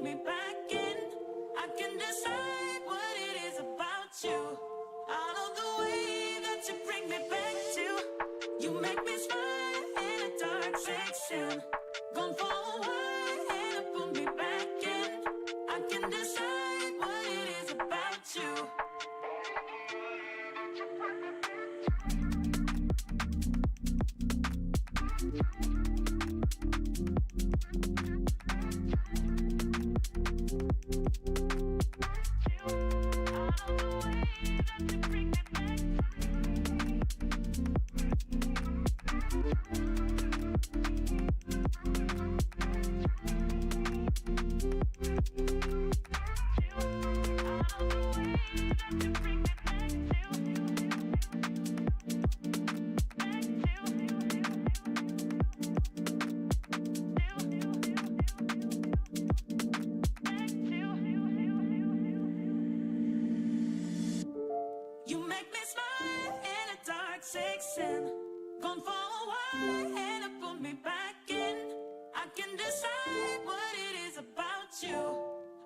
put me back in. I can decide what it is about you. I love the way that you bring me back to. You make me smile in a dark section. Gone for a while and put me back in. I can decide what it is about you. You make me smile in a dark section. Gone for a while and put me back in. I can decide what it is about you.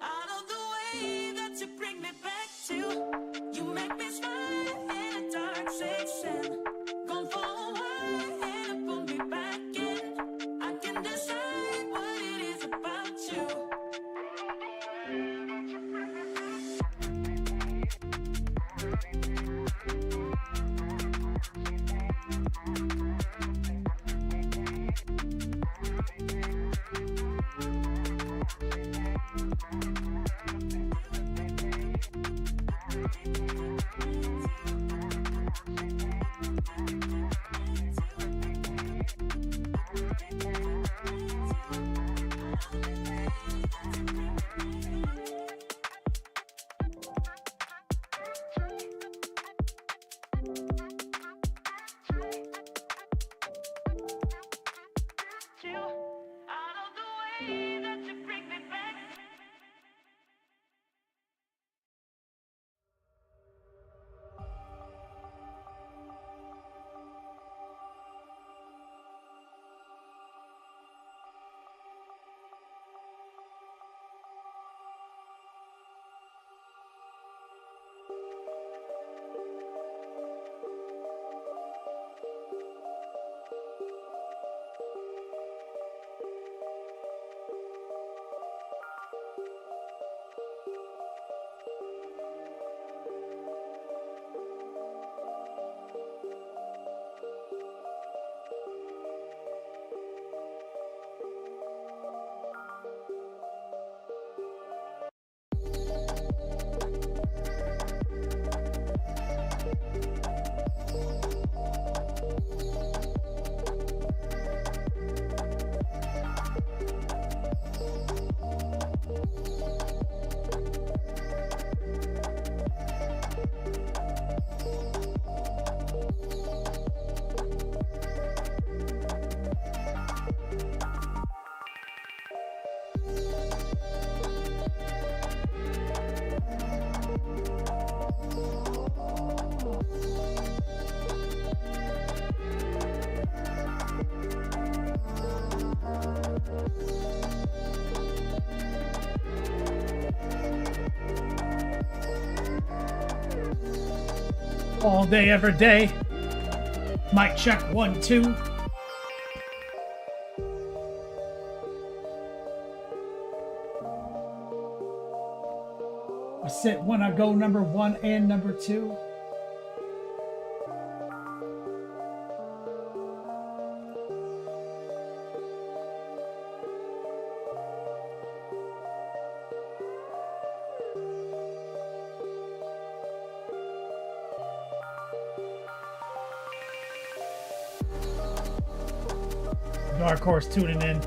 I love the way that you bring me back to. You make me smile in a dark section. Gone for a while and put me back in. I can decide what it is about you. All day, every day. Mic check 1, 2. I sit when I go number 1 and number 2. Dark Horse tuning in.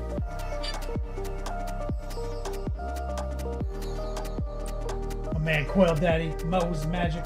My man Coil Daddy, Mo's Magic.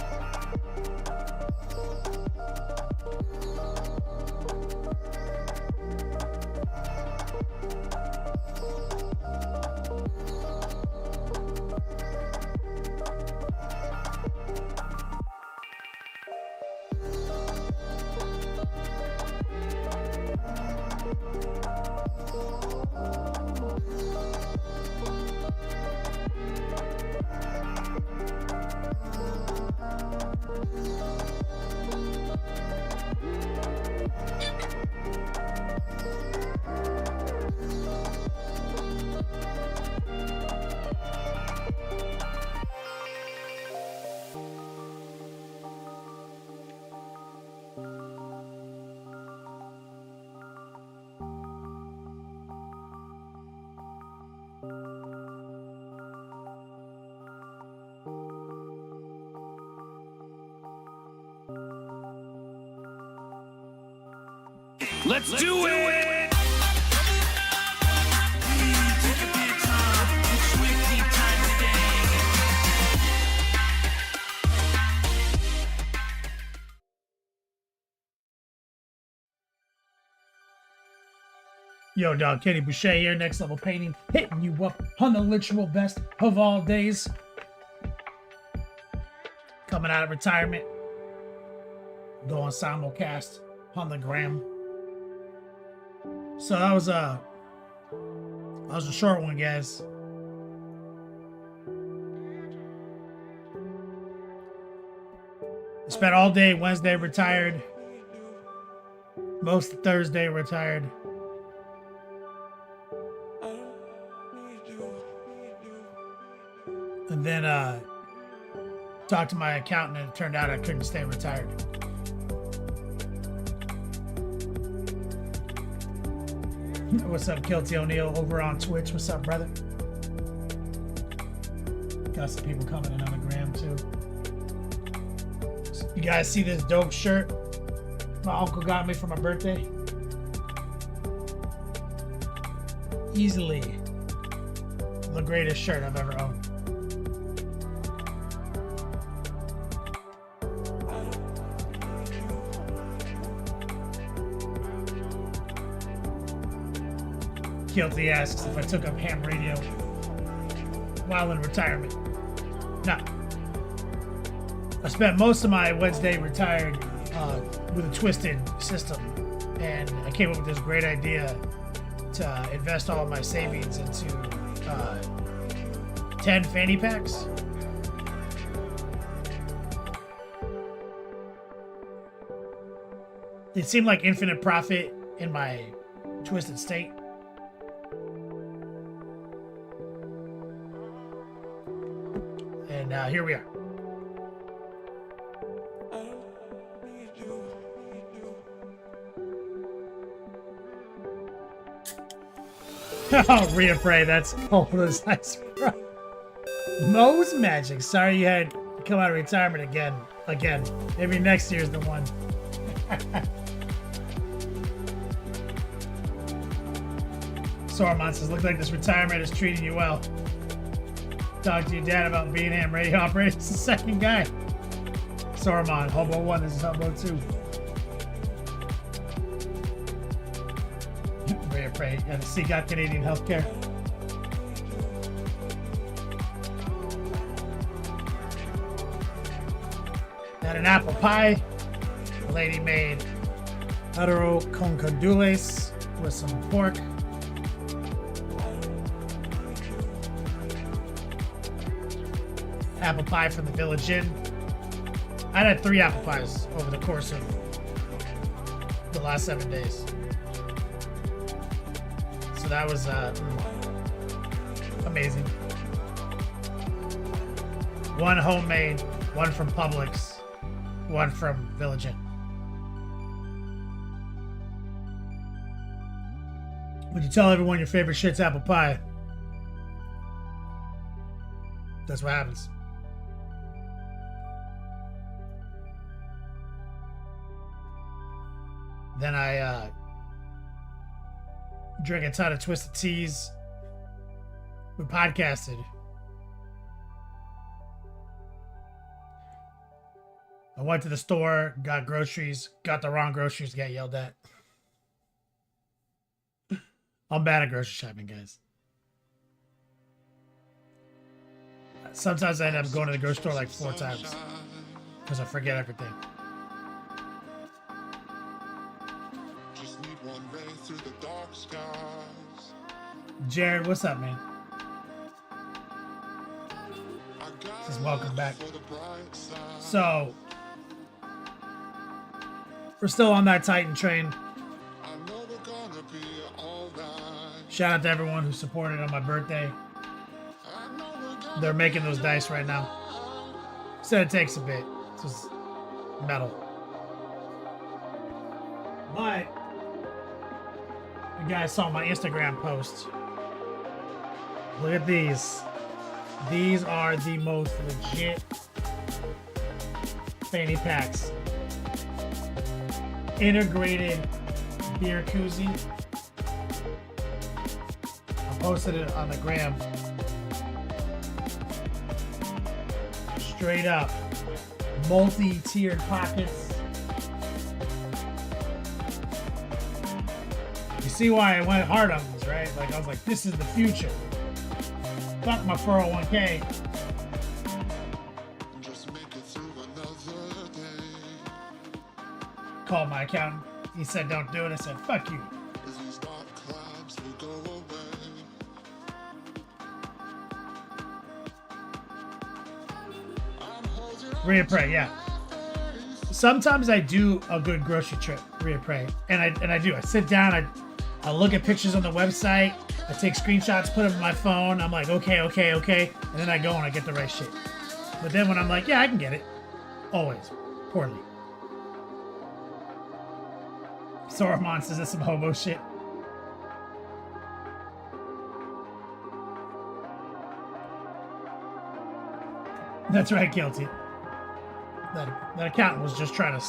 Let's do it! Take a big time, sweet deep time today. Yo, dog, Kenny Boucher here, Next Level Painting, hitting you up on the literal best of all days. Coming out of retirement, going simulcast on the gram. So that was a short one, guys. I spent all day Wednesday retired, most of Thursday retired. And then talked to my accountant, and it turned out I couldn't stay retired. What's up, Kilty O'Neill over on Twitch? What's up, brother? Got some people coming in on the gram too. You guys see this dope shirt my uncle got me for my birthday? Easily the greatest shirt I've ever owned. Guilty asks if I took up ham radio while in retirement. No. I spent most of my Wednesday retired with a twisted system, and I came up with this great idea to invest all of my savings into 10 fanny packs. It seemed like infinite profit in my twisted state. And here we are. Oh, Rita Prey, that's cold as ice, bro. Mo's Magic. Sorry you had to come out of retirement again. Maybe next year's the one. Sormon says, look like this retirement is treating you well. Talk to your dad about being ham radio operator. It's the second guy. Sormon, Hobo 1, this is Hobo 2. Rhea Prey, and see, got Canadian healthcare. Had an apple pie. The lady made arroz con condules with some pork. Apple pie from the Village Inn. I had 3 apple pies over the course of the last 7 days. So that was amazing. 1 homemade, 1 from Publix, 1 from Village Inn. When you tell everyone your favorite shit's apple pie, that's what happens. Then I drank a ton of Twisted Teas. We podcasted. I went to the store, got groceries, got the wrong groceries, got yelled at. I'm bad at grocery shopping, guys. Sometimes I end up going to the grocery store like 4 times because I forget everything. Jared, what's up, man? Just welcome back. So, we're still on that Titan train. Shout out to everyone who supported on my birthday. They're making those dice right now. Said it takes a bit. It's just metal. But you guys saw my Instagram post. Look at these. These are the most legit fanny packs. Integrated beer koozie. I posted it on the gram. Straight up. Multi-tiered pockets. You see why I went hard on this, right? Like, I was like, this is the future. Fuck my 401k. Called my accountant. He said, don't do it. I said, fuck you. Reappraise, yeah. Sometimes I do a good grocery trip, reappraise, and I do. I sit down, I look at pictures on the website, I take screenshots, put them on my phone. I'm like, okay, and then I go and I get the right shit. But then when I'm like, yeah, I can get it, always poorly. Saruman says this is some hobo shit. That's right, guilty. That accountant was just trying to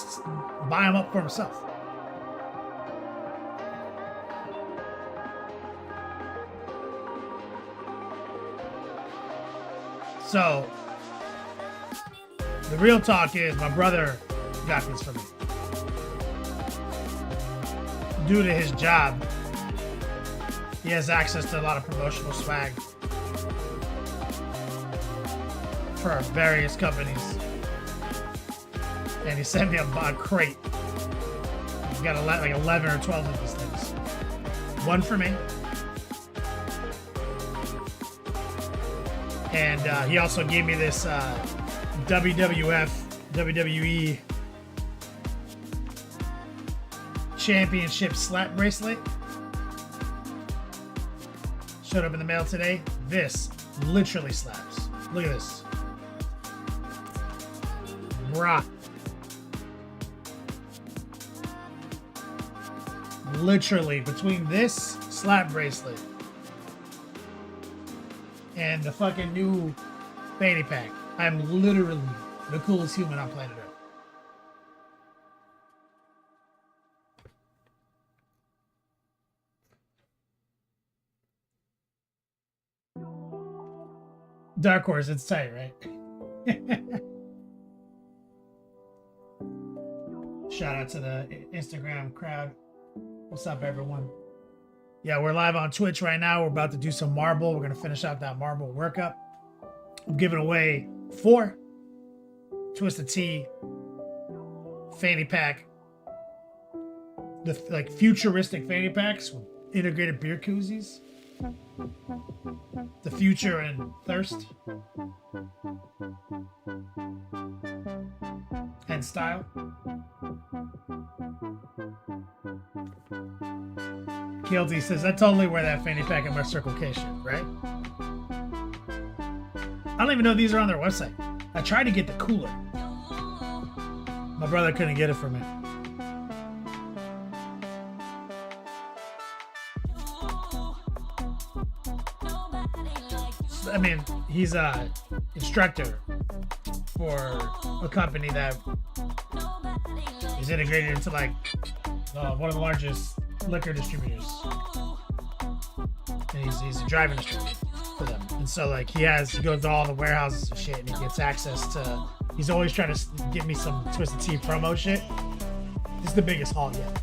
buy him up for himself. So, the real talk is my brother got these for me. Due to his job, he has access to a lot of promotional swag for various companies. And he sent me a crate. He's got like 11 or 12 of these things. One for me. And he also gave me this WWE Championship slap bracelet. Showed up in the mail today. This literally slaps. Look at this. Bruh. Literally, between this slap bracelet and the fucking new fanny pack, I'm literally the coolest human on planet Earth. Dark Horse, it's tight, right? Shout out to the Instagram crowd. What's up, everyone? Yeah, we're live on Twitch right now. We're about to do some marble. We're going to finish out that marble workup. I'm giving away 4 Twisted Tea fanny pack. The like futuristic fanny packs with integrated beer koozies. The future and thirst. And style. Guilty says, I totally wear that fanny pack in my Circle K shit, right? I don't even know these are on their website. I tried to get the cooler. My brother couldn't get it for me. I mean, he's a instructor for a company that is integrated into like one of the largest liquor distributors, and he's a driving instructor for them. And so like he goes to all the warehouses and shit, and he gets access to. He's always trying to get me some Twisted Tea promo shit. This is the biggest haul yet.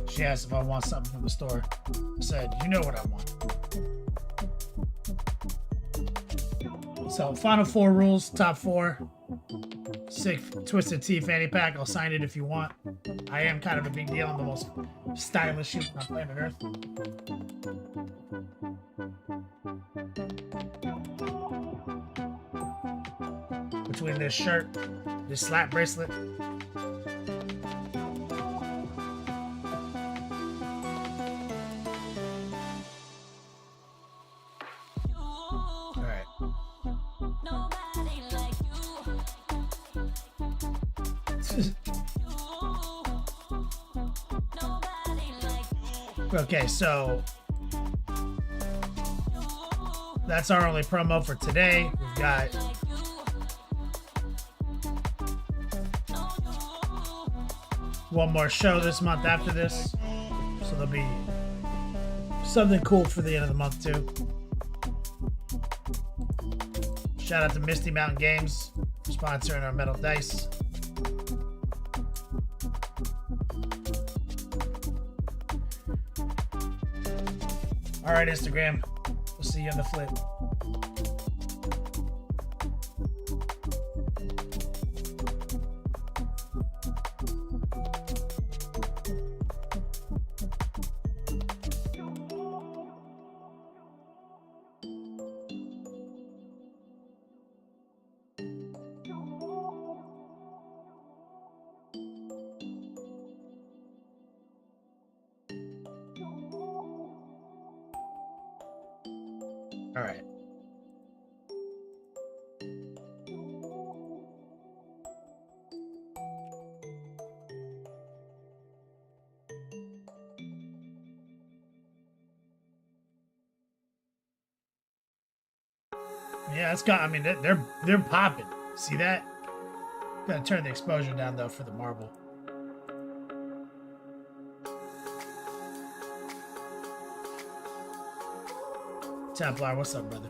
She asked if I want something from the store. I said, you know what I want. So, final 4 rules, top 4. Sick Twisted Tea fanny pack. I'll sign it if you want. I am kind of a big deal. I'm the most stylish human on planet Earth. Between this shirt, this slap bracelet, Okay, so that's our only promo for today. We've got one more show this month after this, so there'll be something cool for the end of the month too. Shout out to Misty Mountain Games for sponsoring our metal dice. All right, Instagram. We'll see you on the flip. All right. Yeah, it's got. I mean, they're popping. See that? Gotta turn the exposure down though for the marble. Templar, what's up, brother?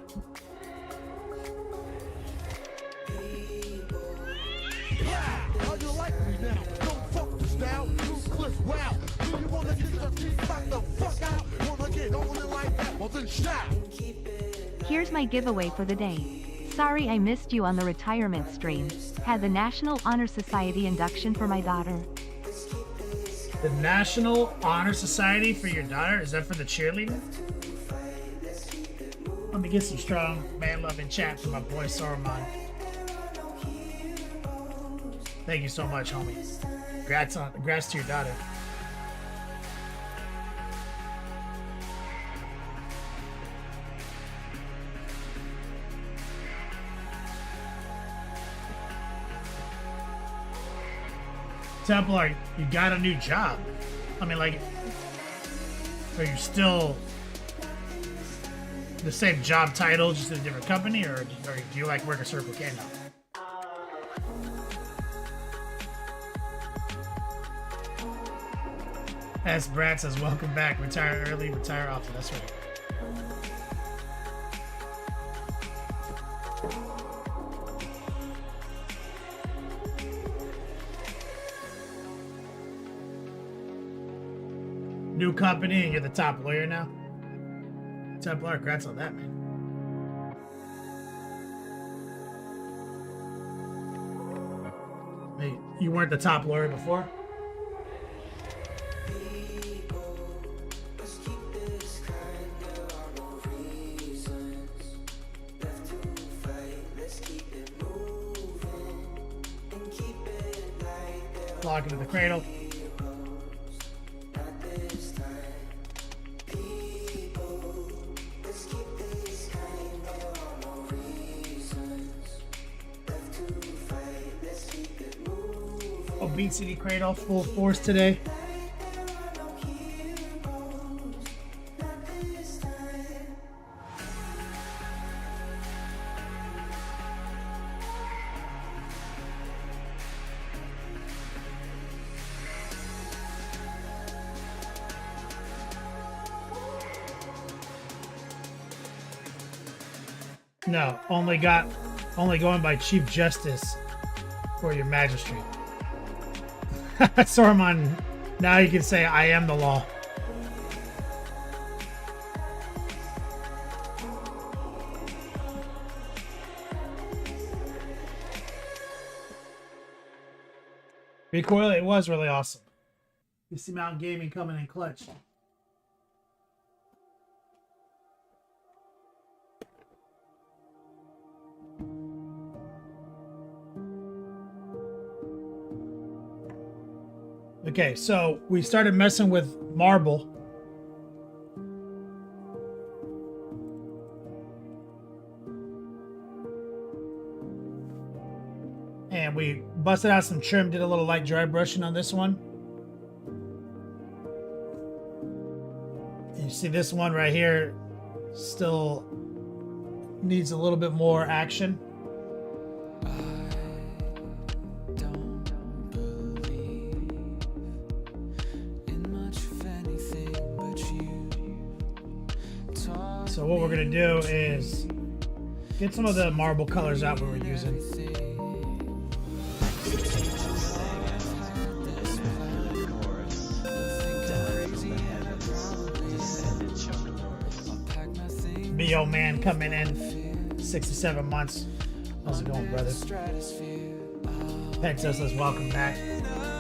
How you like me now? Don't fuck this now. Cliff, wow. Do you wanna get your teeth back the fuck out? Wanna get on it like that? Well then shout. Here's my giveaway for the day. Sorry I missed you on the retirement stream. Had the National Honor Society induction for my daughter. The National Honor Society for your daughter? Is that for the cheerleader? Let me get some strong man loving chat from my boy Saruman. Thank you so much, homie. Congrats to your daughter. Templar, you got a new job. I mean, like, are you still the same job title, just in a different company, or do you like work at Circle K now? As Brad says, welcome back. Retire early, retire often. That's right. New company and you're the top lawyer now? Templar, congrats on that, man. Hey, you weren't the top lawyer before? Lock into the cradle. Obesity cradle full force today. No, only going by Chief Justice for your magistrate. Saruman, now you can say I am the law. Recoil, it was really awesome. Misty Mountain Gaming coming in clutch. Okay, so we started messing with marble. And and we busted out some trim, did a little light dry brushing on this one. You see this one right here still needs a little bit more action. So what we're gonna do is get some of the marble colors out we were using. B.O. Man coming in 6 to 7 months. How's it going, brother? Texas says welcome back.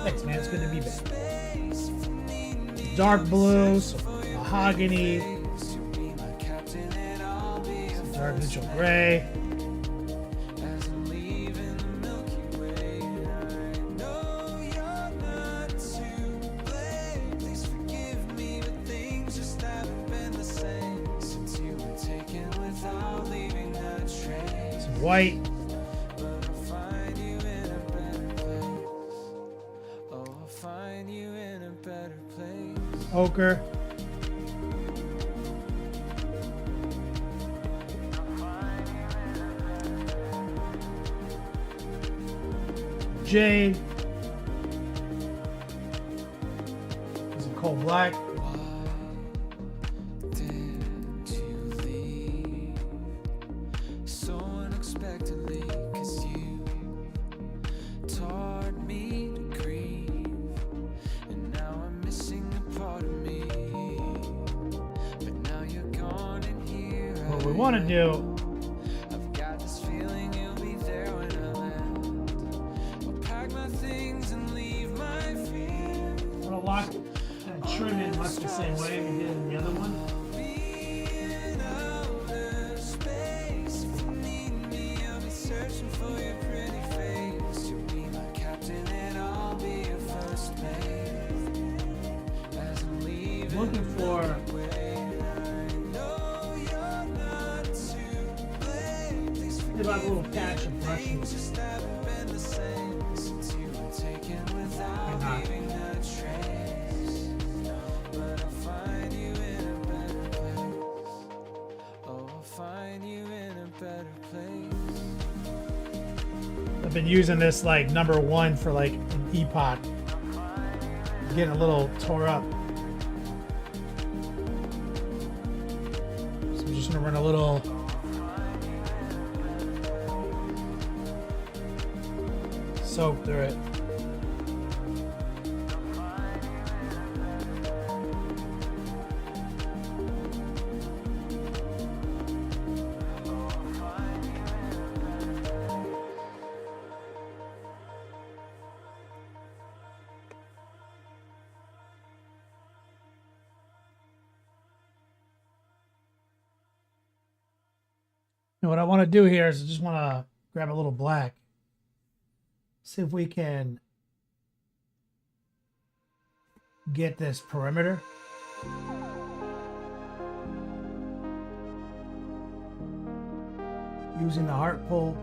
Thanks, man. It's good to be back. Dark blue, some mahogany, some dark neutral gray. White. Ochre. Jade. Some coal black. What we want to do, I've got this feeling you'll be there when I land. I'll pack my things and leave my feet. I'm gonna lock and trim in much the same way we did in the other one. In outer space, if you need me, I'll be searching for your pretty face. You'll be my captain and I'll be your first mate. As I'm leaving, Looking for about a little patch of brushing. just haven't been the same since you were taken without leaving a trace. But I'll find you in a better place. Oh, I'll find you in a better place. I've been using this like #1 for like an epoch. Getting a little tore up. So I'm just gonna run a little soak through it. And what I want to do here is I just want to grab a little black. See if we can get this perimeter. Using the heart pull.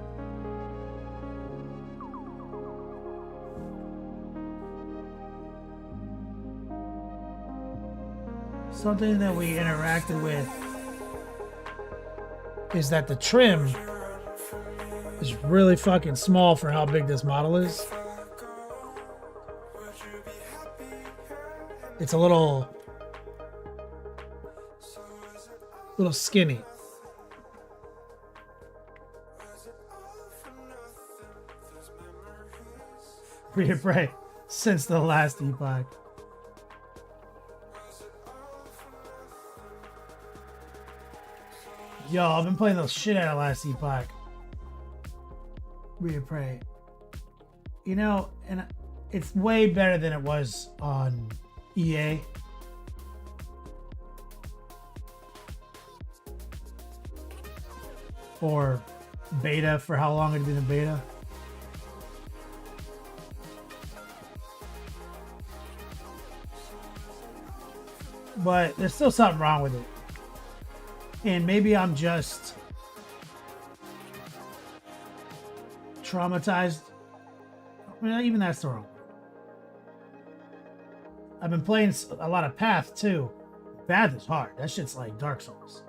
Something that we interacted with is that the trim is really fucking small for how big this model is. It's a little skinny. Pretty pray since the last epoch. Yo, I've been playing the shit out of last epoch. Read pray. You know, and it's way better than it was on EA. Or beta, for how long it had been in beta. But there's still something wrong with it. And maybe I'm just traumatized I mean, even that's the wrong. I've been playing a lot of Path too. Path is hard. That shit's like Dark Souls.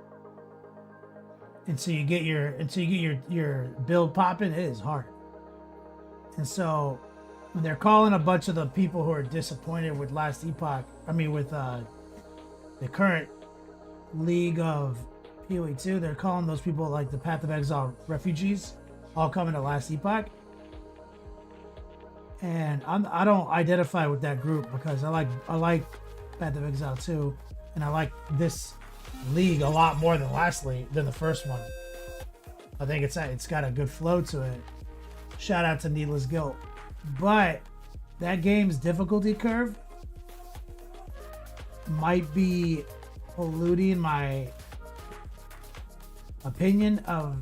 Until you get your build popping, it is hard. And so they're calling a bunch of the people who are disappointed with Last Epoch. I mean, with the current League of PoE 2, they're calling those people like the Path of Exile refugees, all coming to Last Epoch. And I don't identify with that group because I like Path of Exile 2, and I like this league a lot more than the first one. I think it's got a good flow to it. Shout out to Needless Guilt. But that game's difficulty curve might be polluting my opinion of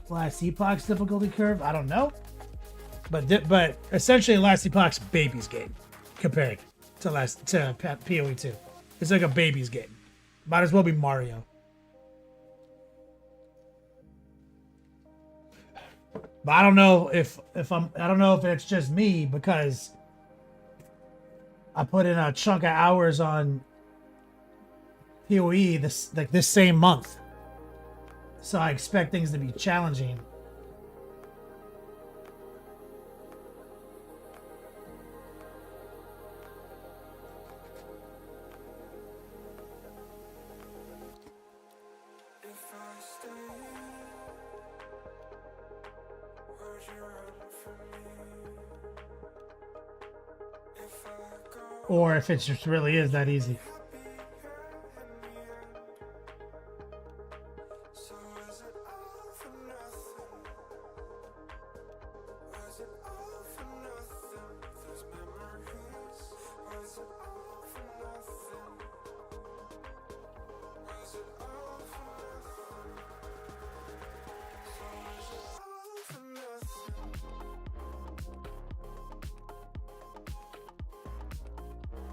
Last Epoch's difficulty curve. I don't know. But essentially Last Epoch's baby's game compared to PoE 2. It's like a baby's game. Might as well be Mario. But I don't know if it's just me because I put in a chunk of hours on PoE this same month. So I expect things to be challenging. Or if it just really is that easy.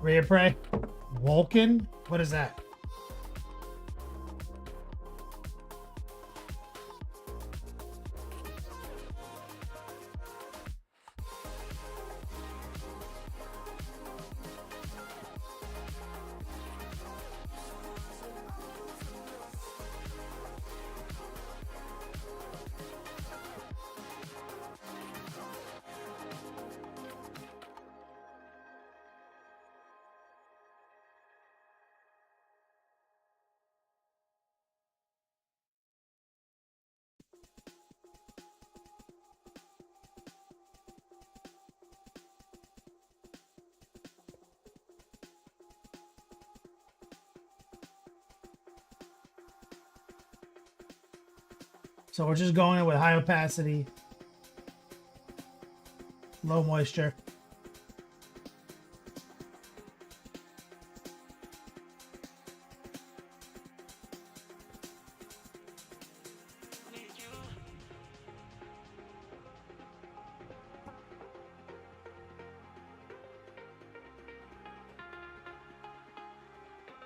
Ray of Prey? Vulcan? What is that? So we're just going with high opacity, low moisture.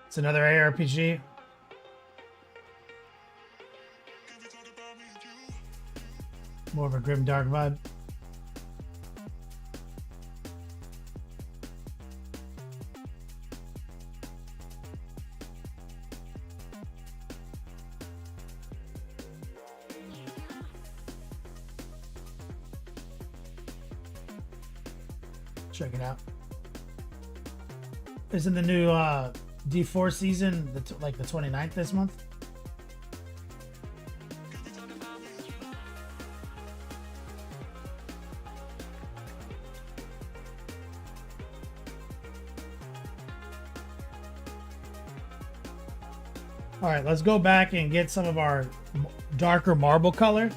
It's another ARPG. More of a grim dark vibe. Check it out. Isn't the new D4 season like the 29th this month? All right, let's go back and get some of our darker marble color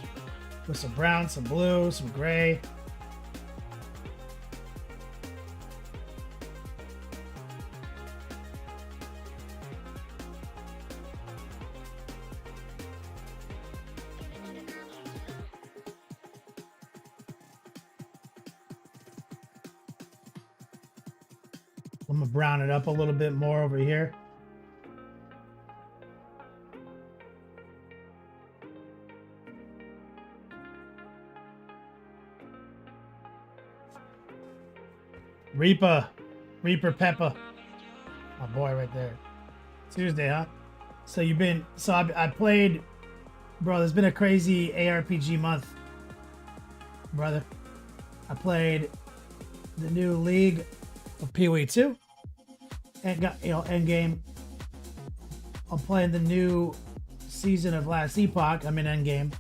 with some brown, some blue, some gray. I'm gonna brown it up a little bit more over here. Reaper Peppa. My boy right there. Tuesday, huh? So I played, bro, there's been a crazy ARPG month, brother. I played the new League of PoE 2 and got, Endgame. I'm playing the new season of Last Epoch. I'm in Endgame.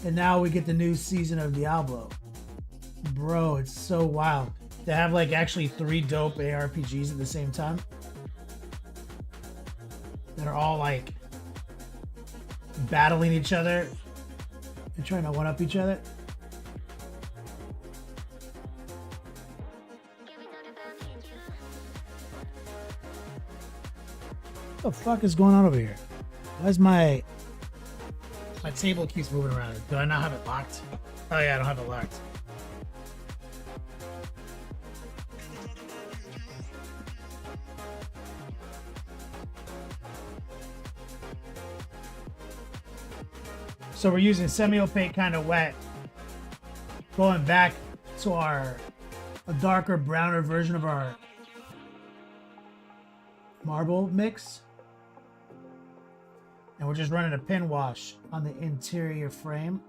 And now we get the new season of Diablo. Bro, it's so wild. They have like actually 3 dope ARPGs at the same time. That are all like battling each other and trying to one up each other. What the fuck is going on over here? Why is my table keeps moving around? Do I not have it locked? Oh yeah, I don't have it locked. So we're using semi-opaque kind of wet, going back to a darker, browner version of our marble mix. And we're just running a pin wash on the interior frame.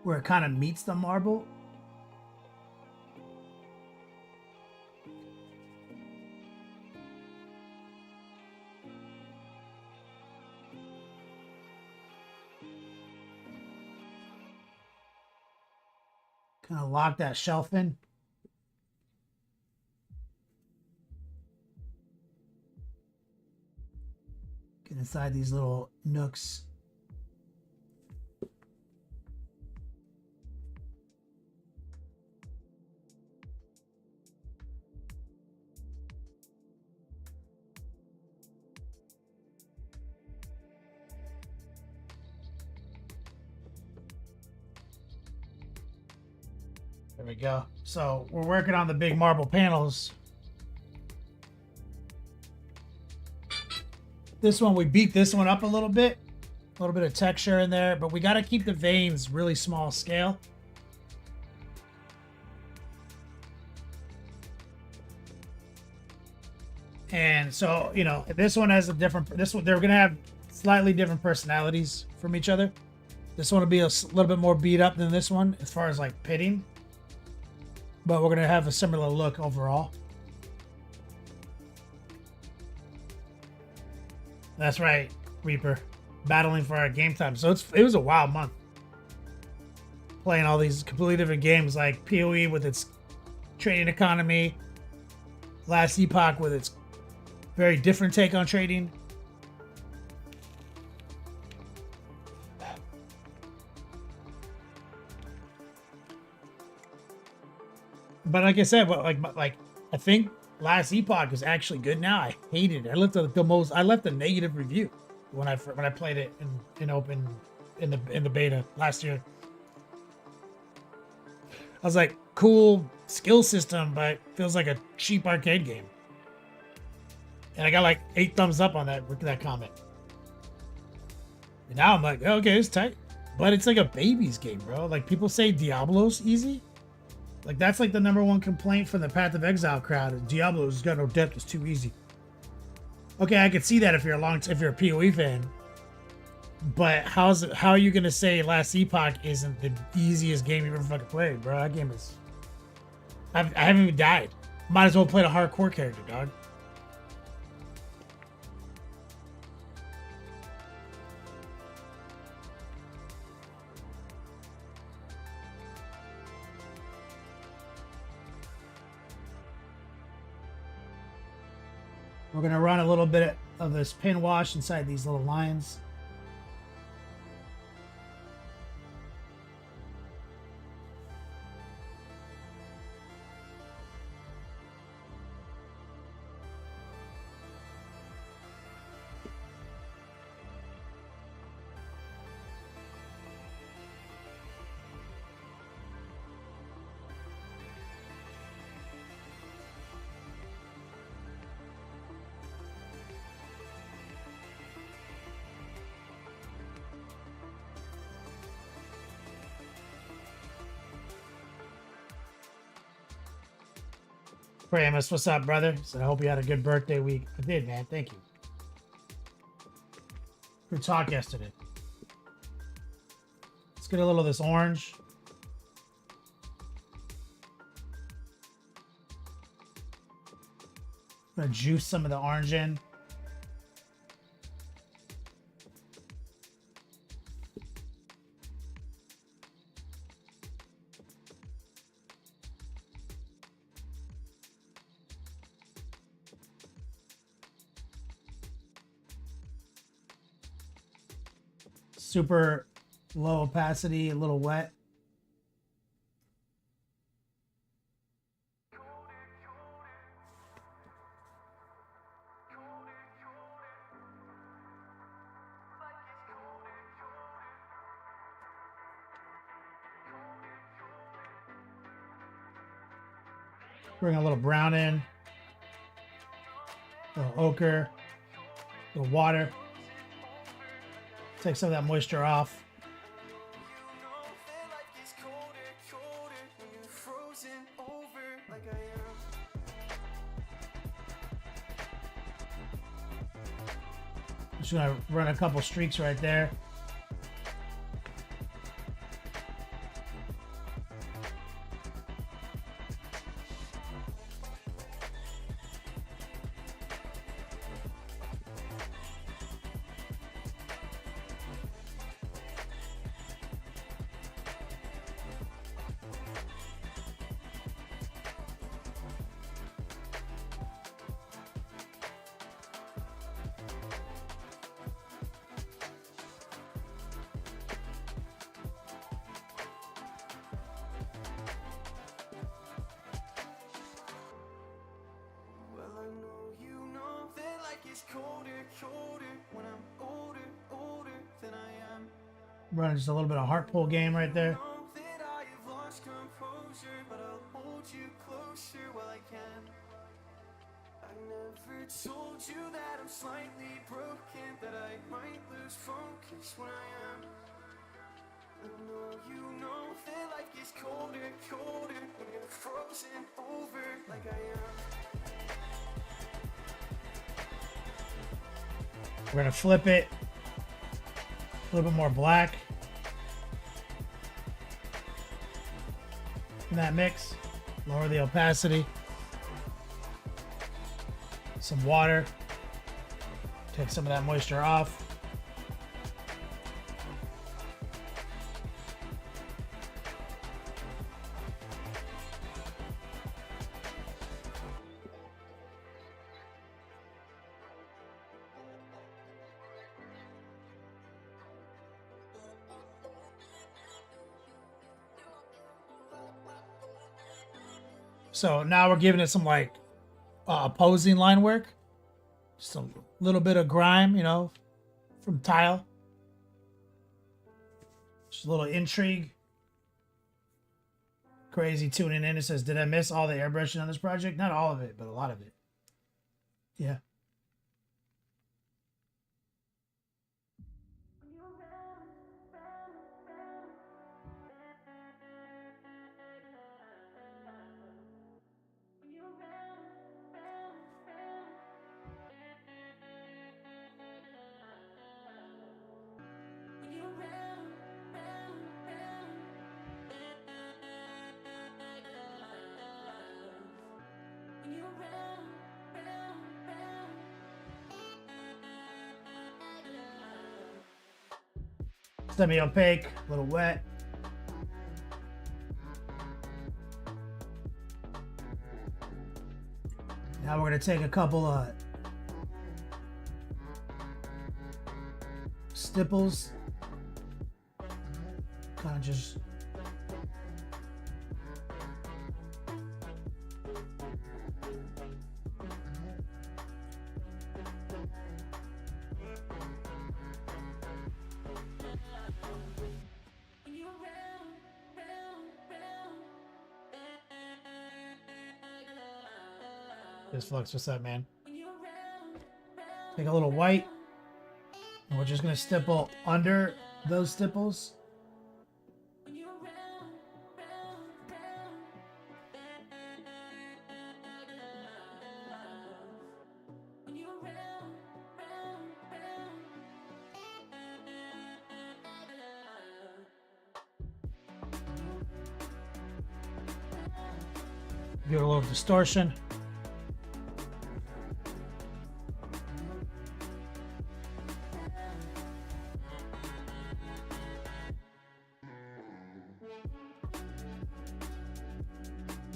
Where it kind of meets the marble. Kind of lock that shelf in. Get inside these little nooks. There we go. So we're working on the big marble panels. This one, we beat this one up a little bit of texture in there, but we got to keep the veins really small scale. And so, this one has they're going to have slightly different personalities from each other. This one will be a little bit more beat up than this one as far as like pitting. But we're going to have a similar look overall. That's right, Reaper. Battling for our game time. So it was a wild month. Playing all these completely different games like PoE with its trading economy. Last Epoch with its very different take on trading. But like I said, like I think Last Epoch is actually good now. I hated it. I left a negative review when I played it in open in the beta last year. I was like, cool skill system, but feels like a cheap arcade game. And I got like 8 thumbs up on that comment. And now I'm like, okay, it's tight. But it's like a baby's game, bro. Like people say Diablo's easy. Like that's like the #1 complaint from the Path of Exile crowd. Diablo's got no depth, it's too easy. Okay, I could see that if you're a PoE fan. But how are you gonna say Last Epoch isn't the easiest game you've ever fucking played, bro? That game is. I haven't even died. Might as well play a hardcore character, dog. We're gonna run a little bit of this pin wash inside these little lines. Primus, what's up, brother? So I hope you had a good birthday week. I did, man. Thank you. Good talk yesterday. Let's get a little of this orange. I'm gonna juice some of the orange in. Super low opacity, a little wet. Bring a little brown in, a little ochre, a little water. Take some of that moisture off. Just gonna run a couple streaks right there. Running just a little bit of heart pull game right there. Told you that I'm slightly broken, that I might lose focus when I am. I know you know that life gets colder, colder when you're frozen over like I am. We're gonna flip it. A little bit more black in that mix. Lower the opacity. Some water. Take some of that moisture off. So now we're giving it some like opposing line work. Just a little bit of grime, you know, from tile. Just a little intrigue. Crazy tuning in. It says, did I miss all the airbrushing on this project? Not all of it, but a lot of it. Yeah. Semi-opaque, a little wet. Now we're going to take a couple of stipples. Kind of just This Flux, what's up, man? Take a little white, and we're just gonna stipple under those stipples. Give it a little distortion.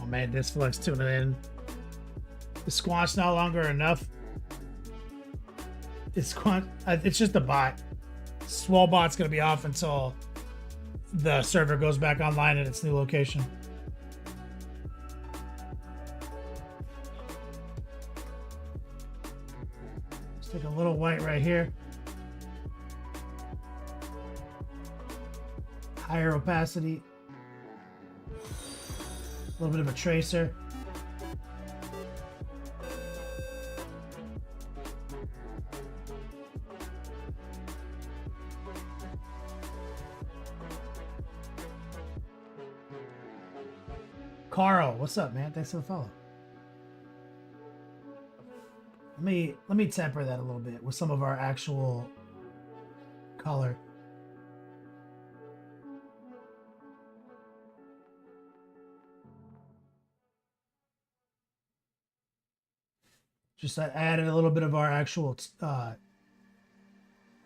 Oh man, this flux tuning in. The squat's no longer enough. It's just a bot. Swell bot's gonna be off until the server goes back online at its new location. Let's take a little white right here. Higher opacity. A little bit of a tracer. Carl, what's up, man? Thanks for the follow. Let me temper that a little bit with some of our actual color. Just added a little bit of our actual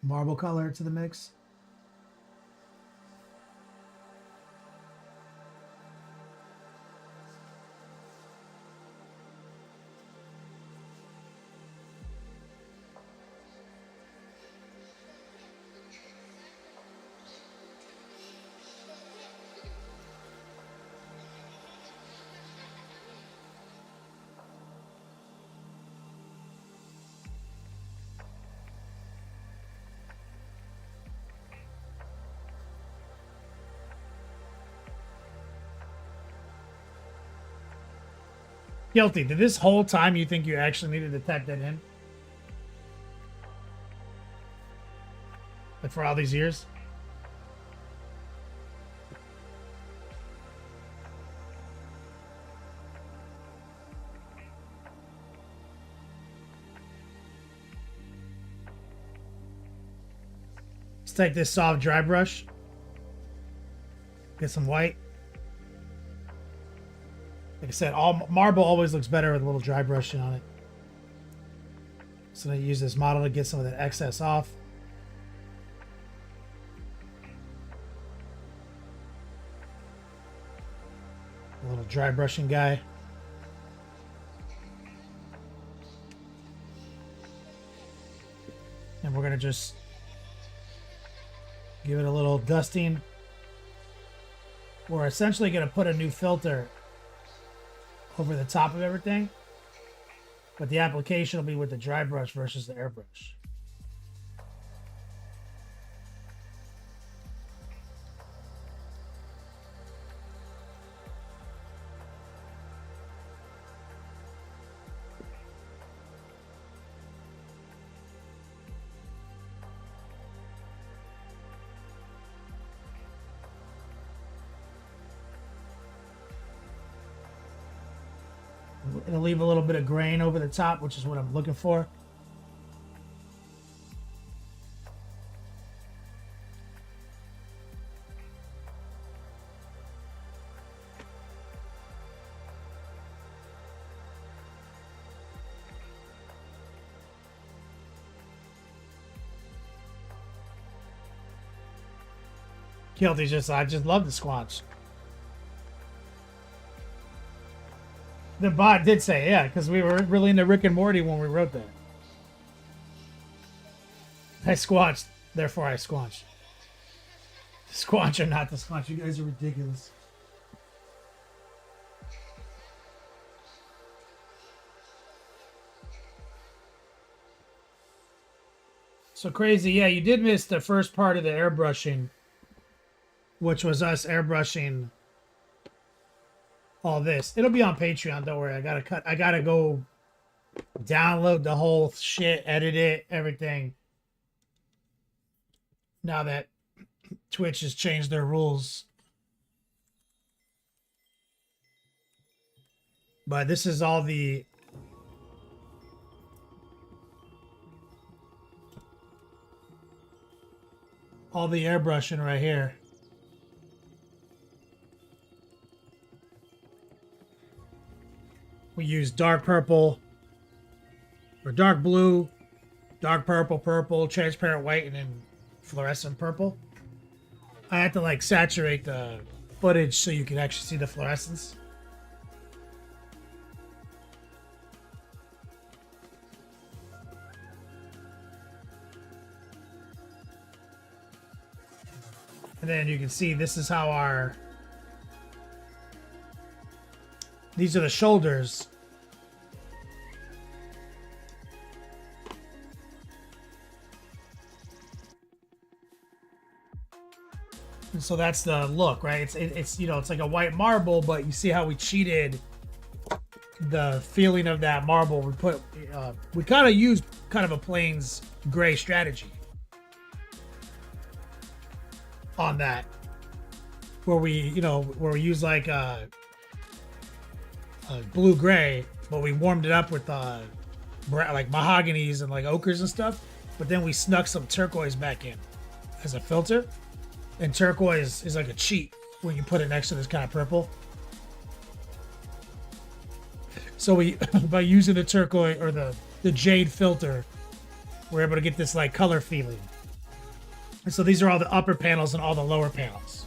marble color to the mix. Guilty. Did this whole time you think you actually needed to type that in? Like for all these years? Let's take this soft dry brush. Get some white. Like I said, all marble always looks better with a little dry brushing on it. So I'm going to use this model to get some of that excess off. A little dry brushing guy. And we're going to just give it a little dusting. We're essentially going to put a new filter over the top of everything, but the application will be with the dry brush versus the airbrush. It'll leave a little bit of grain over the top, which is what I'm looking for. Guilty, I just love the squatch. The bot did say, yeah, because we were really into Rick and Morty when we wrote that. I squatched, therefore I squanched. Squatch or not the squatch, you guys are ridiculous. So crazy, yeah, you did miss the first part of the airbrushing, which was us airbrushing all this. It'll be on Patreon, don't worry. I gotta go download the whole shit, edit it, everything. Now that Twitch has changed their rules. But this is all the airbrushing right here. We use dark purple or dark blue, dark purple, purple, transparent white, and then fluorescent purple. I had to like saturate the footage so you can actually see the fluorescence. And then you can see this is how these are the shoulders. And so that's the look, right? It's it's like a white marble, but you see how we cheated the feeling of that marble. We kind of used kind of a plains gray strategy on that, where we use like a blue gray, but we warmed it up with like mahoganies and like ochres and stuff, but then we snuck some turquoise back in as a filter, and turquoise is like a cheat when you put it next to this kind of purple. So we by using the turquoise or the jade filter, we're able to get this like color feeling. And so these are all the upper panels and all the lower panels.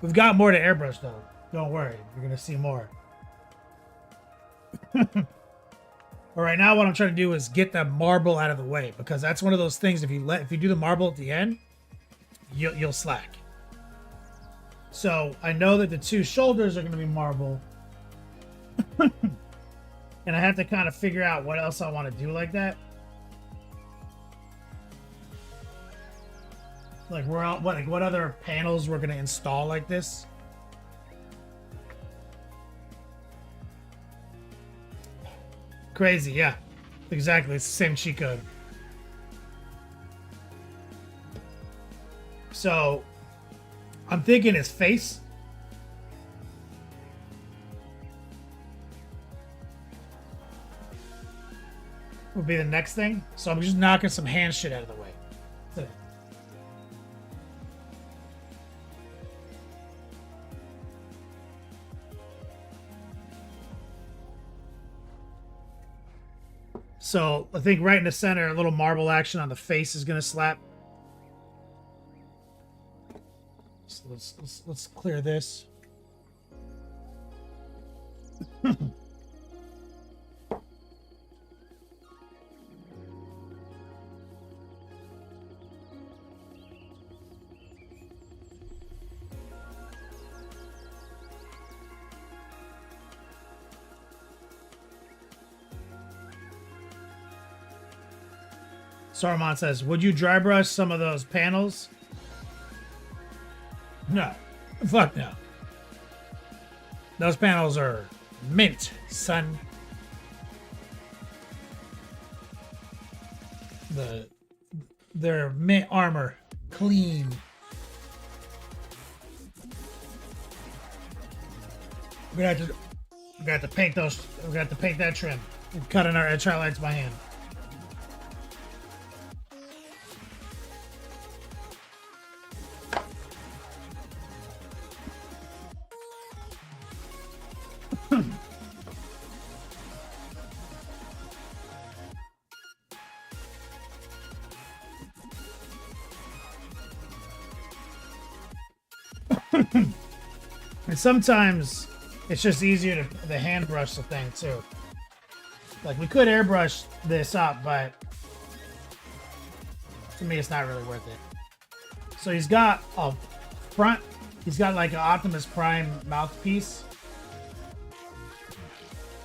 We've got more to airbrush though. Don't worry, you're gonna see more. But right now, what I'm trying to do is get the marble out of the way, because that's one of those things. If you do the marble at the end, you'll slack. So I know that the two shoulders are gonna be marble. And I have to kind of figure out what else I want to do like that. Like what other panels we're gonna install like this. Crazy, yeah. Exactly, it's the same cheat code. So I'm thinking his face. Would be the next thing. So I'm just knocking some hand shit out of the way. So I think right in the center, a little marble action on the face is gonna slap. So let's clear this. Saruman says, would you dry brush some of those panels? No. Fuck no. Those panels are mint, son. They're mint armor. Clean. We're gonna have to paint those. We're gonna have to paint that trim. And cut in our edge highlights by hand. And sometimes it's just easier to hand brush the thing too. Like we could airbrush this up, but to me it's not really worth it. So he's got a front, he's got like an Optimus Prime mouthpiece,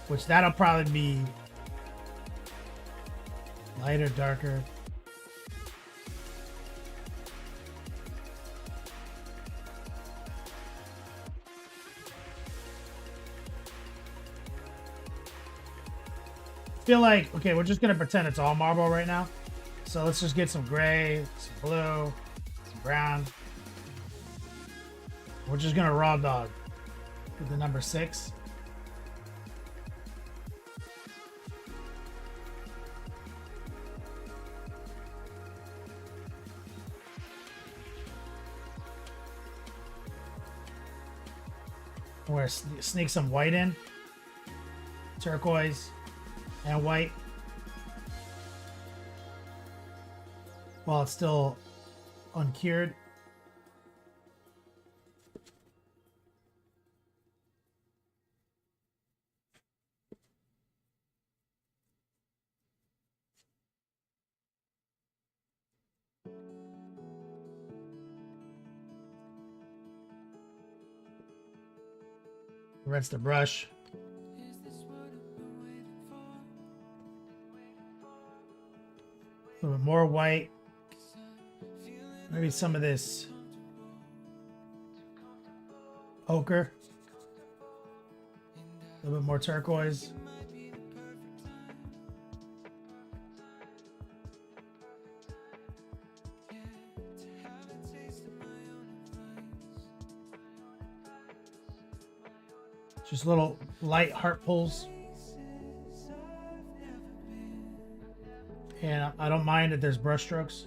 which that'll probably be lighter, darker. Feel like, okay, we're just gonna pretend it's all marble right now. So let's just get some gray, some blue, some brown. We're just gonna raw dog with the number 6. We're gonna sneak some white in. Turquoise and white. While it's still uncured. Rinse the brush. A little bit more white. Maybe some of this ochre. A little bit more turquoise. Just little light heart pulls. And I don't mind if there's brush strokes.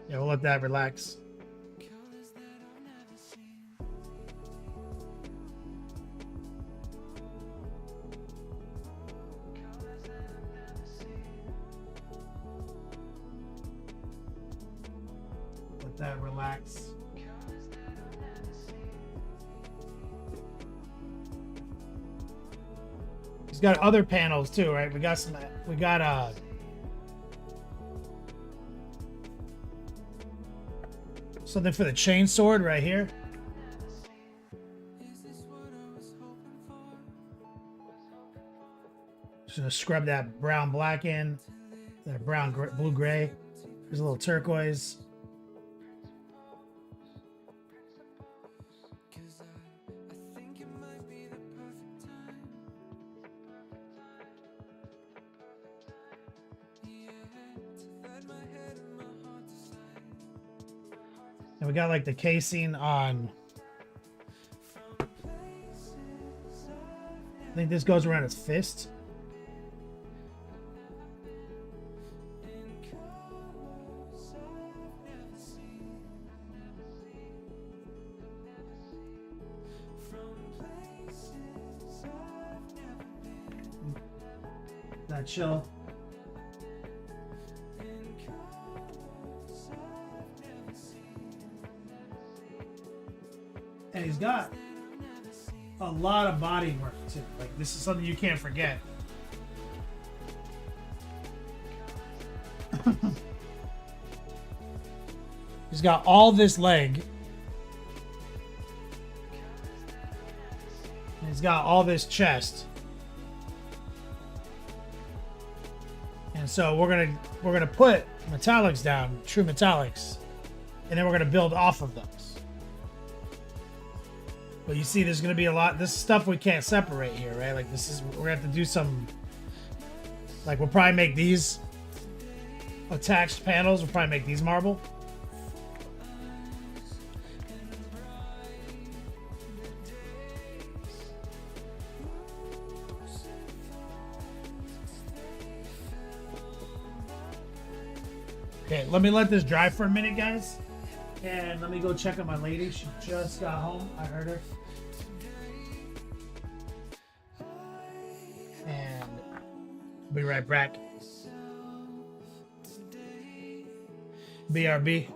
Yeah, we'll let that relax. Let that relax. He's got other panels too, right? We got something for the chain sword right here. Just gonna scrub that brown black in, that brown blue gray. There's a little turquoise. And we got like the casing on. I think this goes around his fist. That chill. And he's got a lot of body work too. Like this is something you can't forget. He's got all this leg. And he's got all this chest. And so we're gonna put metallics down, true metallics, and then we're gonna build off of those. But you see, there's gonna be a lot. This stuff we can't separate here, right? Like this is, we're gonna have to do some. Like we'll probably make these attached panels. We'll probably make these marble. Okay, let me let this dry for a minute, guys. And let me go check on my lady. She just got home. I heard her. And I'll be right back. BRB.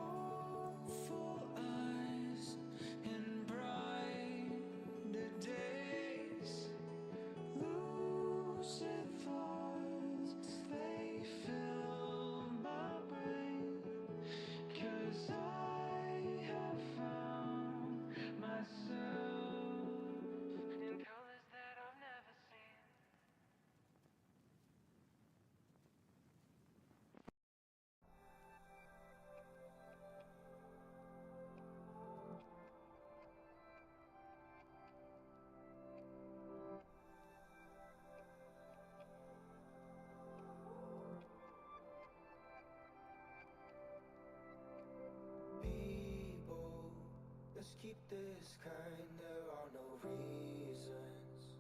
keep this kind, there are no reasons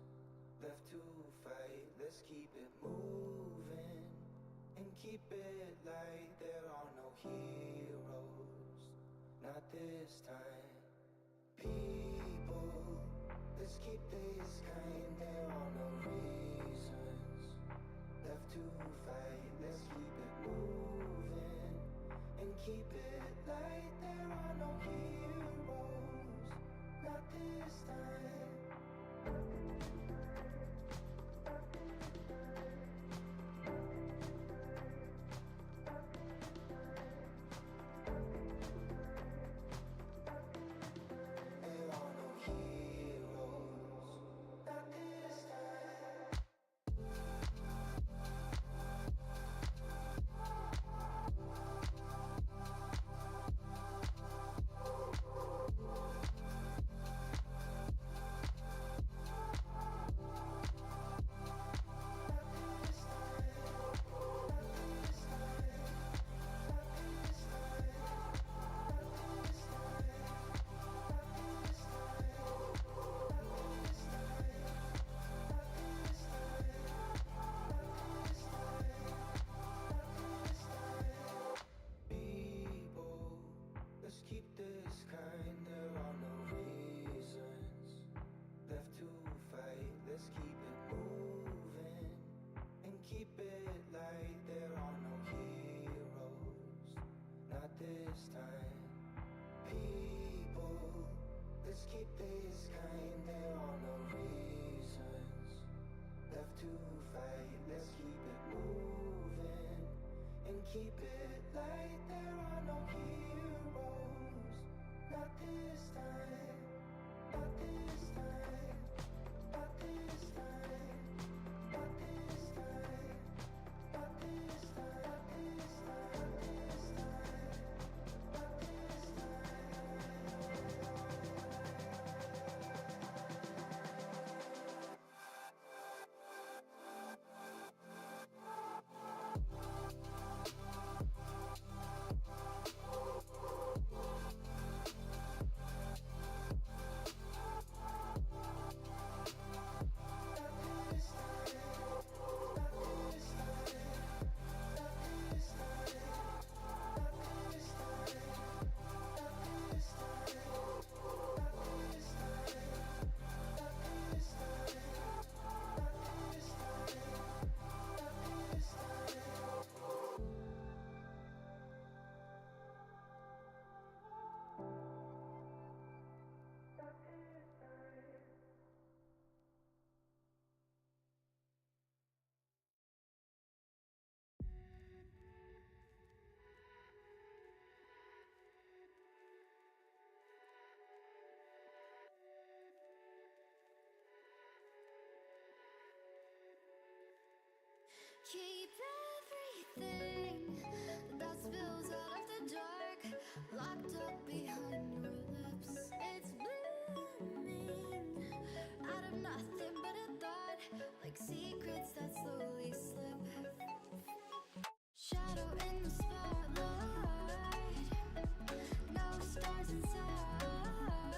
left to fight. Let's keep it moving and keep it light. There are no heroes, not this time. People, let's keep this kind, there are no reasons left to fight. Let's keep it moving and keep it light. There are no heroes, not this time. There are no heroes, not this time. People, let's keep this kind. There are no reasons left to fight. Let's keep it moving and keep it light. There are no heroes, not this time. People, let's keep this kind. There are no reasons left to fight. Let's keep it moving and keep it light. There are no heroes, not this time, not this time, not this time, not this time, not this time, not this time, not this time, not this Keep everything that spills out of the dark locked up behind your lips. It's blooming out of nothing but a thought, like secrets that slowly slip. Shadow in the spotlight, no stars inside,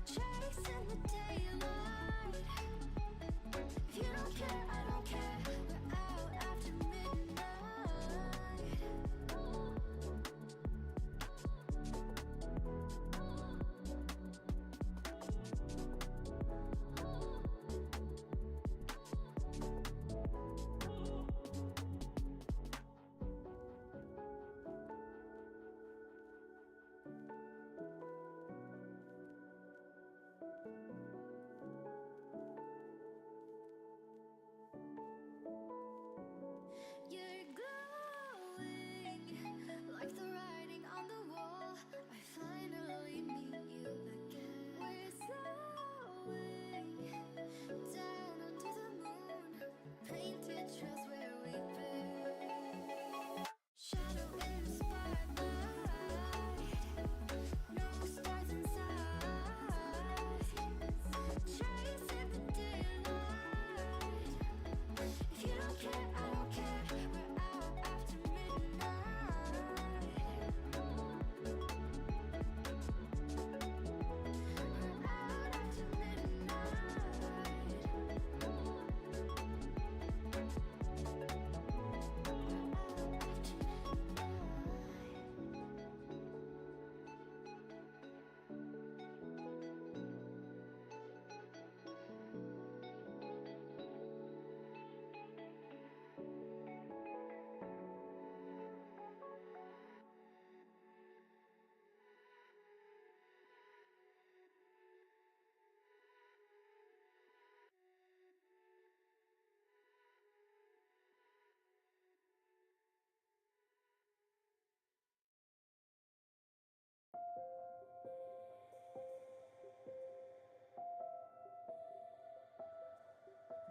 chasing the daylight. If you don't care, I don't care. We're out after midnight.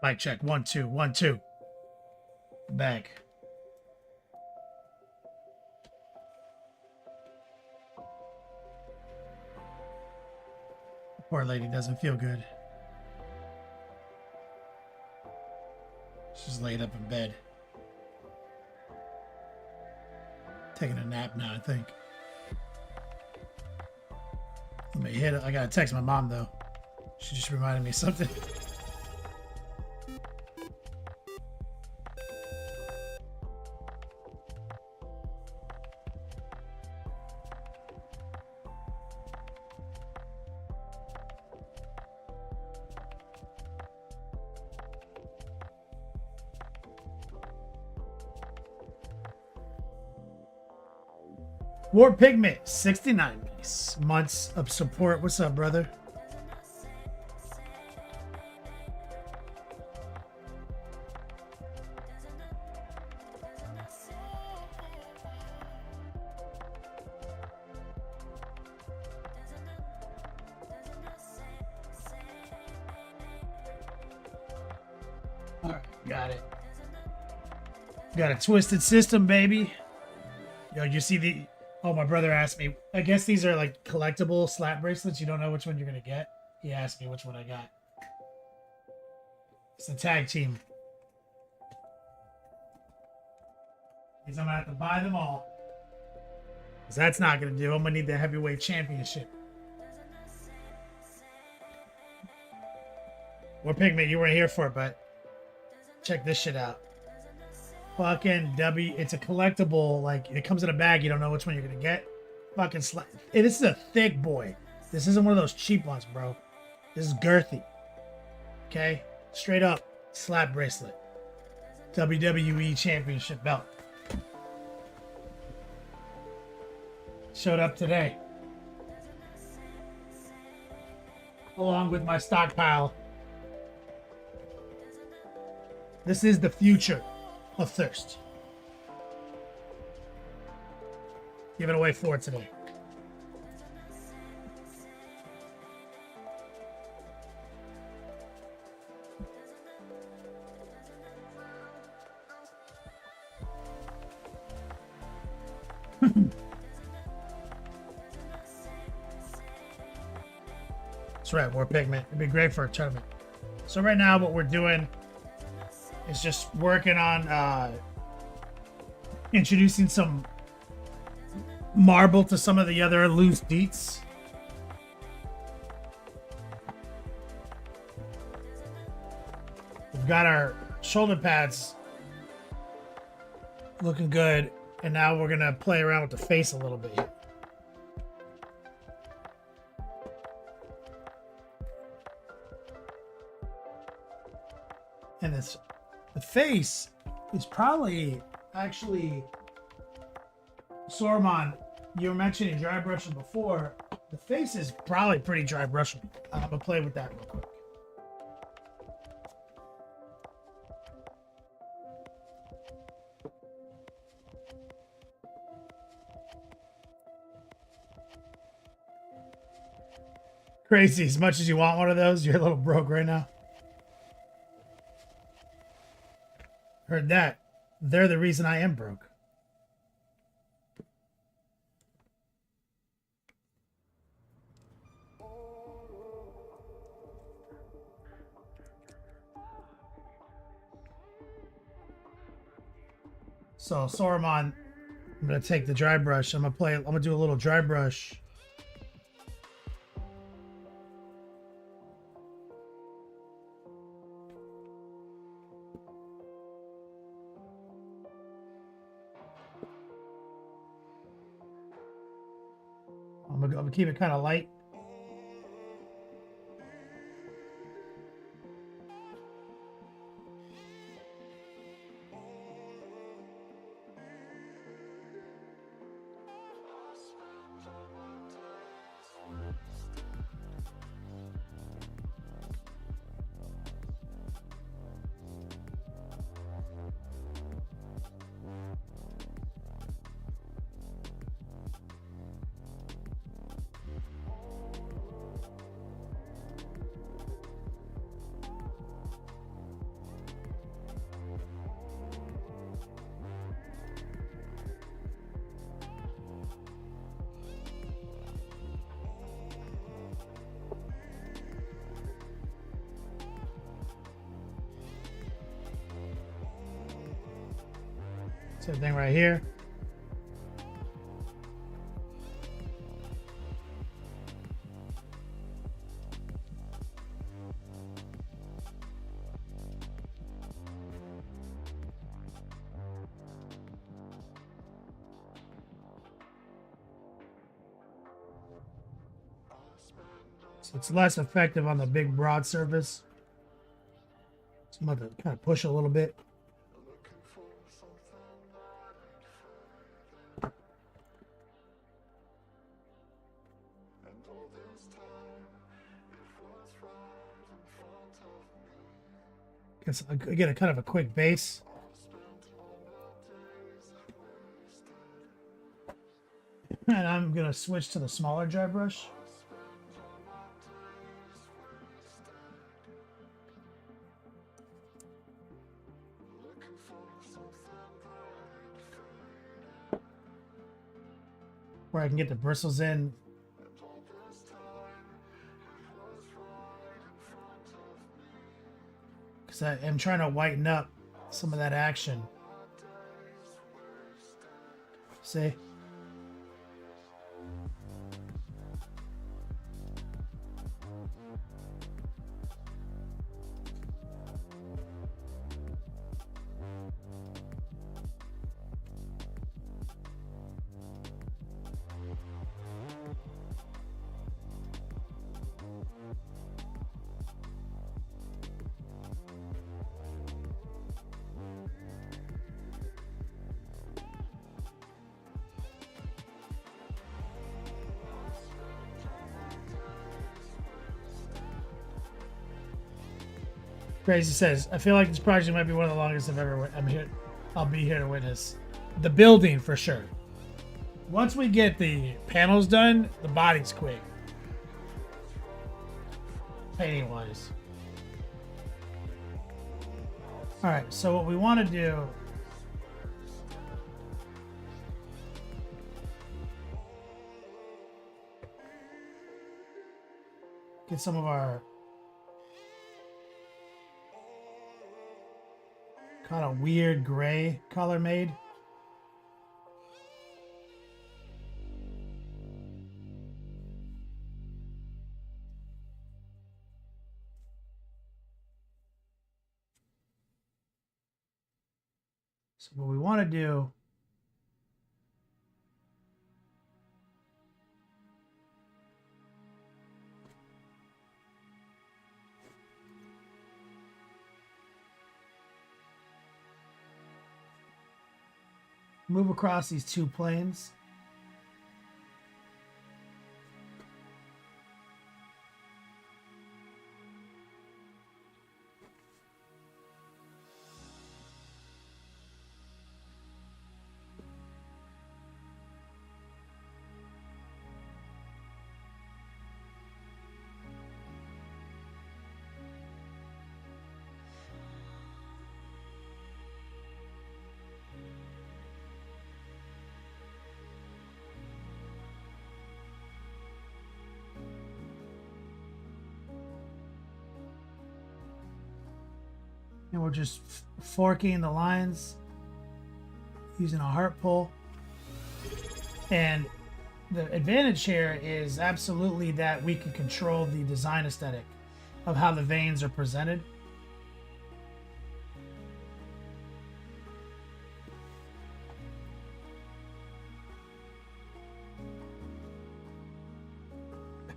Mic check. 1 2 1 2. Back. Poor lady doesn't feel good. She's laid up in bed. Taking a nap now, I think. Let me hit it. I gotta text my mom though. She just reminded me of something. War Pigment, 69 months of support. What's up, brother? All right, got it. Got a twisted system, baby. Yo, you see the... Oh, my brother asked me. I guess these are like collectible slap bracelets. You don't know which one you're going to get. He asked me which one I got. It's the tag team. Because I'm going to have to buy them all. Because that's not going to do. I'm going to need the heavyweight championship. War Pigment, you weren't here for it, but check this shit out. Fucking W. It's a collectible. Like, it comes in a bag. You don't know which one you're going to get. Fucking slap. Hey, this is a thick boy. This isn't one of those cheap ones, bro. This is girthy. Okay? Straight up slap bracelet. WWE Championship belt. Showed up today. Along with my stockpile. This is the future of thirst. Give it away for today. That's right, War Pigment. It'd be great for a tournament. So right now what we're doing is just working on introducing some marble to some of the other loose deets. We've got our shoulder pads looking good, and now we're gonna play around with the face a little bit. And the face is probably actually, Sorman, you were mentioning dry brushing before. The face is probably pretty dry brushing. I'm gonna play with that real quick. Crazy, as much as you want one of those, you're a little broke right now. Heard that. They're the reason I am broke. So Saruman, I'm gonna take the dry brush. I'm gonna do a little dry brush. I'm gonna keep it kind of light. Same thing right here. So it's less effective on the big broad surface. So I'm going to kind of push a little bit. I get a kind of a quick base. And I'm going to switch to the smaller dry brush. Where I can get the bristles in. Because I am trying to whiten up some of that action. See? Crazy says, I feel like this project might be one of the longest I've ever. I'll be here to witness. The building for sure. Once we get the panels done, the body's quick. Painting wise. All right, so what we want to do. Get some of our kind of weird gray color made. So what we want to do move across these two planes. And we're just forking the lines using a heart pull. And the advantage here is absolutely that we can control the design aesthetic of how the veins are presented.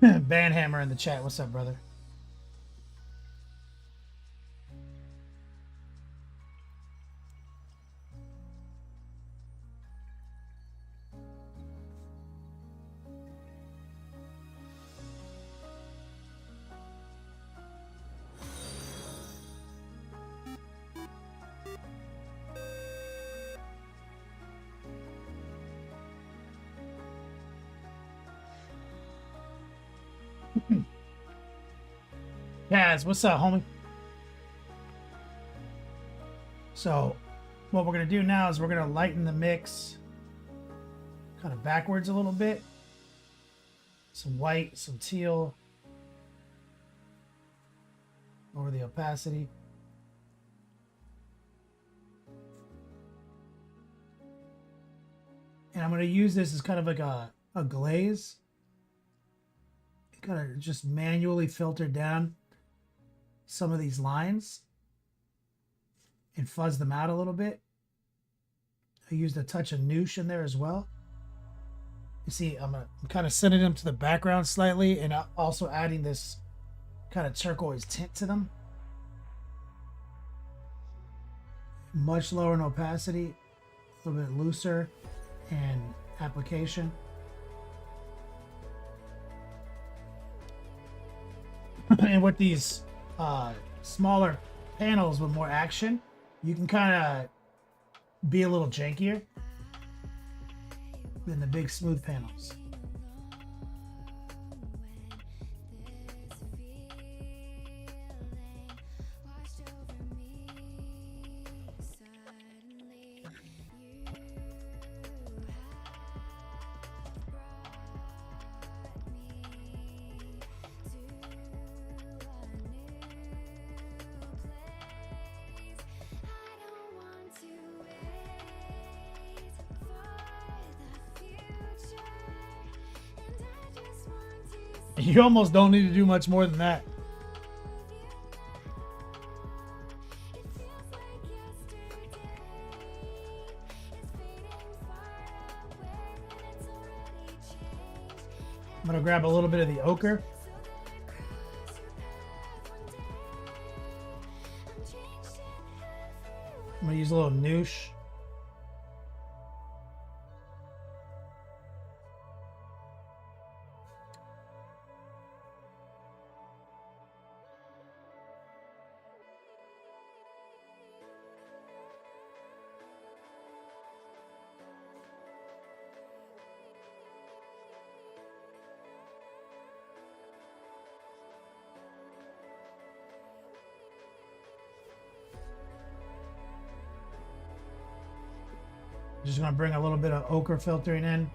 Bandhammer in the chat. What's up, brother? Kaz, what's up, homie? So, what we're going to do now is we're going to lighten the mix kind of backwards a little bit. Some white, some teal. Lower the opacity. And I'm going to use this as kind of like a glaze. Kind of just manually filter down some of these lines and fuzz them out a little bit. I used a touch of noosh in there as well. You see, I'm kind of sending them to the background slightly and also adding this kind of turquoise tint to them. Much lower in opacity, a little bit looser in application. And with these smaller panels with more action, you can kind of be a little jankier than the big smooth panels. You almost don't need to do much more than that. I'm going to grab a little bit of the ochre. I'm going to use a little noosh. Just going to bring a little bit of ochre filtering in.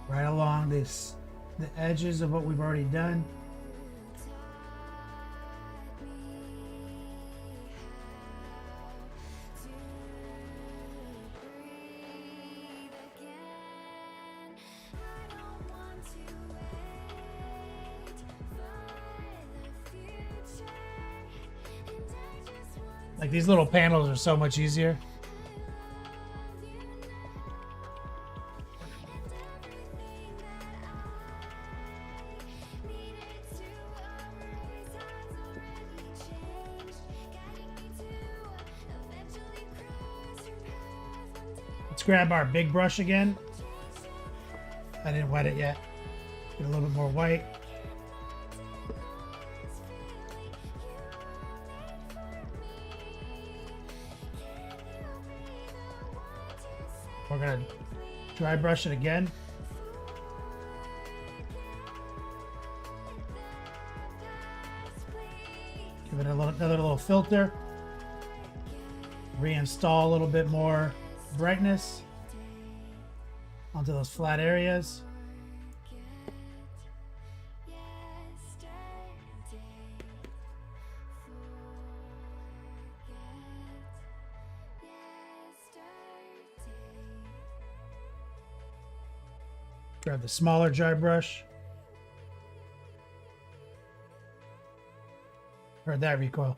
Right along the edges of what we've already done. Like, these little panels are so much easier. Let's grab our big brush again. I didn't wet it yet. Get a little bit more white. We're gonna dry brush it again. Give it another little filter. Reinstall a little bit more brightness onto those flat areas. Grab the smaller dry brush. Heard that recoil.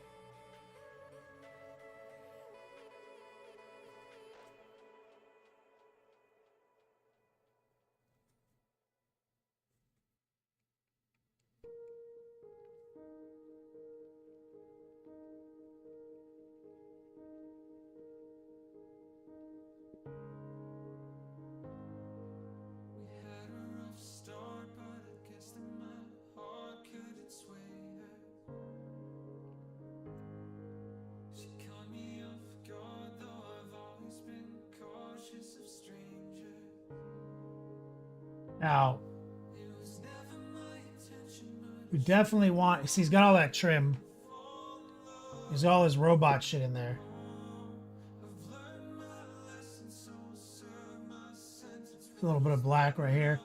Now, we definitely want, see, he's got all that trim. There's all this robot shit in there. A little bit of black right here.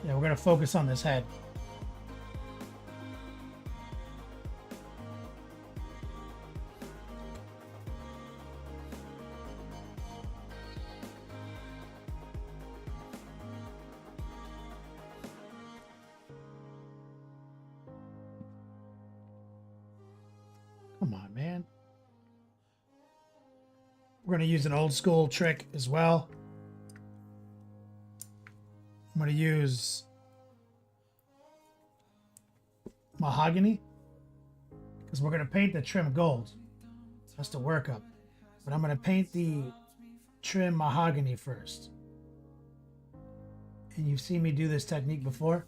Yeah, we're going to focus on this head. Come on, man. We're going to use an old school trick as well. I'm going to use mahogany because we're going to paint the trim gold. That's the workup. But I'm going to paint the trim mahogany first. And you've seen me do this technique before.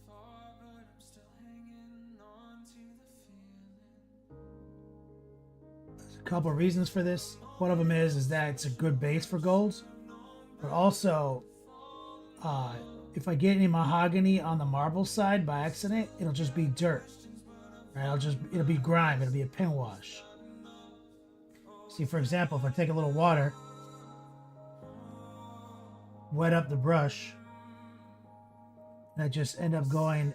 There's a couple of reasons for this. One of them is that it's a good base for golds. But also, if I get any mahogany on the marble side by accident, it'll just be dirt. Right? It'll be grime. It'll be a pin wash. See, for example, if I take a little water, wet up the brush, and I just end up going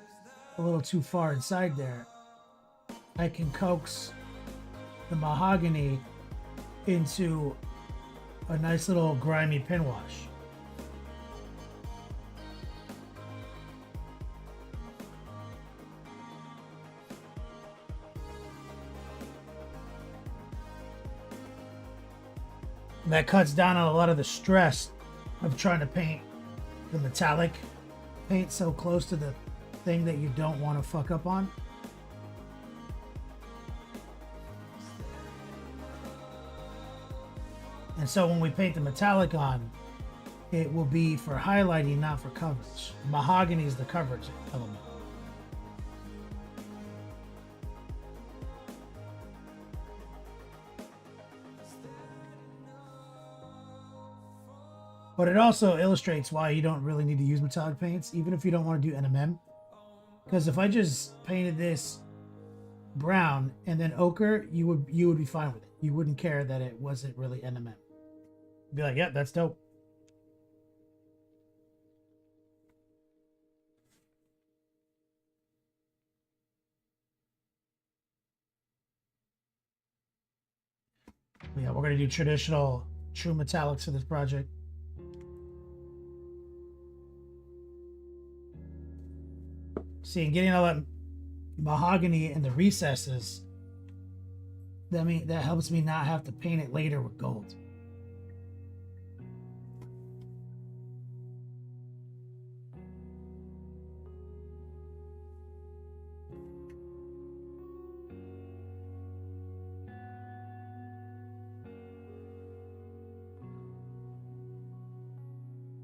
a little too far inside there, I can coax the mahogany into a nice little grimy pin wash. That cuts down on a lot of the stress of trying to paint the metallic paint so close to the thing that you don't want to fuck up on. And so when we paint the metallic on, it will be for highlighting, not for coverage. Mahogany is the coverage element. But it also illustrates why you don't really need to use metallic paints, even if you don't want to do NMM. Because if I just painted this brown and then ochre, you would be fine with it. You wouldn't care that it wasn't really NMM. You'd be like, yep, that's dope. Yeah, we're going to do traditional true metallics for this project. See, and getting all that mahogany in the recesses, that helps me not have to paint it later with gold.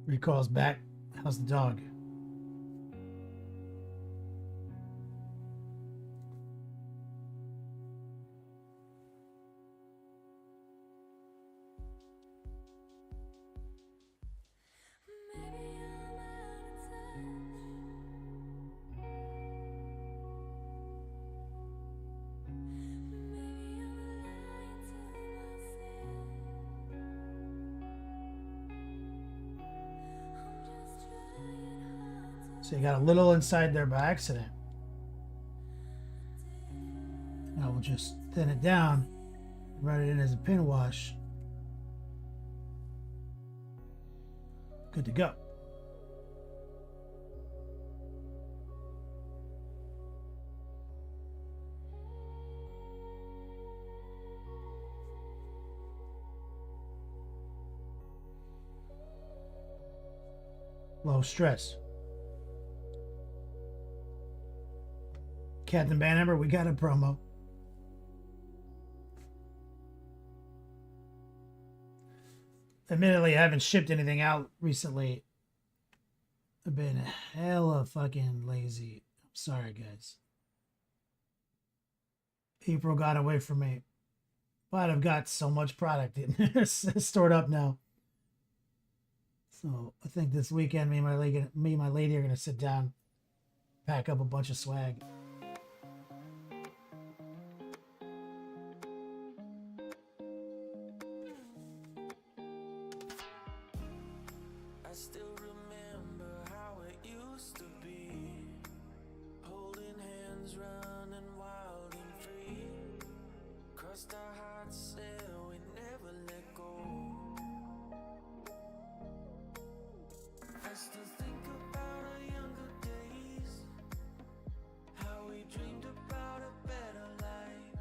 Recalls back. How's the dog? So you got a little inside there by accident. I will just thin it down, write it in as a pin wash. Good to go. Low stress. Captain Banhammer, we got a promo. Admittedly, I haven't shipped anything out recently. I've been hella fucking lazy. I'm sorry, guys. April got away from me. But I've got so much product in stored up now. So I think this weekend, me and my lady are gonna sit down, pack up a bunch of swag. I still remember how it used to be, holding hands, running wild and free. Crossed our hearts, said we never let go. I still think about our younger days, how we dreamed about a better life,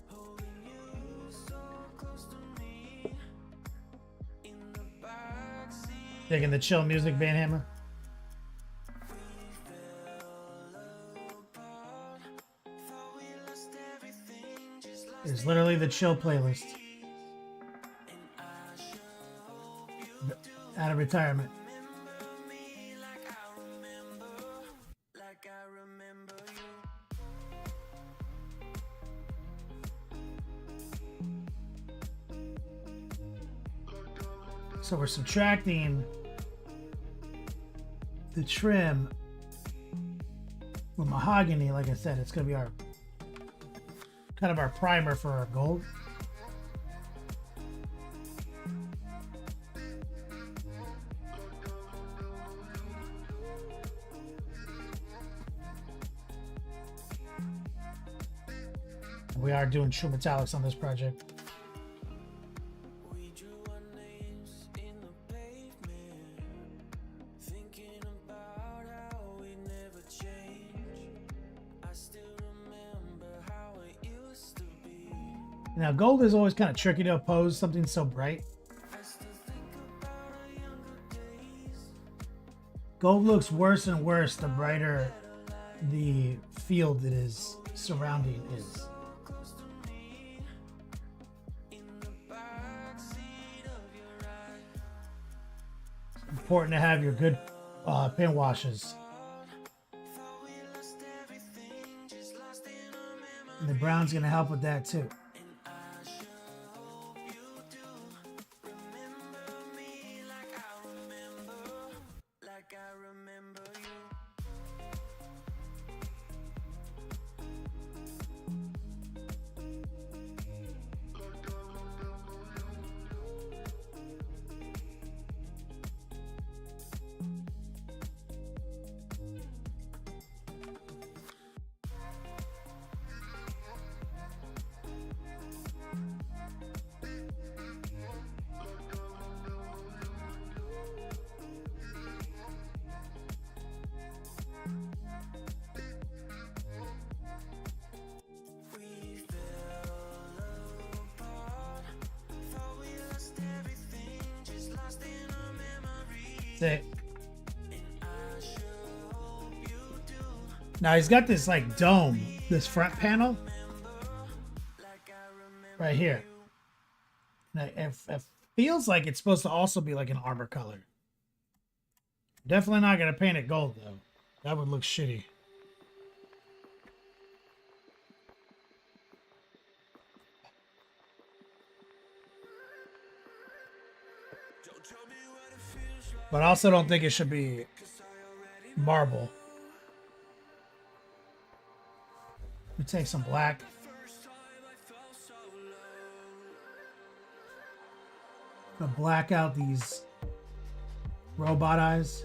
holding you so close to me in the backseat. Digging the chill music, Van Hammer. There's literally the chill playlist. Out of retirement. Like I remember you. So we're subtracting the trim with mahogany. Like I said, it's gonna be our kind of our primer for our gold. We are doing true metallics on this project. We drew our names in the pavement, thinking about how we never change. I still remember how it used to be. Now, gold is always kind of tricky to oppose something so bright. I still think about our younger days. Gold looks worse and worse the brighter the field that is surrounding is. Close to me in the backseat of your eyes. Important to have your good pin washes. Thought we lost everything, just lost in our memory. And the brown's going to help with that too. I sure hope you do remember me like I remember you. We fell apart, thought we lost everything, just lost in our memories. Sick. I sure hope you do Now he's got this like dome, this front panel like I remember. right here. Now, it feels like it's supposed to also be like an armor color. Definitely not going to paint it gold though. That would look shitty. But I also don't think it should be marble. We take some black. To black out these robot eyes.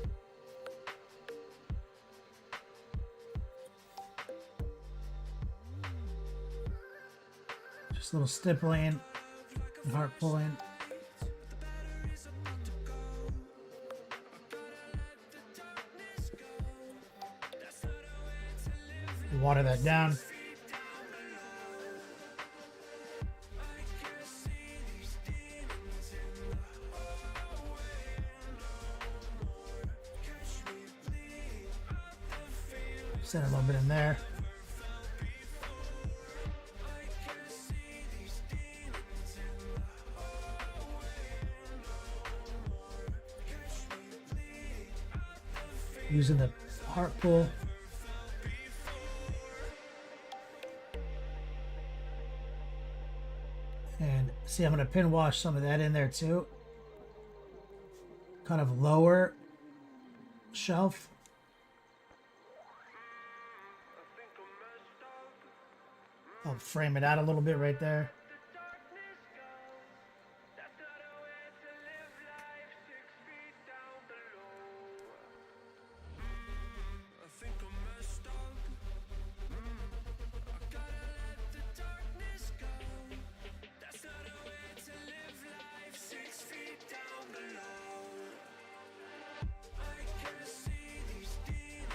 Just a little stippling and heart pulling. Water that down. Send a little bit in there. Using the heart pull. See, I'm going to pin wash some of that in there too. Kind of lower shelf. I'll frame it out a little bit right there.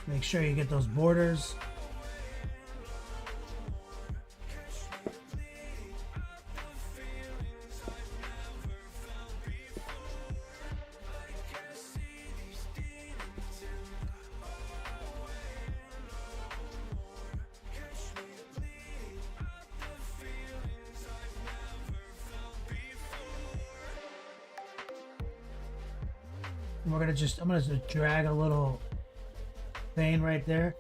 Make sure you get those borders. And we're gonna just, I'm gonna just drag a little vein right there.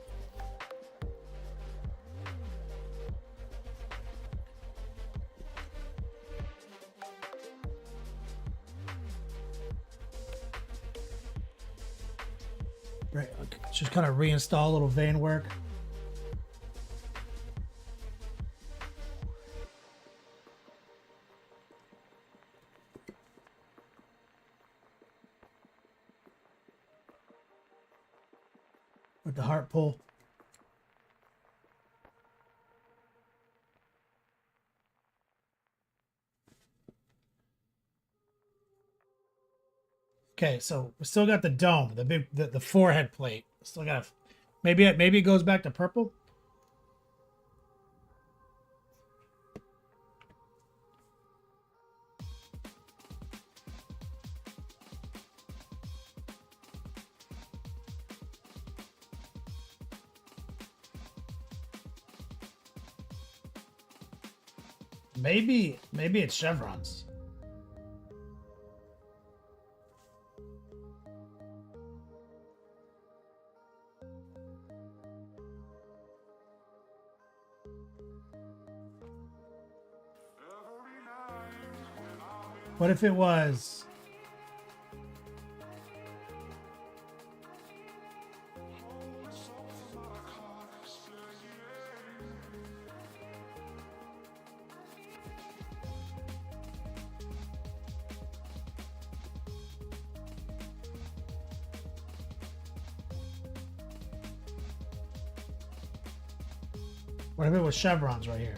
Right, okay. Just kind of reinstall a little vein work. With the heart pull. Okay, so we still got the dome, the big, the forehead plate. Still got, maybe it goes back to purple. Maybe it's chevrons. What if it was? What if it was chevrons right here?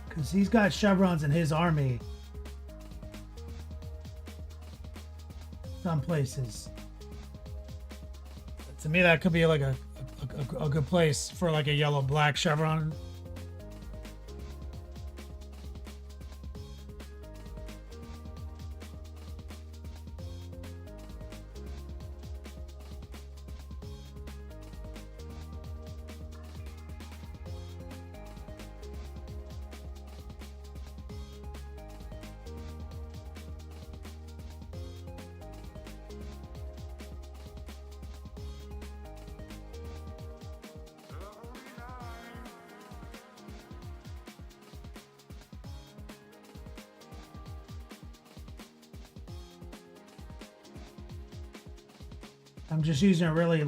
Because he's got chevrons in his army. Some places. To me, that could be like a good place for like a yellow-black chevron. I'm just using a really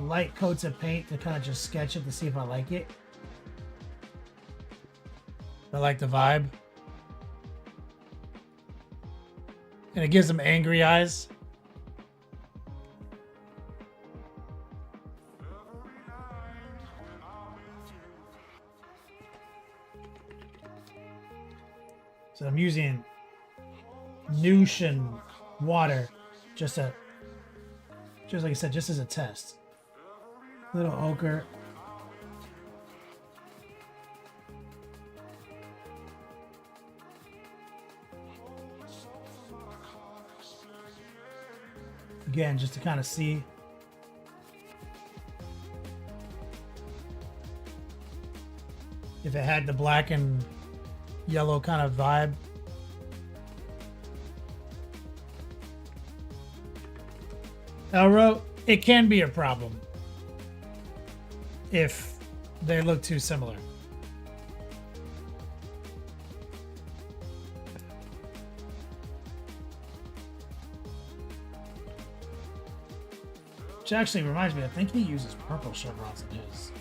light coats of paint to kind of just sketch it to see if I like it. I like the vibe. And it gives them angry eyes. So I'm using Nushin water just like I said, just as a test. Little ochre. Again, just to kind of see. If it had the black and yellow kind of vibe. Elro, it can be a problem if they look too similar. Which actually reminds me, I think he uses purple chevrons in his.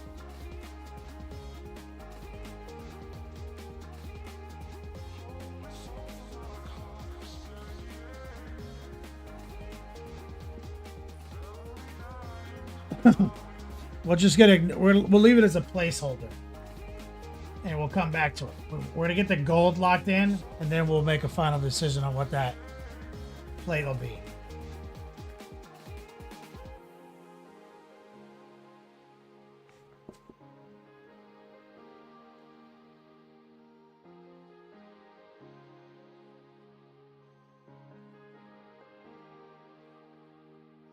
We'll just get it. We'll leave it as a placeholder, and we'll come back to it. We're gonna get the gold locked in, and then we'll make a final decision on what that plate will be.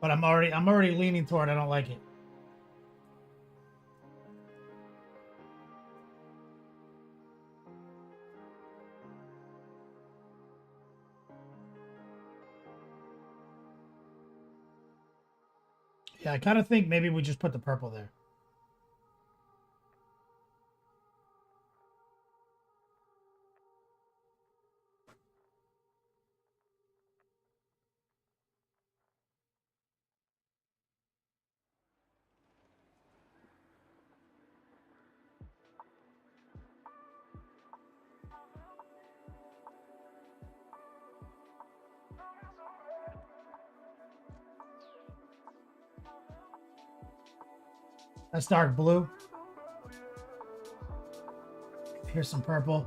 But I'm already leaning toward I don't like it. Yeah, I kind of think maybe we just put the purple there. That's dark blue. Here's some purple.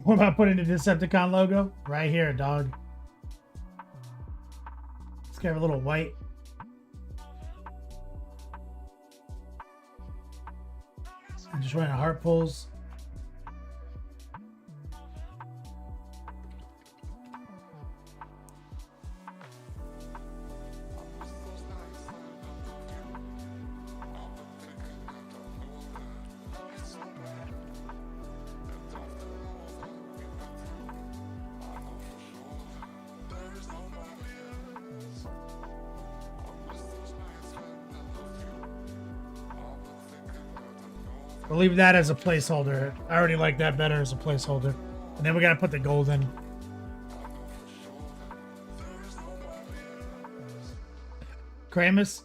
What about putting the Decepticon logo? Right here, dog. Let's get a little white. I'm just running heart pulls. We'll leave that as a placeholder. I already like that better as a placeholder. And then we gotta put the gold in. Kramus.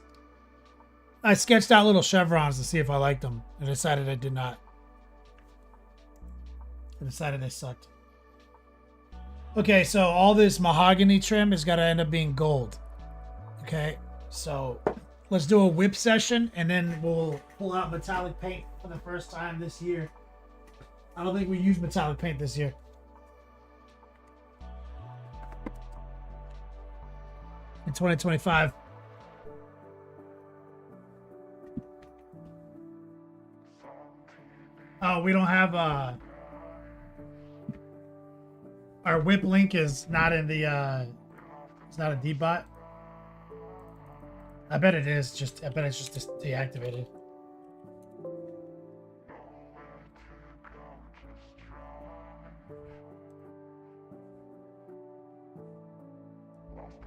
I sketched out little chevrons to see if I liked them. And decided I did not. I decided they sucked. Okay, so all this mahogany trim is gotta end up being gold. Okay, so let's do a whip session and then we'll pull out metallic paint for the first time this year. I don't think we used metallic paint this year. In 2025. Oh, we don't have our whip link is not in the it's not a debot. I bet it is I bet it's just deactivated.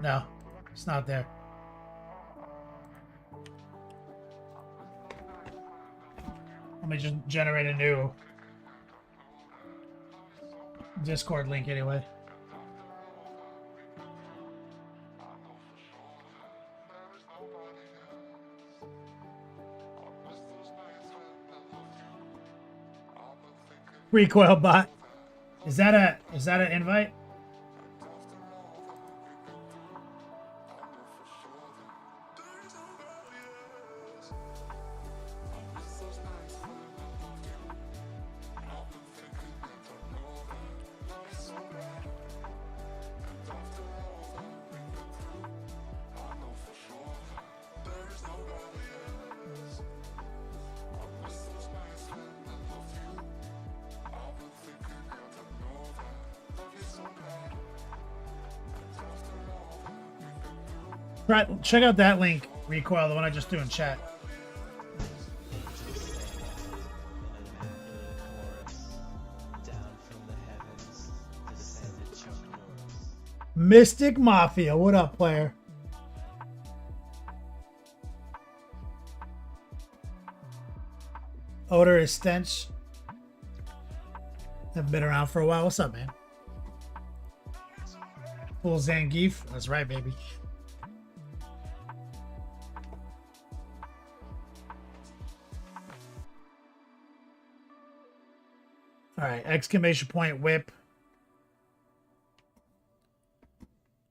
No, it's not there. Let me just generate a new Discord link anyway. Recoil bot. Is that an invite? Check out that link, Recoil, the one I just threw in chat. Mystic Mafia, what up, player? Odor is stench. Haven't been around for a while. What's up, man? Full Zangief. That's right, baby. All right, exclamation point whip.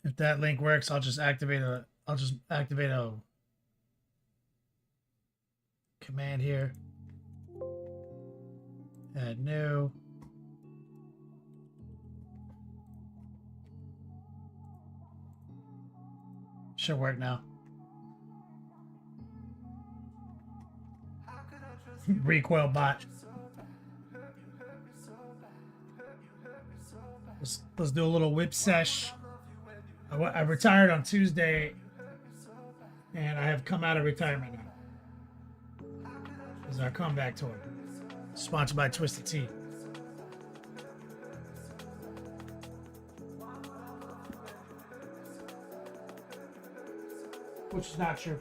If that link works, I'll just activate a command here. Add new. Should work now. Recoil bot. Let's do a little whip sesh. I retired on Tuesday, and I have come out of retirement now. This is our comeback tour, sponsored by Twisted Tea. Which is not true.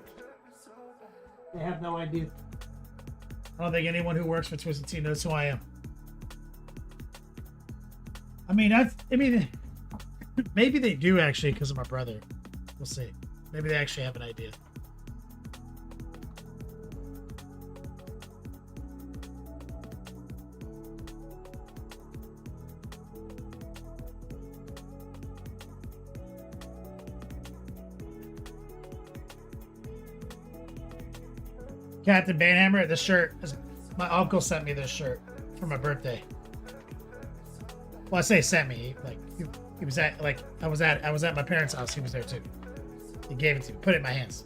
They have no idea. I don't think anyone who works for Twisted Tea knows who I am. I mean, maybe they do actually because of my brother. We'll see. Maybe they actually have an idea. Captain Banhammer, this shirt. My uncle sent me this shirt for my birthday. Well, I say sent me. Like he was at I was at my parents' house. He was there too. He gave it to me. Put it in my hands.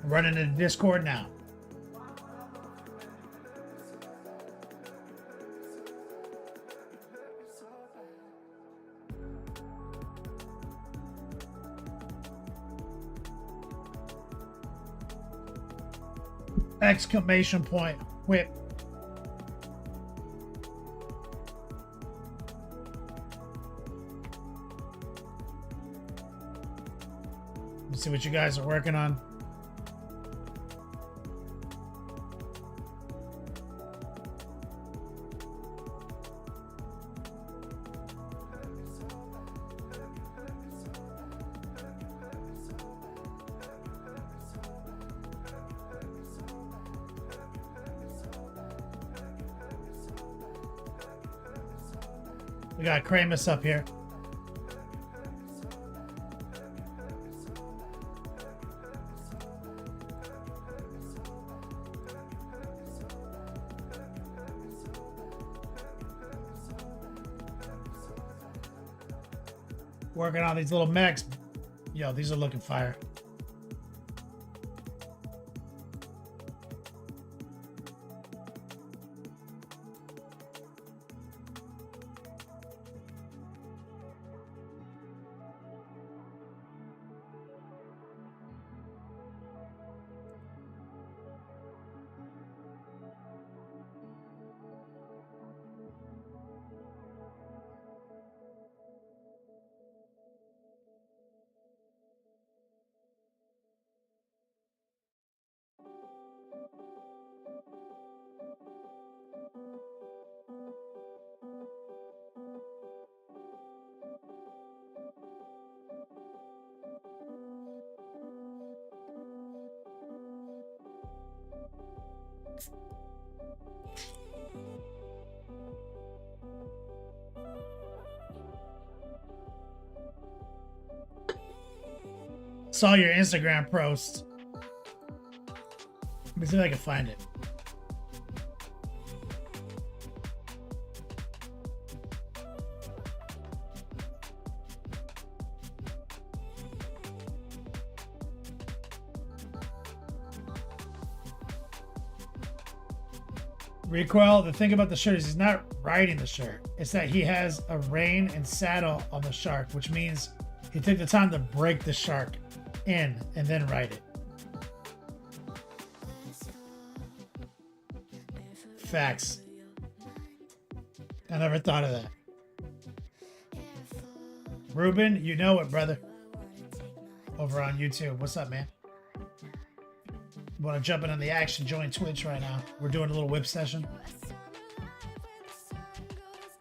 Running into Discord now. Exclamation point whip. Let's see what you guys are working on. We got Kramus up here. Working on these little mechs. Yo, these are looking fire. Saw your Instagram post. Let me see if I can find it. Recoil, the thing about the shirt is he's not riding the shirt. It's that he has a rein and saddle on the shark, which means he took the time to break the shark in and then ride it. Facts. I never thought of that. Ruben, you know it, brother. Over on YouTube. What's up, man? Want to jump in on the action? Join Twitch right now. We're doing a little whip session.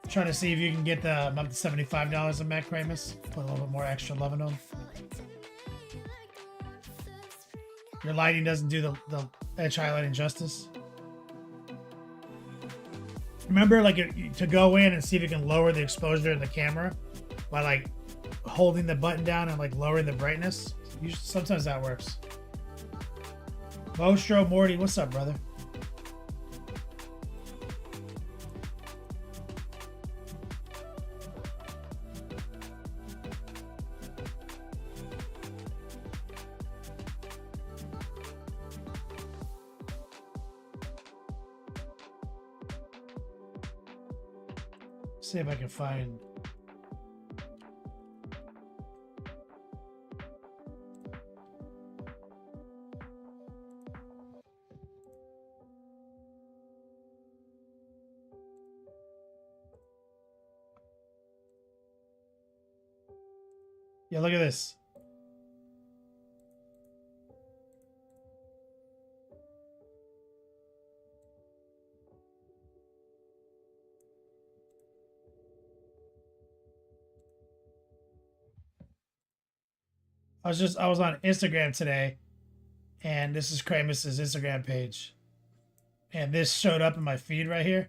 Trying to see if you can get the up to $75 of Matt Kramus. Put a little bit more extra love into him. Your lighting doesn't do the edge highlighting justice. Remember, like, to go in and see if you can lower the exposure in the camera by like holding the button down and like lowering the brightness. Sometimes that works. Mostro Morty, what's up, brother? See if I can find. Yeah, look at this. I was on Instagram today, and this is Kramus's Instagram page. And this showed up in my feed right here.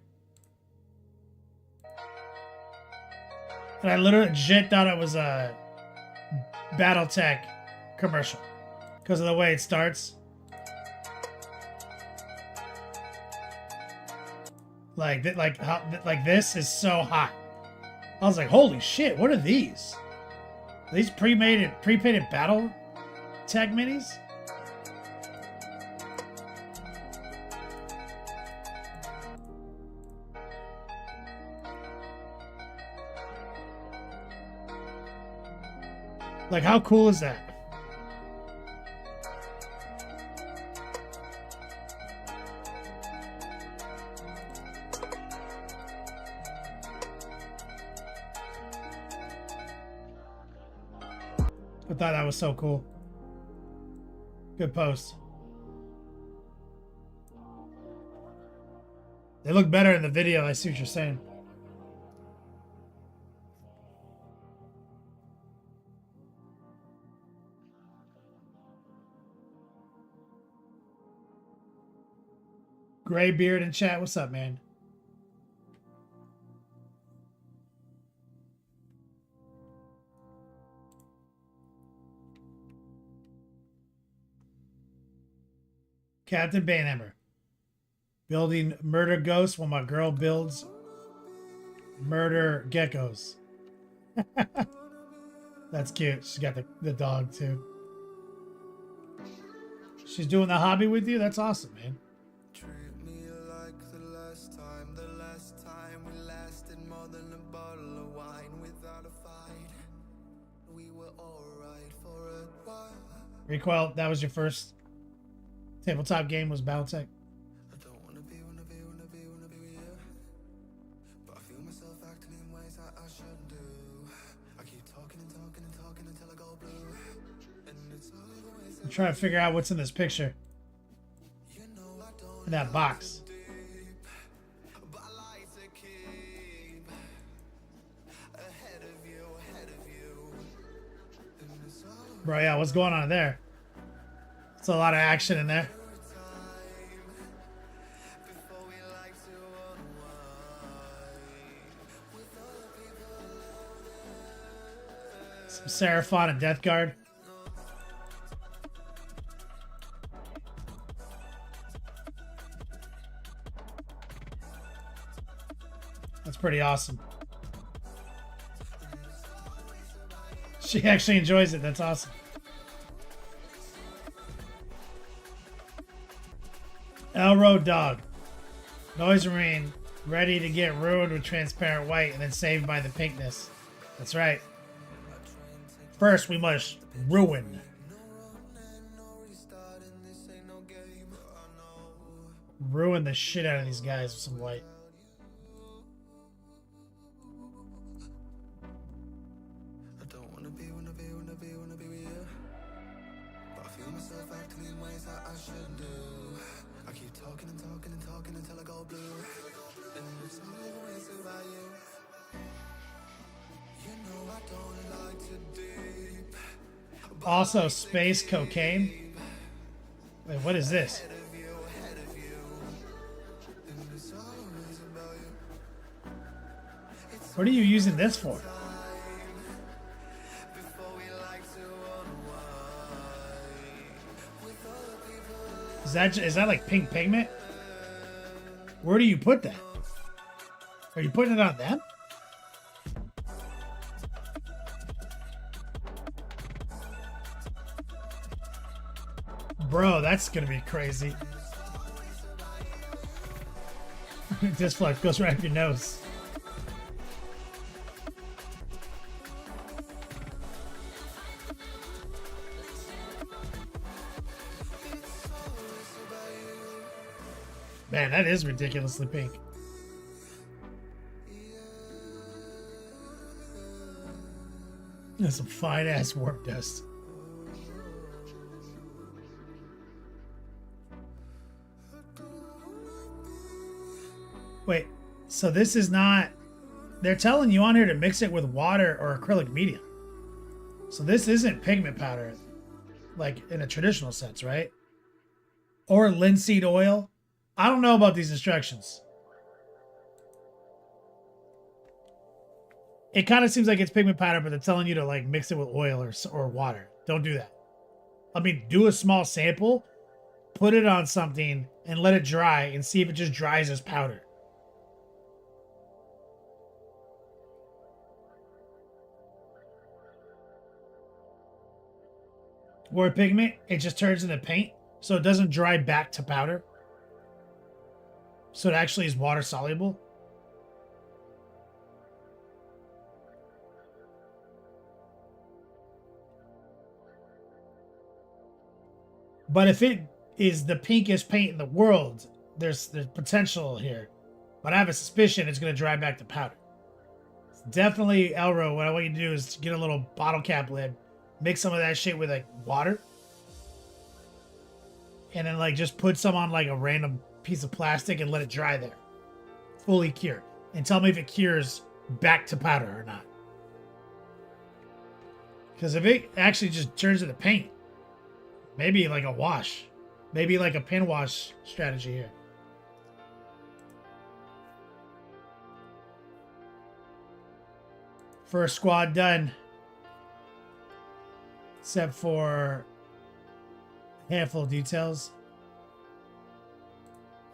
And I literally legit thought it was a BattleTech commercial because of the way it starts. Like this is so hot. I was like, holy shit, what are these? Are these pre-painted BattleTech minis? Like, how cool is that? I thought that was so cool. Good post. They look better in the video. I see what you're saying. Gray beard in chat. What's up, man? Captain Banehammer. Building murder ghosts while my girl builds murder geckos. That's cute. She's got the dog too. She's doing the hobby with you? That's awesome, man. Treat me like the last time we lasted more than a bottle of wine without a fight. We were alright for a while. Recoil, that was your first tabletop game, was BattleTech? I don't wanna be with you, but I feel myself acting in ways that I shouldn't do. I keep talking until I go blue. And it's always I'm trying to figure out what's in this picture. In that box. but I like to keep ahead of you. And it's always Bro, yeah, what's going on there? It's a lot of action in there. Seraphon and Death Guard. That's pretty awesome. She actually enjoys it. That's awesome. Elro Dog. Noise Marine. Ready to get ruined with transparent white and then saved by the pinkness. That's right. First, we must ruin. Ruin the shit out of these guys with some white. I don't wanna be with you, but I feel myself acting in ways that I shouldn't do. I keep talking and talking and talking until I go blue, and it's always about you. You know I don't like to deep. Also, space cocaine. Wait, what is this? What are you using this for? Is that like pink pigment? Where do you put that? Are you putting it on them? Bro, that's gonna be crazy. This flux goes right up your nose. Man, that is ridiculously pink. That's some fine ass warp dust. Wait, so this is not... They're telling you on here to mix it with water or acrylic medium. So this isn't pigment powder, like in a traditional sense, right? Or linseed oil. I don't know about these instructions. It kind of seems like it's pigment powder, but they're telling you to like mix it with oil or water. Don't do that. I mean, do a small sample, put it on something, and let it dry and see if it just dries as powder. Or pigment, it just turns into paint, so it doesn't dry back to powder. So it actually is water soluble. But if it is the pinkest paint in the world, there's potential here. But I have a suspicion it's going to dry back to powder. It's definitely, Elro, what I want you to do is get a little bottle cap lid, mix some of that shit with like water, and then like just put some on like a random piece of plastic and let it dry there. Fully cure. And tell me if it cures back to powder or not. Because if it actually just turns into paint, maybe like a wash. Maybe like a pin wash strategy here. First squad done. Except for a handful of details.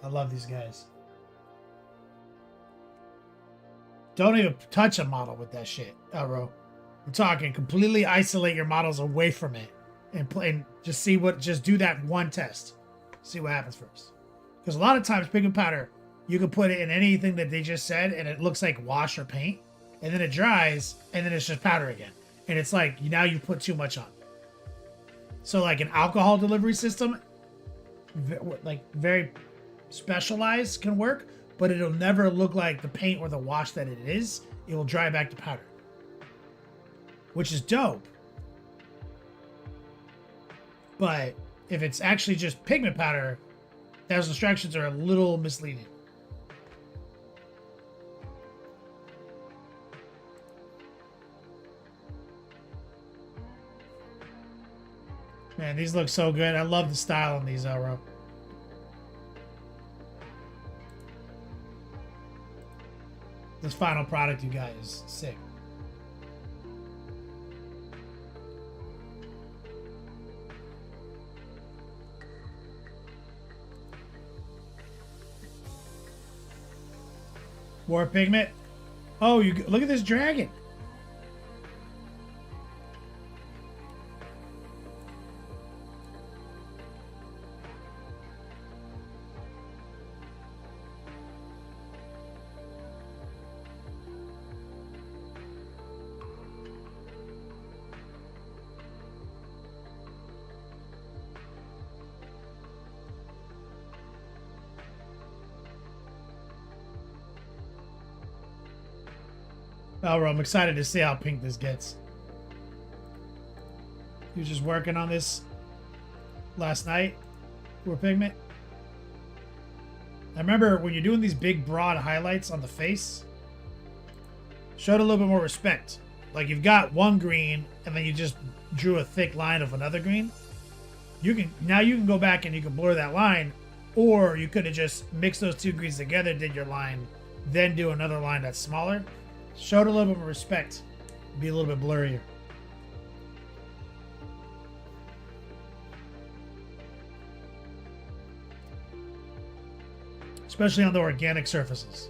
I love these guys. Don't even touch a model with that shit, Elro. I'm talking completely isolate your models away from it and play and just see what, just do that one test. See what happens first. Because a lot of times pigment powder, you can put it in anything that they just said and it looks like wash or paint, and then it dries and then it's just powder again. And it's like, now you put too much on. So like an alcohol delivery system, like very specialized, can work, but it'll never look like the paint or the wash that it is. It will dry back to powder, which is dope. But if it's actually just pigment powder, those instructions are a little misleading. Man, these look so good. I love the style on these, Elro. This final product you got is sick. War pigment. Oh, you look at this dragon. Oh, I'm excited to see how pink this gets. He was just working on this last night. War pigment. I remember when you're doing these big, broad highlights on the face, show it a little bit more respect. Like you've got one green, and then you just drew a thick line of another green. You can go back and you can blur that line, or you could have just mixed those two greens together, did your line, then do another line that's smaller. Show it a little bit more respect. Be a little bit blurrier. Especially on the organic surfaces.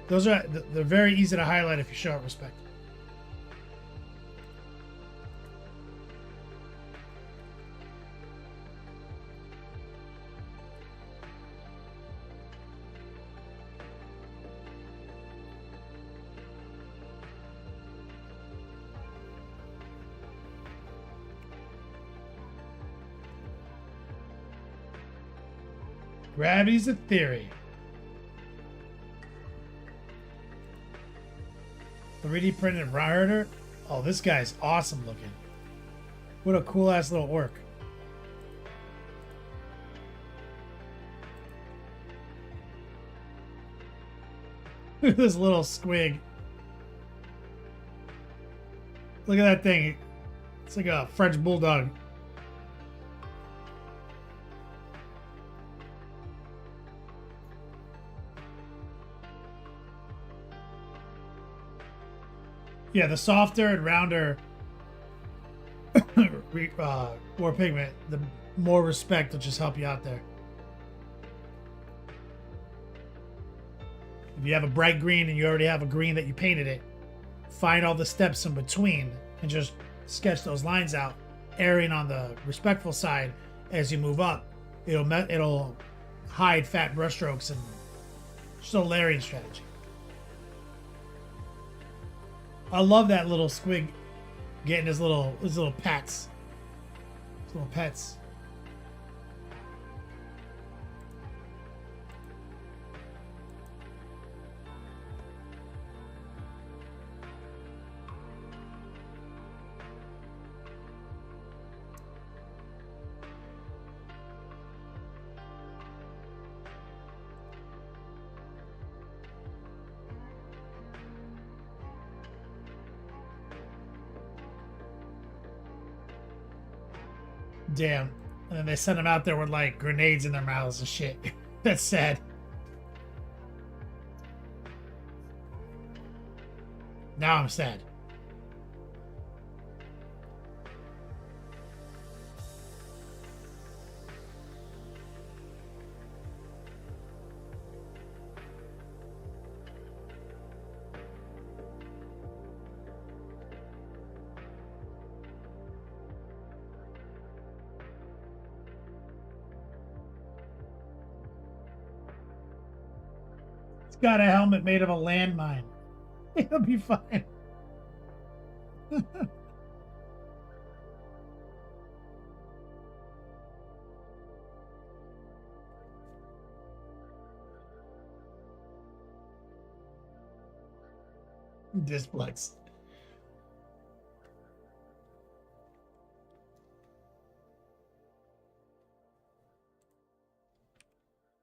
They're very easy to highlight if you show it respect. Gravity's a theory. 3D printed router. Oh, this guy's awesome looking. What a cool ass little orc. Look at this little squig. Look at that thing. It's like a French bulldog. Yeah, the softer and rounder war pigment, the more respect will just help you out there. If you have a bright green and you already have a green that you painted it, find all the steps in between and just sketch those lines out, erring on the respectful side as you move up. It'll hide fat brushstrokes and just a layering strategy. I love that little squig getting his little pats. His little pets. Damn. And then they send them out there with like grenades in their mouths and shit. That's sad. Now I'm sad. Got a helmet made of a landmine. It'll be fine. Displex.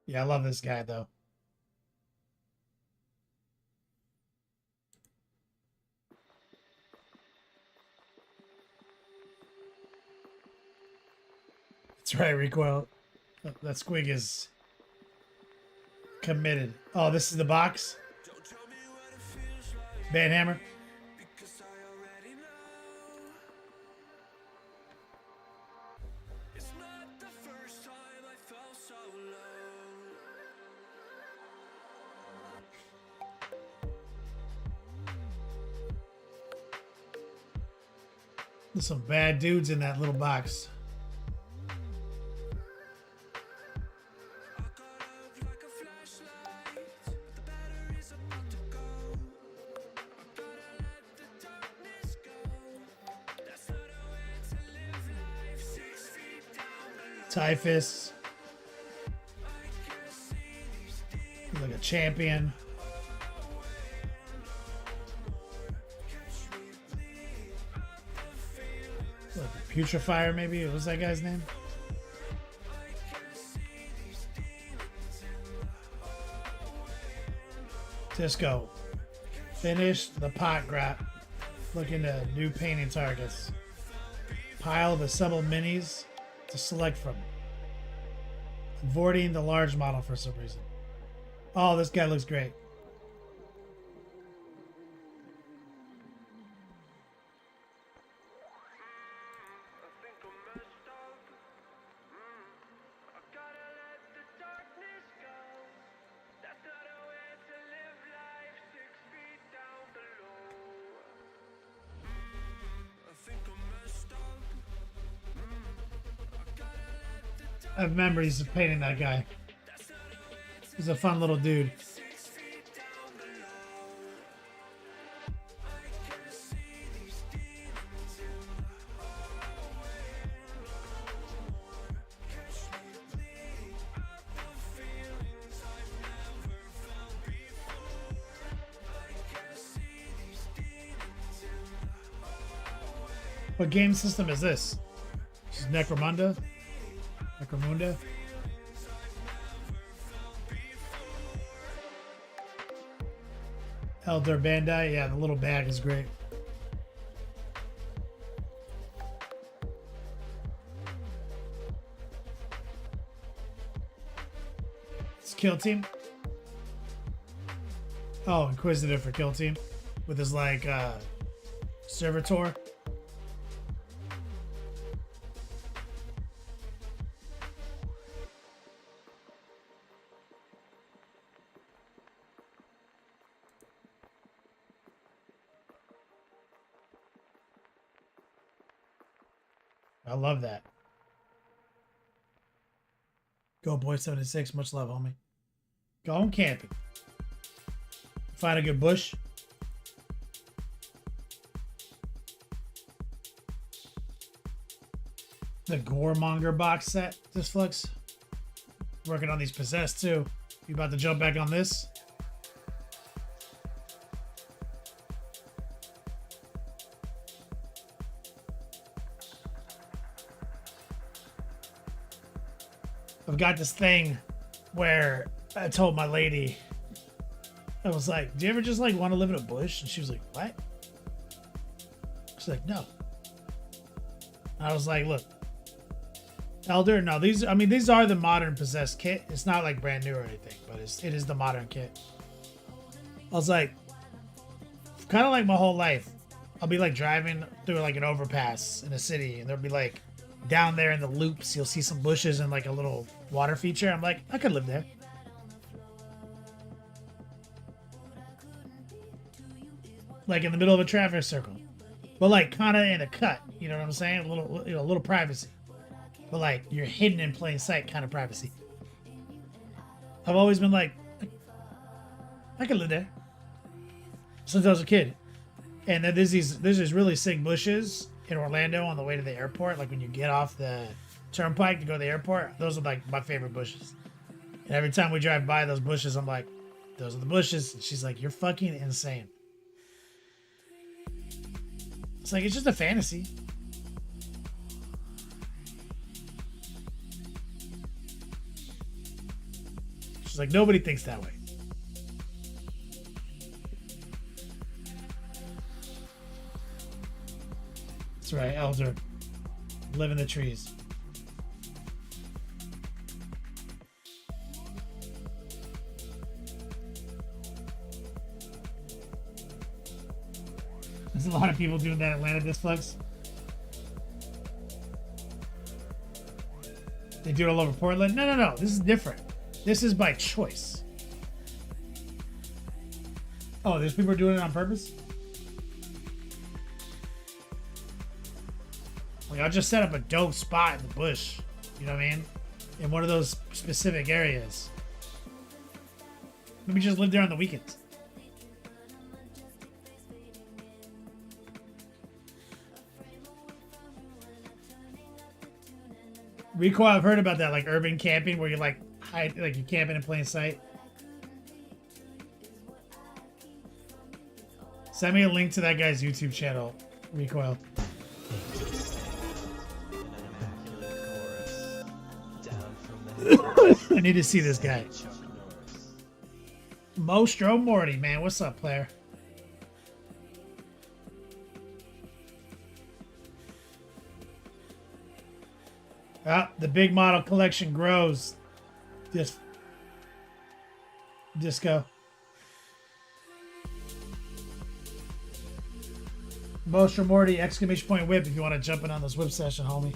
Yeah, I love this guy though. That's right, Recoil. That squig is committed. Oh, this is the box? Banhammer? There's some bad dudes in that little box. Typhus. He's like a champion. Like a Putrefier, maybe? What was that guy's name? Disco. Finish the pot grab. Looking to new painting targets. Pile of assembled minis to select from. Avoiding the large model for some reason. Oh, this guy looks great. I have memories of painting that guy. He's a fun little dude. What game system is this? This is Necromunda? Necromunda? Elder Bandai? Yeah, the little bag is great. It's Kill Team? Oh, Inquisitive for Kill Team. With his, like, Servitor. I love that. Go Boy 76. Much love, homie. Going camping. Find a good bush. The Goremonger box set. This Flux. Working on these Possessed too. You about to jump back on this? I've got this thing where I told my lady, I was like, do you ever just like want to live in a bush? And she was like, what? She's like, no. I was like, look, Elder, no, these are the modern Possessed kit. It's not like brand new or anything, but it is the modern kit. I was like, kind of like my whole life, I'll be like driving through like an overpass in a city, and there'll be like down there in the loops, you'll see some bushes and like a little water feature. I'm like, I could live there. Like in the middle of a traffic circle, but like kind of in a cut. You know what I'm saying? A little, a little privacy, but like you're hidden in plain sight kind of privacy. I've always been like, I could live there since I was a kid. And then there's these really sick bushes in Orlando on the way to the airport. Like when you get off the turnpike to go to the airport, those are like my favorite bushes. And every time we drive by those bushes, I'm like, those are the bushes. And she's like, you're fucking insane. It's like, it's just a fantasy. She's like, nobody thinks that way. That's right, Elder. Live in the trees. There's a lot of people doing that Atlanta Disflux. They do it all over Portland. No. This is different. This is by choice. Oh, there's people doing it on purpose? Like, I'll just set up a dope spot in the bush. You know what I mean? In one of those specific areas. Maybe just live there on the weekends. Recoil, I've heard about that, like urban camping, where you like hide, like you camping in plain sight. Send me a link to that guy's YouTube channel, Recoil. I need to see this guy. Mostro Morty, man, what's up, player? Ah, the big model collection grows. Disco. Mostro Morty, exclamation point whip if you want to jump in on this whip session, homie.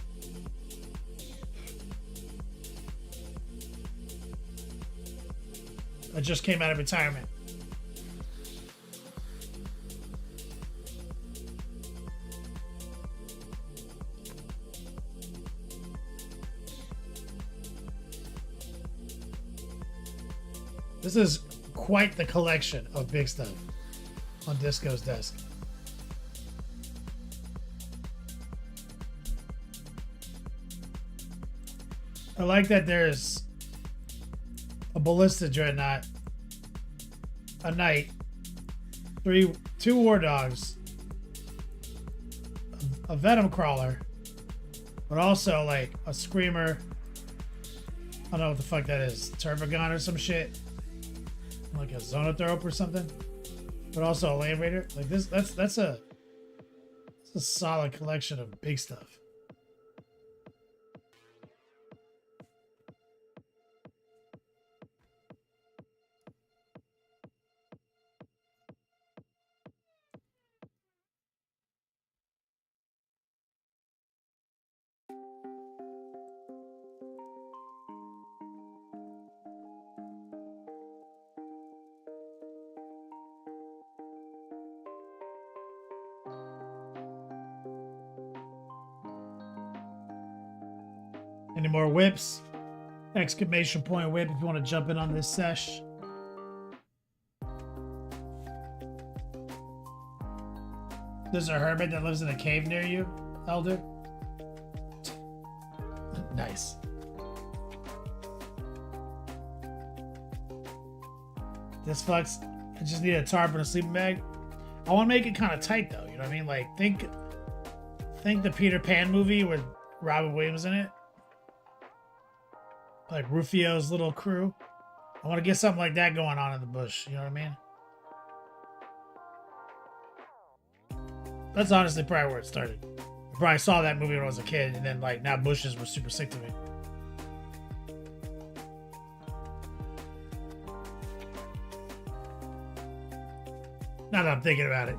I just came out of retirement. This is quite the collection of big stuff on Disco's desk. I like that there's a ballista dreadnought, a knight, two war dogs, a venom crawler, but also like a screamer. I don't know what the fuck that is, Turbogon or some shit, like a Zonothrope or something. But also a Land Raider. Like this, that's a solid collection of big stuff. Any more whips? Exclamation point whip if you want to jump in on this sesh. There's a hermit that lives in a cave near you, Elder. Nice. This flex, I just need a tarp and a sleeping bag. I want to make it kind of tight though, you know what I mean? Like think the Peter Pan movie with Robin Williams in it. Like Rufio's little crew. I want to get something like that going on in the bush. You know what I mean? That's honestly probably where it started. I probably saw that movie when I was a kid, and then like now bushes were super sick to me. Now that I'm thinking about it.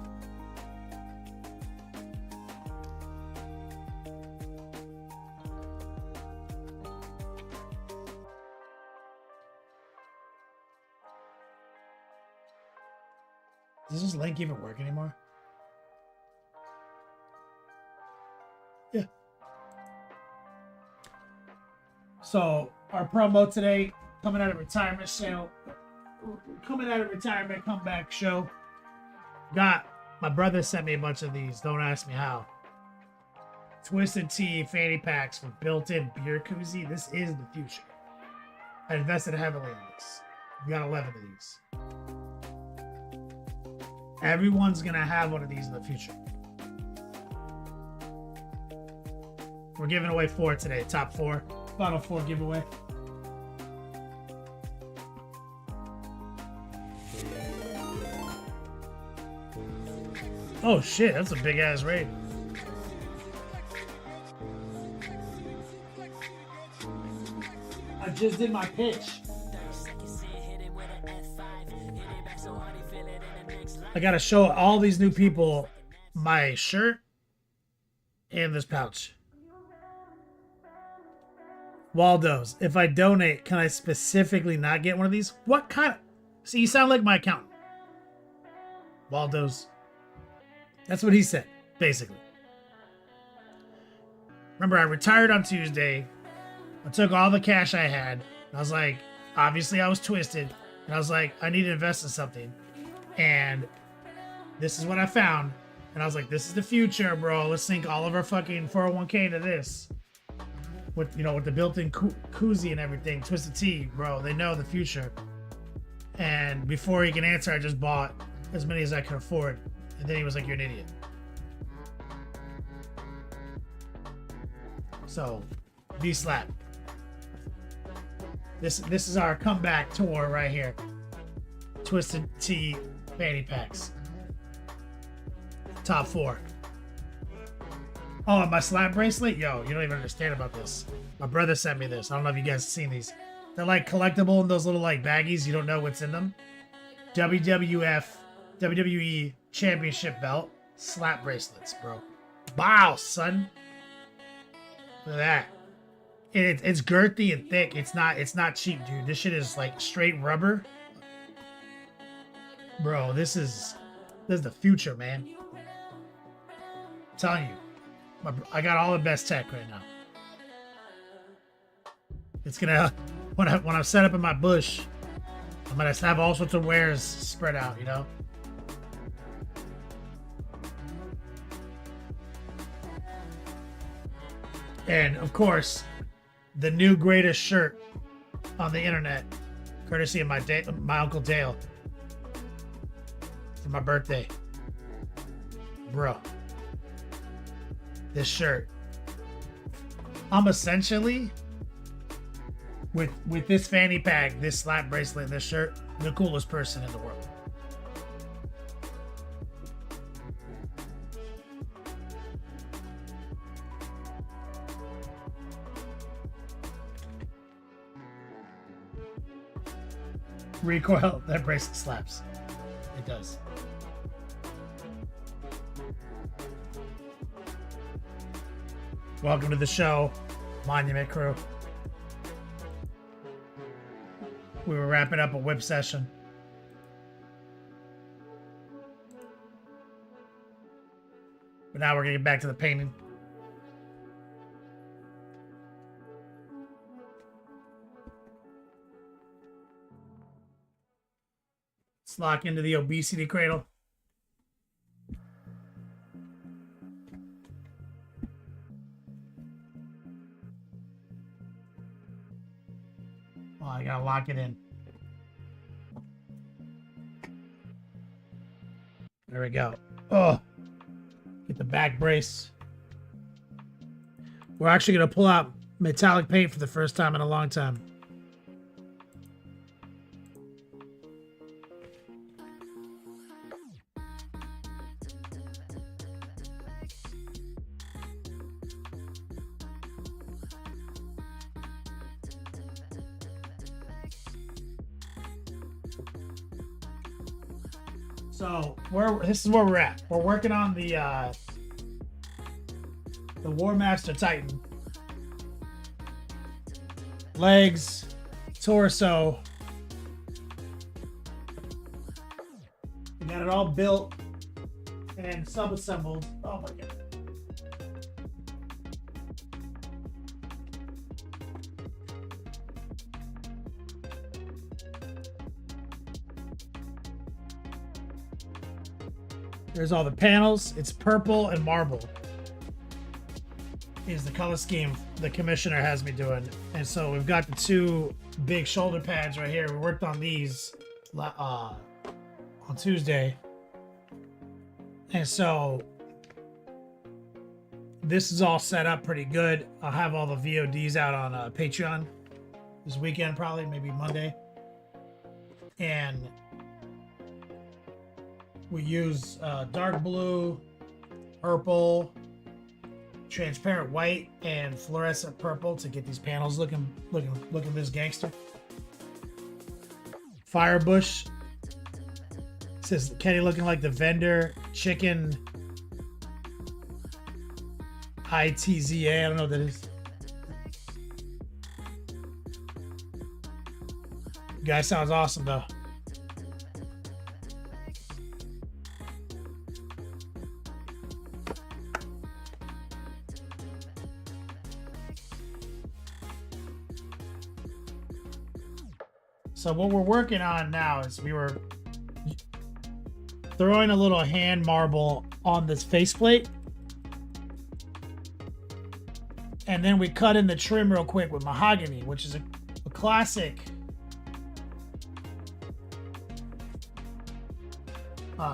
Does this link even work anymore? Yeah. So our promo today, coming out of retirement sale, comeback show. Got my brother sent me a bunch of these. Don't ask me how. Twisted Tea fanny packs with built-in beer koozie. This is the future. I invested heavily in this. We got 11 of these. Everyone's gonna have one of these in the future. We're giving away 4 today. Top 4. Final 4 giveaway. Oh shit, that's a big ass raid. I just did my pitch. I gotta show all these new people my shirt and this pouch. Waldo's. If I donate, can I specifically not get one of these? What kind of... See, you sound like my accountant. Waldo's. That's what he said, basically. Remember, I retired on Tuesday. I took all the cash I had. I was like, obviously I was twisted. And I was like, I need to invest in something. And this is what I found. And I was like, this is the future, bro. Let's sink all of our fucking 401k to this. With, you know, with the built-in koozie and everything. Twisted Tea, bro. They know the future. And before he can answer, I just bought as many as I could afford. And then he was like, you're an idiot. So, B-Slap. This is our comeback tour right here. Twisted Tea fanny packs. Top 4. Oh, and my slap bracelet? Yo, you don't even understand about this. My brother sent me this. I don't know if you guys have seen these. They're like collectible in those little like baggies. You don't know what's in them. WWE Championship belt. Slap bracelets, bro. Wow, son. Look at that. It's girthy and thick. It's not cheap, dude. This shit is like straight rubber. Bro, this is the future, man. I'm telling you. I got all the best tech right now. It's gonna when I'm set up in my bush, I'm gonna have all sorts of wares spread out, you know. And of course, the new greatest shirt on the internet, courtesy of my Uncle Dale, for my birthday, bro. This shirt. I'm essentially with this fanny pack, this slap bracelet, and this shirt, the coolest person in the world. Recoil, that bracelet slaps. It does. Welcome to the show, Monument Crew. We were wrapping up a whip session. But now we're gonna get back to the painting. Let's lock into the obesity cradle. Oh, I gotta lock it in. There we go. Oh, get the back brace. We're actually gonna pull out metallic paint for the first time in a long time. So this is where we're at. We're working on the War Master Titan. Legs, torso. We got it all built and sub-assembled. Oh my god. There's all the panels. It's purple and marble is the color scheme the commissioner has me doing. And so we've got the 2 big shoulder pads right here. We worked on these on Tuesday. And so this is all set up pretty good. I'll have all the VODs out on Patreon this weekend, probably, maybe Monday. And we use dark blue, purple, transparent white, and fluorescent purple to get these panels looking this gangster. Firebush says Kenny looking like the vendor chicken ITZA. I don't know what that is. Guy sounds awesome though. So what we're working on now is we were throwing a little hand marble on this faceplate. And then we cut in the trim real quick with mahogany, which is a classic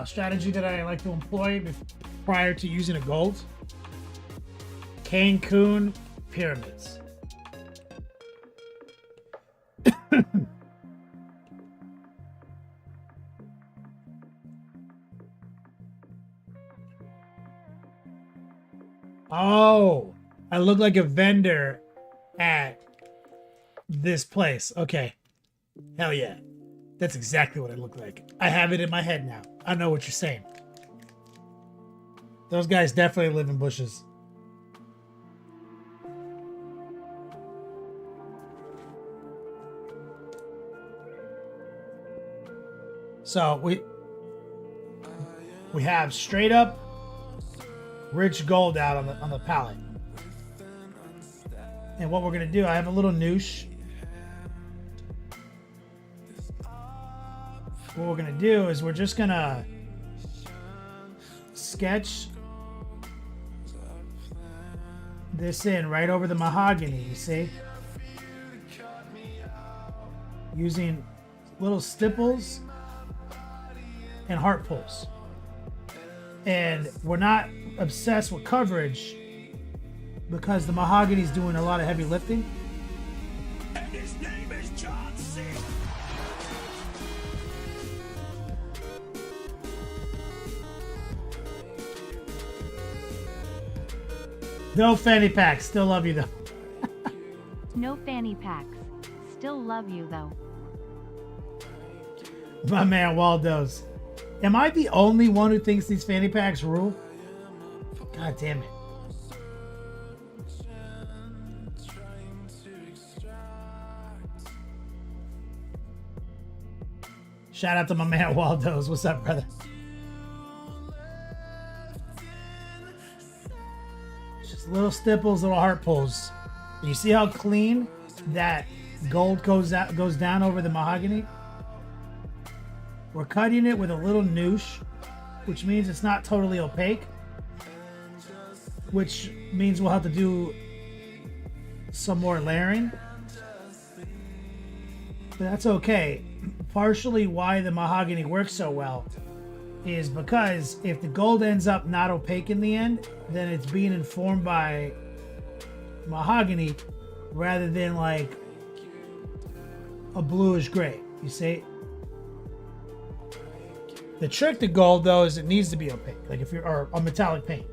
strategy that I like to employ prior to using a gold. Cancun pyramids. Oh, I look like a vendor at this place. Okay. Hell yeah. That's exactly what I look like. I have it in my head now. I know what you're saying. Those guys definitely live in bushes. So we have straight up rich gold out on the palette. And what we're gonna do, I have a little noosh. What we're gonna do is we're just gonna sketch this in right over the mahogany, you see? Using little stipples and heart pulls. And we're not obsessed with coverage because the mahogany is doing a lot of heavy lifting. And his name is John C. No fanny packs. Still love you though. No fanny packs. Still love you though. My man Waldo's. Am I the only one who thinks these fanny packs rule? God damn it. Shout out to my man Waldo's. What's up, brother? Just little stipples, little heart pulls. You see how clean that gold goes down over the mahogany? We're cutting it with a little noosh, which means it's not totally opaque, which means we'll have to do some more layering. But that's okay. Partially why the mahogany works so well is because if the gold ends up not opaque in the end, then it's being informed by mahogany rather than like a bluish gray, you see? The trick to gold though is it needs to be opaque, like if you're or a metallic paint.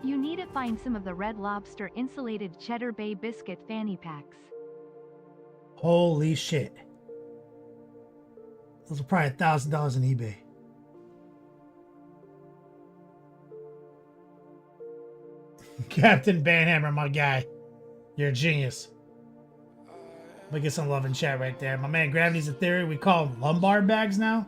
You need to find some of the Red Lobster insulated Cheddar Bay biscuit fanny packs. Holy shit. Those are probably $1,000 on eBay. Captain Banhammer, my guy. You're a genius. Let me get some love in chat right there. My man Gravity's a theory. We call them lumbar bags now.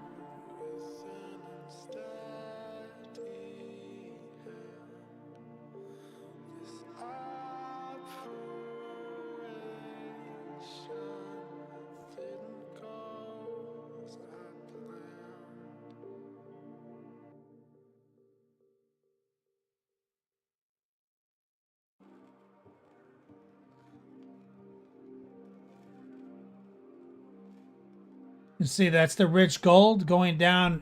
You see, that's the rich gold going down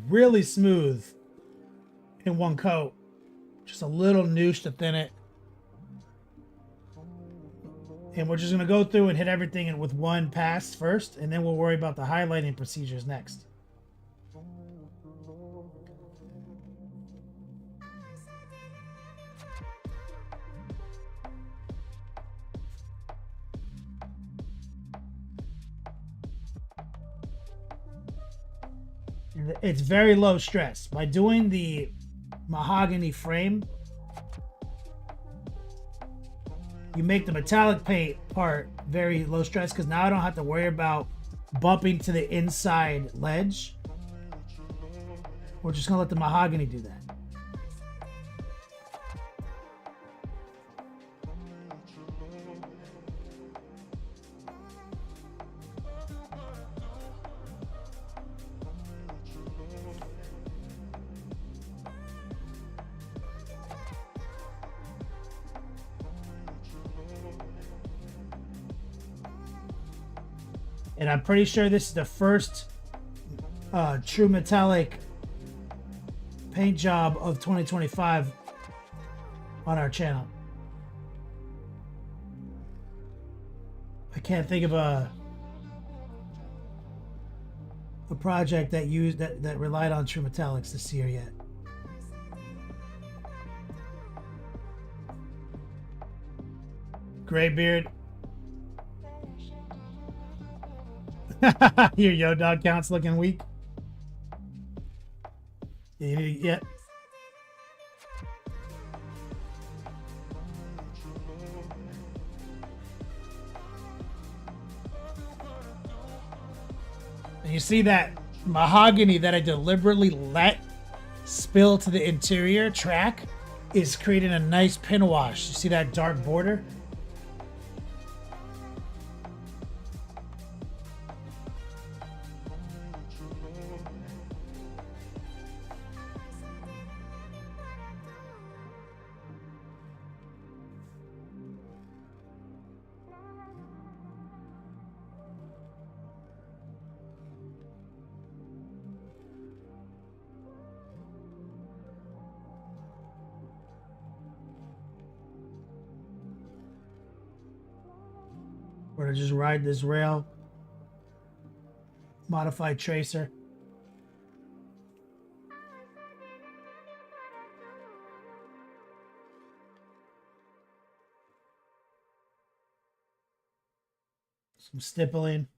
really smooth in one coat. Just a little noosh to thin it. And we're just going to go through and hit everything with one pass first, and then we'll worry about the highlighting procedures next. It's very low stress. By doing the mahogany frame, you make the metallic paint part very low stress, because now I don't have to worry about bumping to the inside ledge. We're just gonna let the mahogany do that. And I'm pretty sure this is the first true metallic paint job of 2025 on our channel. I can't think of a project that used that relied on true metallics this year yet. Gray beard. Your yo dog count's looking weak. Yeah. And you see that mahogany that I deliberately let spill to the interior track is creating a nice pin wash. You see that dark border? Or to just ride this rail. Modified tracer. Some stippling.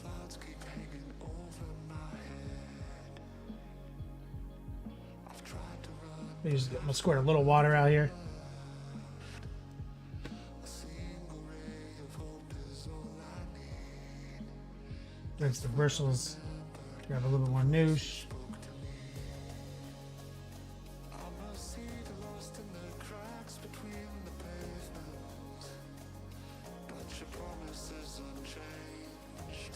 Clouds keep hanging over my head. I've tried to run I'm gonna squirt a little water out here. a single ray of hope is all I need. Rinse the bristles. Grab a little bit more noosh. I'm a seed lost in the cracks between the pavement, but your promise is unchanged.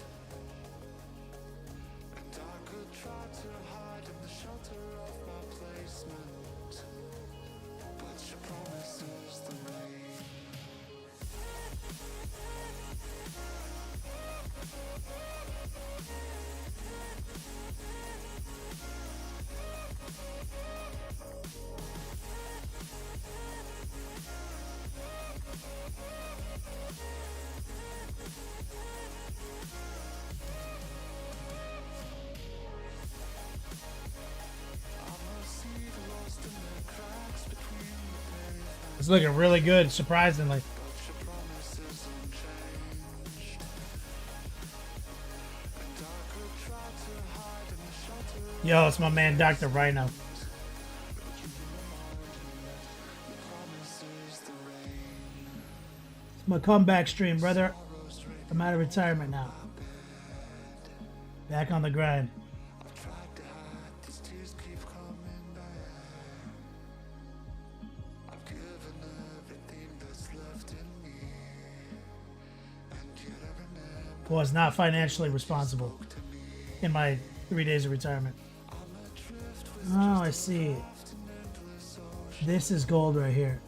And I could try to hide in the shelter of my placement, but your promise is the rain. It's looking really good, surprisingly. Yo, it's my man, Dr. Rhino. It's my comeback stream, brother. I'm out of retirement now. Back on the grind. Was not financially responsible in my 3 days of retirement. Oh, I see. This is gold right here.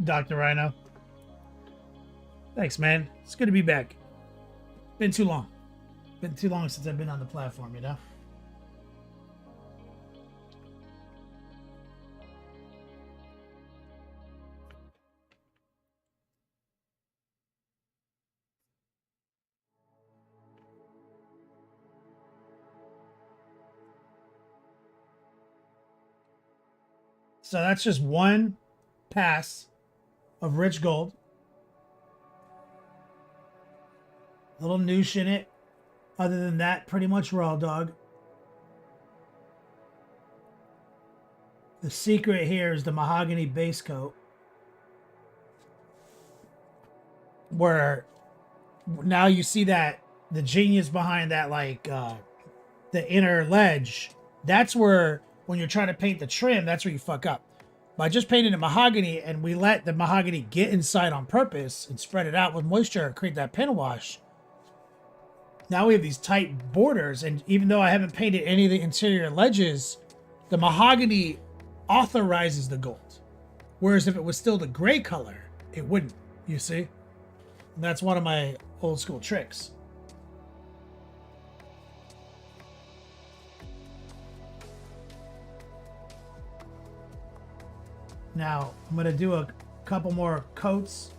Dr. Rhino. Thanks, man. It's good to be back. Been too long. Been too long since I've been on the platform, you know? So that's just one pass of rich gold. A little noosh in it. Other than that, pretty much raw dog. The secret here is the mahogany base coat. Where now you see that the genius behind that, like the inner ledge, that's where when you're trying to paint the trim, that's where you fuck up. By just painting it mahogany and we let the mahogany get inside on purpose and spread it out with moisture, create that pin wash. Now we have these tight borders, and even though I haven't painted any of the interior ledges, the mahogany authorizes the gold. Whereas if it was still the gray color, it wouldn't, you see? And that's one of my old school tricks. Now, I'm going to do a couple more coats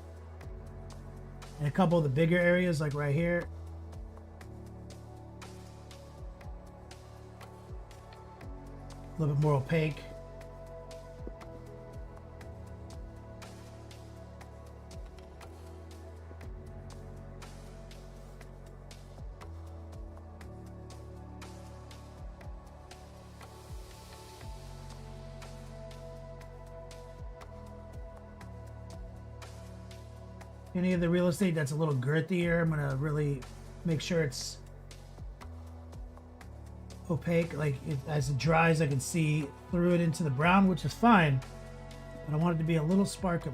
in a couple of the bigger areas, like right here. A little bit more opaque. Any of the real estate that's a little girthier, I'm gonna really make sure it's opaque. Like as it dries, I can see through it into the brown, which is fine. But I want it to be a little sparklier.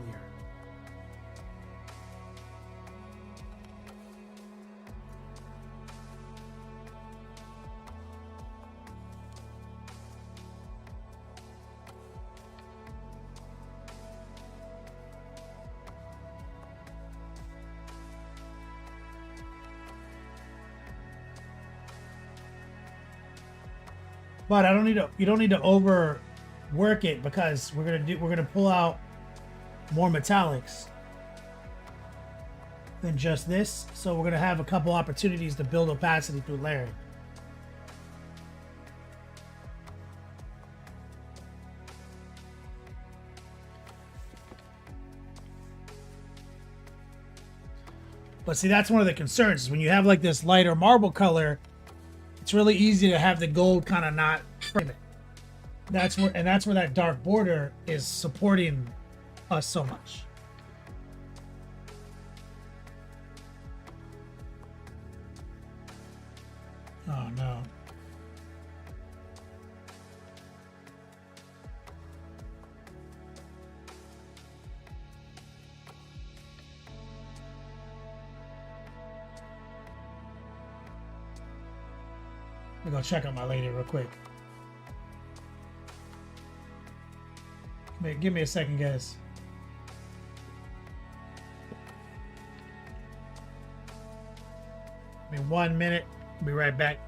But I don't need to. You don't need to overwork it because we're gonna pull out more metallics than just this. So we're gonna have a couple opportunities to build opacity through layering. But see, that's one of the concerns is when you have like this lighter marble color. It's really easy to have the gold kind of not frame it. That's where that dark border is supporting us so much. Oh no. I'm gonna go check on my lady real quick. Give me a second, guys. Give me 1 minute. I'll be right back.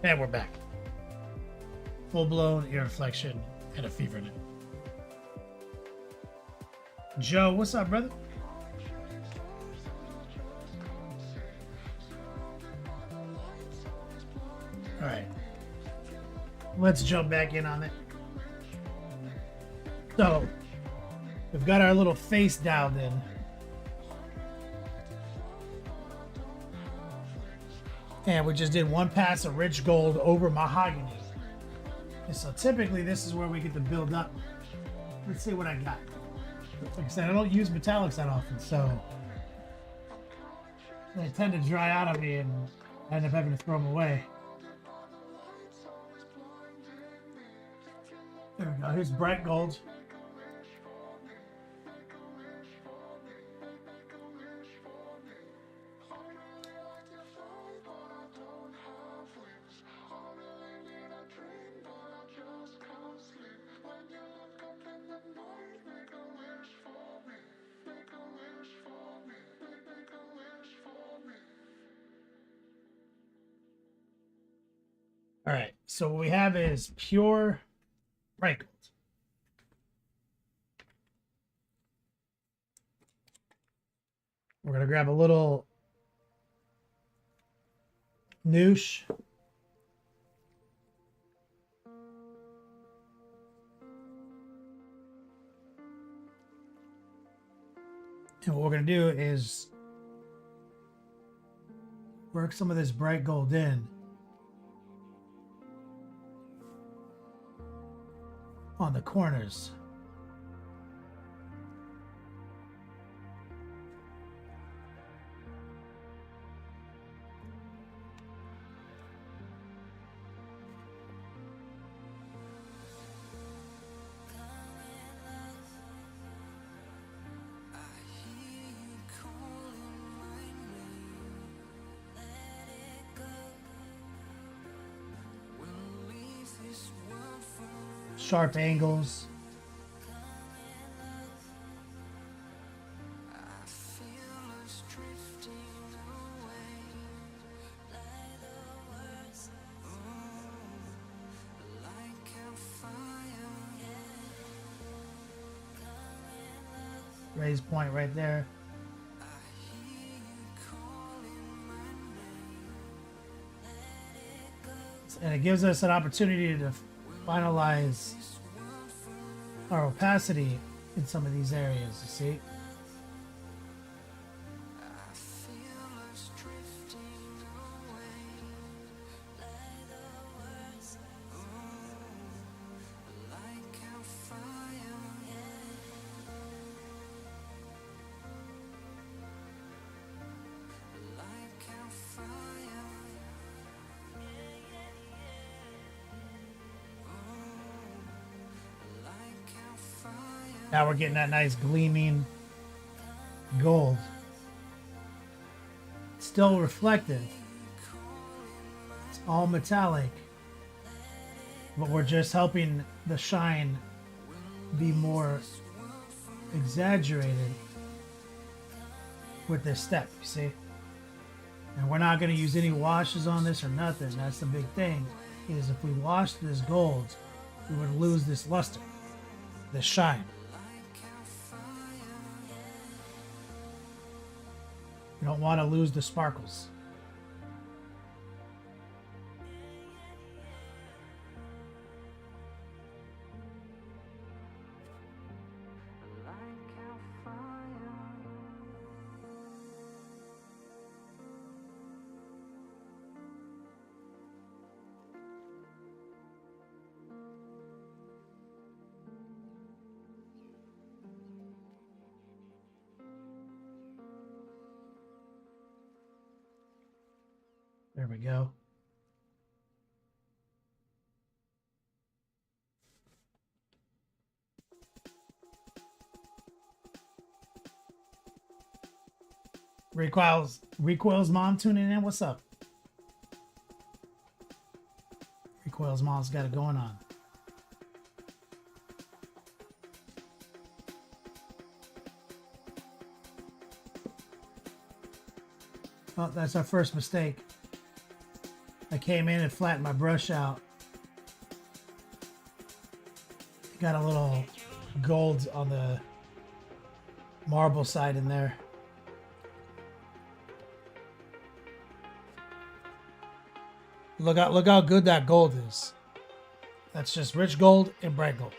And we're back. Full-blown ear inflection and a fever now. Joe, what's up, brother? All right. Let's jump back in on it. So, we've got our little face dialed in. And we just did one pass of rich gold over mahogany. And so typically this is where we get to build up. Let's see what I got. Like I said, I don't use metallics that often, so they tend to dry out on me and I end up having to throw them away. There we go. Here's bright gold. All right, so what we have is pure bright gold. We're gonna grab a little noosh. And what we're gonna do is work some of this bright gold in on the corners. Sharp angles. Raise point right there. And it gives us an opportunity to finalize our opacity in some of these areas, you see? Now we're getting that nice gleaming gold. Still reflective. It's all metallic. But we're just helping the shine be more exaggerated with this step, you see? And we're not going to use any washes on this or nothing. That's the big thing, is if we wash this gold, we would lose this luster, this shine. You don't want to lose the sparkles. There we go. Recoil's mom tuning in. What's up? Recoil's mom's got it going on. Oh, that's our first mistake. I came in and flattened my brush out. Got a little gold on the marble side in there. Look how good that gold is. That's just rich gold and bright gold.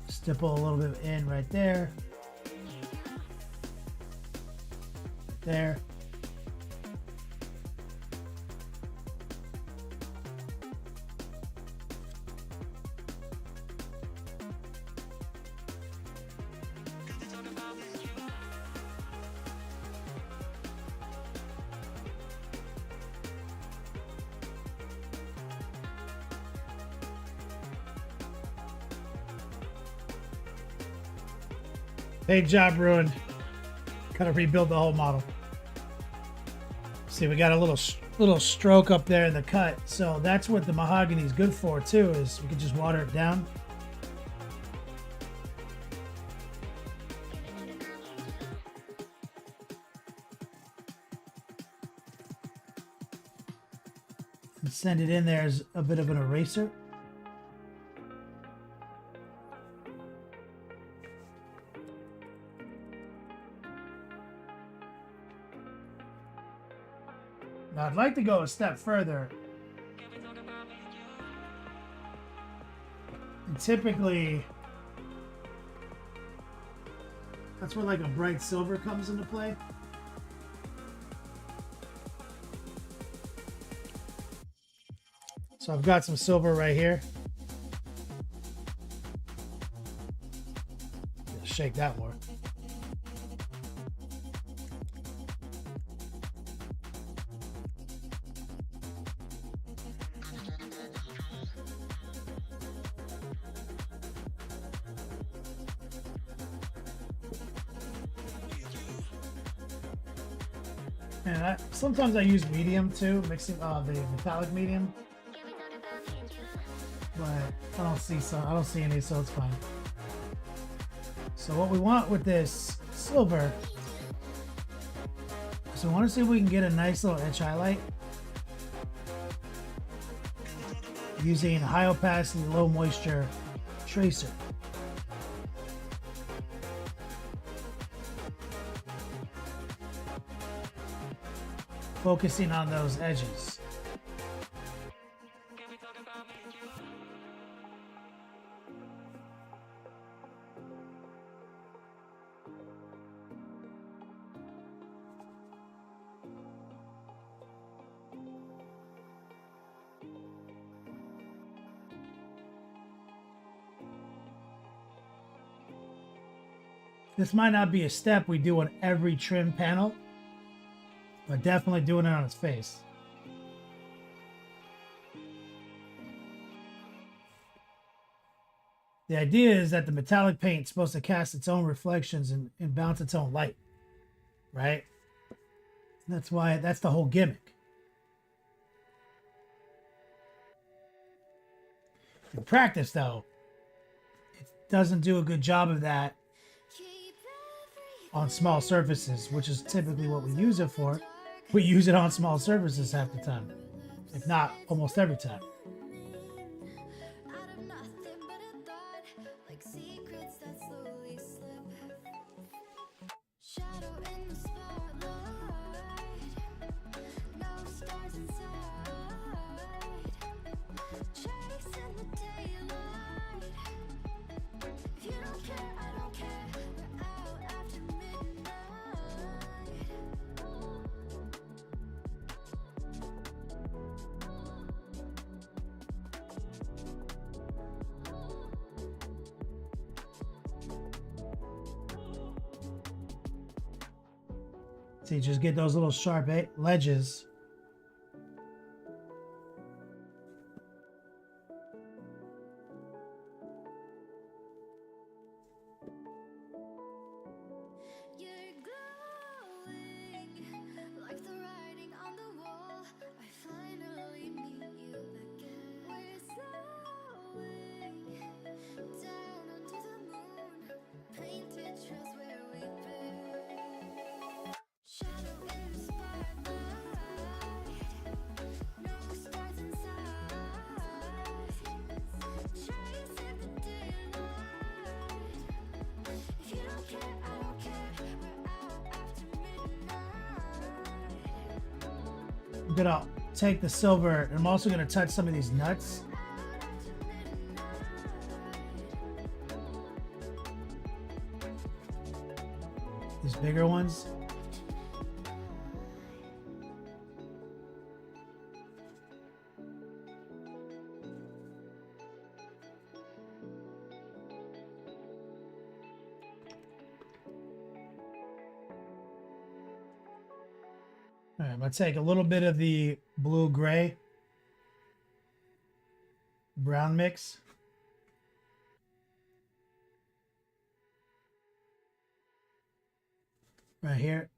Stipple a little bit in right there. There. Paint job ruined. Gotta rebuild the whole model. See, we got a little stroke up there in the cut, so that's what the mahogany is good for too. Is we can just water it down. And send it in there as a bit of an eraser. Now I'd like to go a step further. And typically, that's where like a bright silver comes into play. So I've got some silver right here. Shake that more. And sometimes I use medium too, mixing the metallic medium, but I don't see any, so it's fine. So what we want with this silver, so I want to see if we can get a nice little edge highlight using high opacity, low moisture tracer. Focusing on those edges. This might not be a step we do on every trim panel, but definitely doing it on his face. The idea is that the metallic paint is supposed to cast its own reflections and bounce its own light, right? That's the whole gimmick. In practice, though, it doesn't do a good job of that on small surfaces, which is typically what we use it for. We use it on small surfaces half the time, if not almost every time. See, just get those little sharp ledges. You're glowing like the writing on the wall. I finally meet you again. We're slowing I'm gonna take the silver, and I'm also gonna touch some of these nuts. These bigger ones. All right, I'm gonna take a little bit of the blue-gray brown mix. Right here.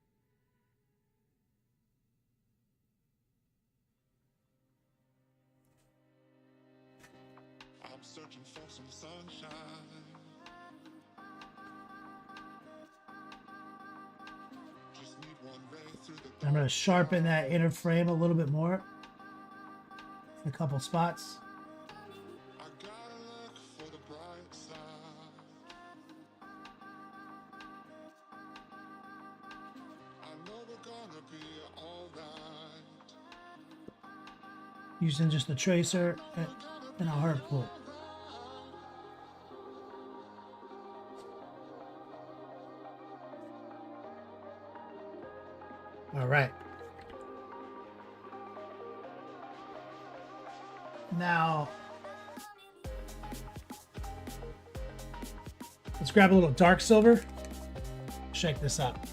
I'm searching for some sunshine. Just need one ray through the I'm gonna sharpen that inner frame a little bit more. In a couple spots. I gotta look for the bright side. I know we're gonna be alright. Using just the tracer and a hard pull. All right. Now, let's grab a little dark silver. Shake this up.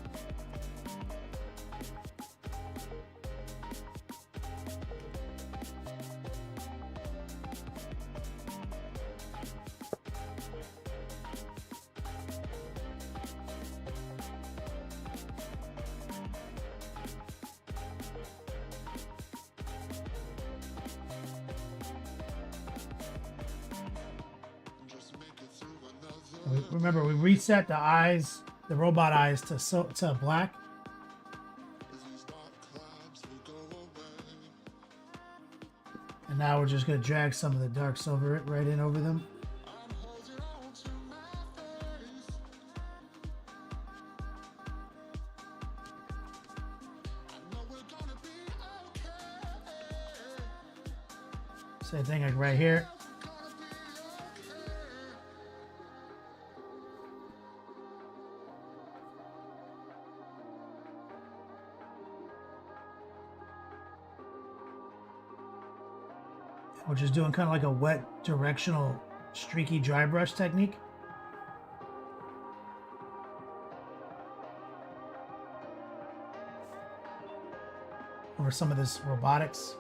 Just make it through another. Remember, we reset the eyes, the robot eyes, to black. As these dark clouds will go away. And now we're just going to drag some of the dark silver right in over them. I'm holding on to my face. I know we're gonna be okay. Same thing like right here. We're just doing kind of like a wet, directional, streaky dry brush technique. Over some of this robotics.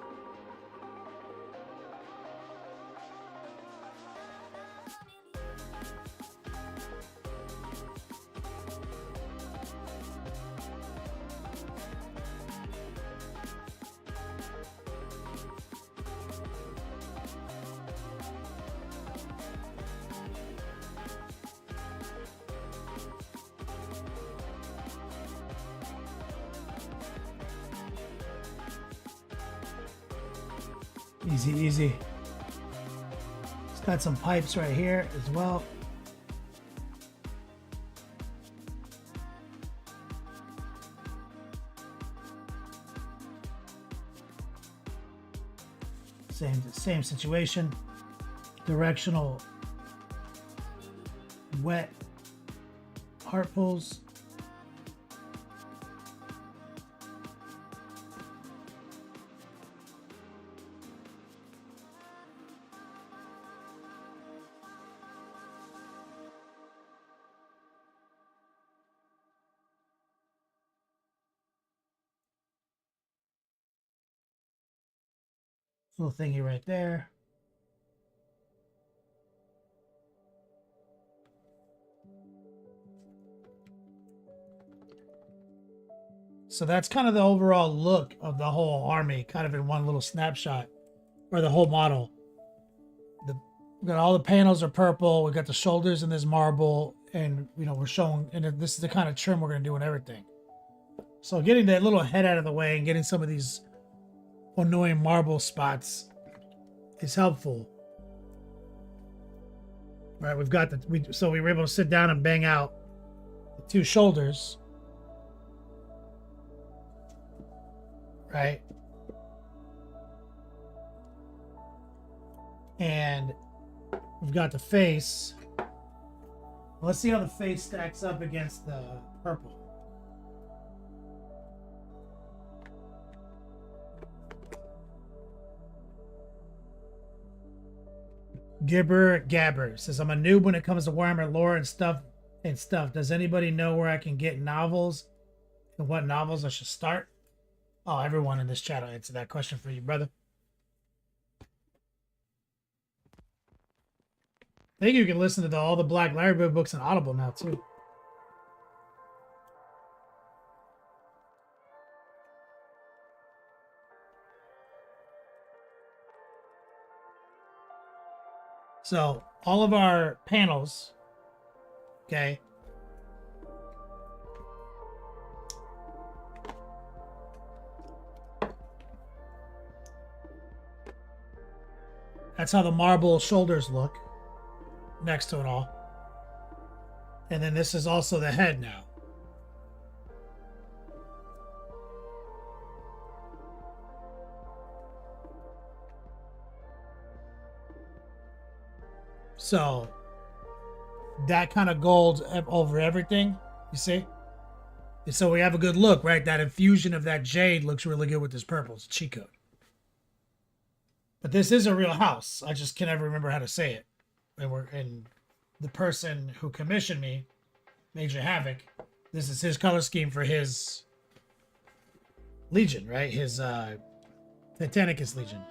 Easy, easy. It's got some pipes right here as well. Same situation. Directional wet heart pulls. Little thingy right there. So that's kind of the overall look of the whole army, kind of in one little snapshot, or the whole model. We got all the panels are purple. We got the shoulders in this marble, and we're showing, and this is the kind of trim we're gonna do and everything. So getting that little head out of the way and getting some of these annoying marble spots is helpful. All right, we've got so we were able to sit down and bang out the two shoulders, right? And we've got the face. Let's see how the face stacks up against the purple. Gibber Gabber says, I'm a noob when it comes to Warhammer lore and stuff. Does anybody know where I can get novels and what novels I should start? Oh, everyone in this chat will answer that question for you, brother. I think you can listen to all the Black Library books on Audible now, too. So, all of our panels, okay, that's how the marble shoulders look next to it all. And then this is also the head now. So that kind of gold over everything, you see? And so we have a good look, right? That infusion of that jade looks really good with this purple. It's a cheat code. But this is a real house. I just can never remember how to say it. And the person who commissioned me, Major Havoc, this is his color scheme for his Legion, right? His Titanicus Legion.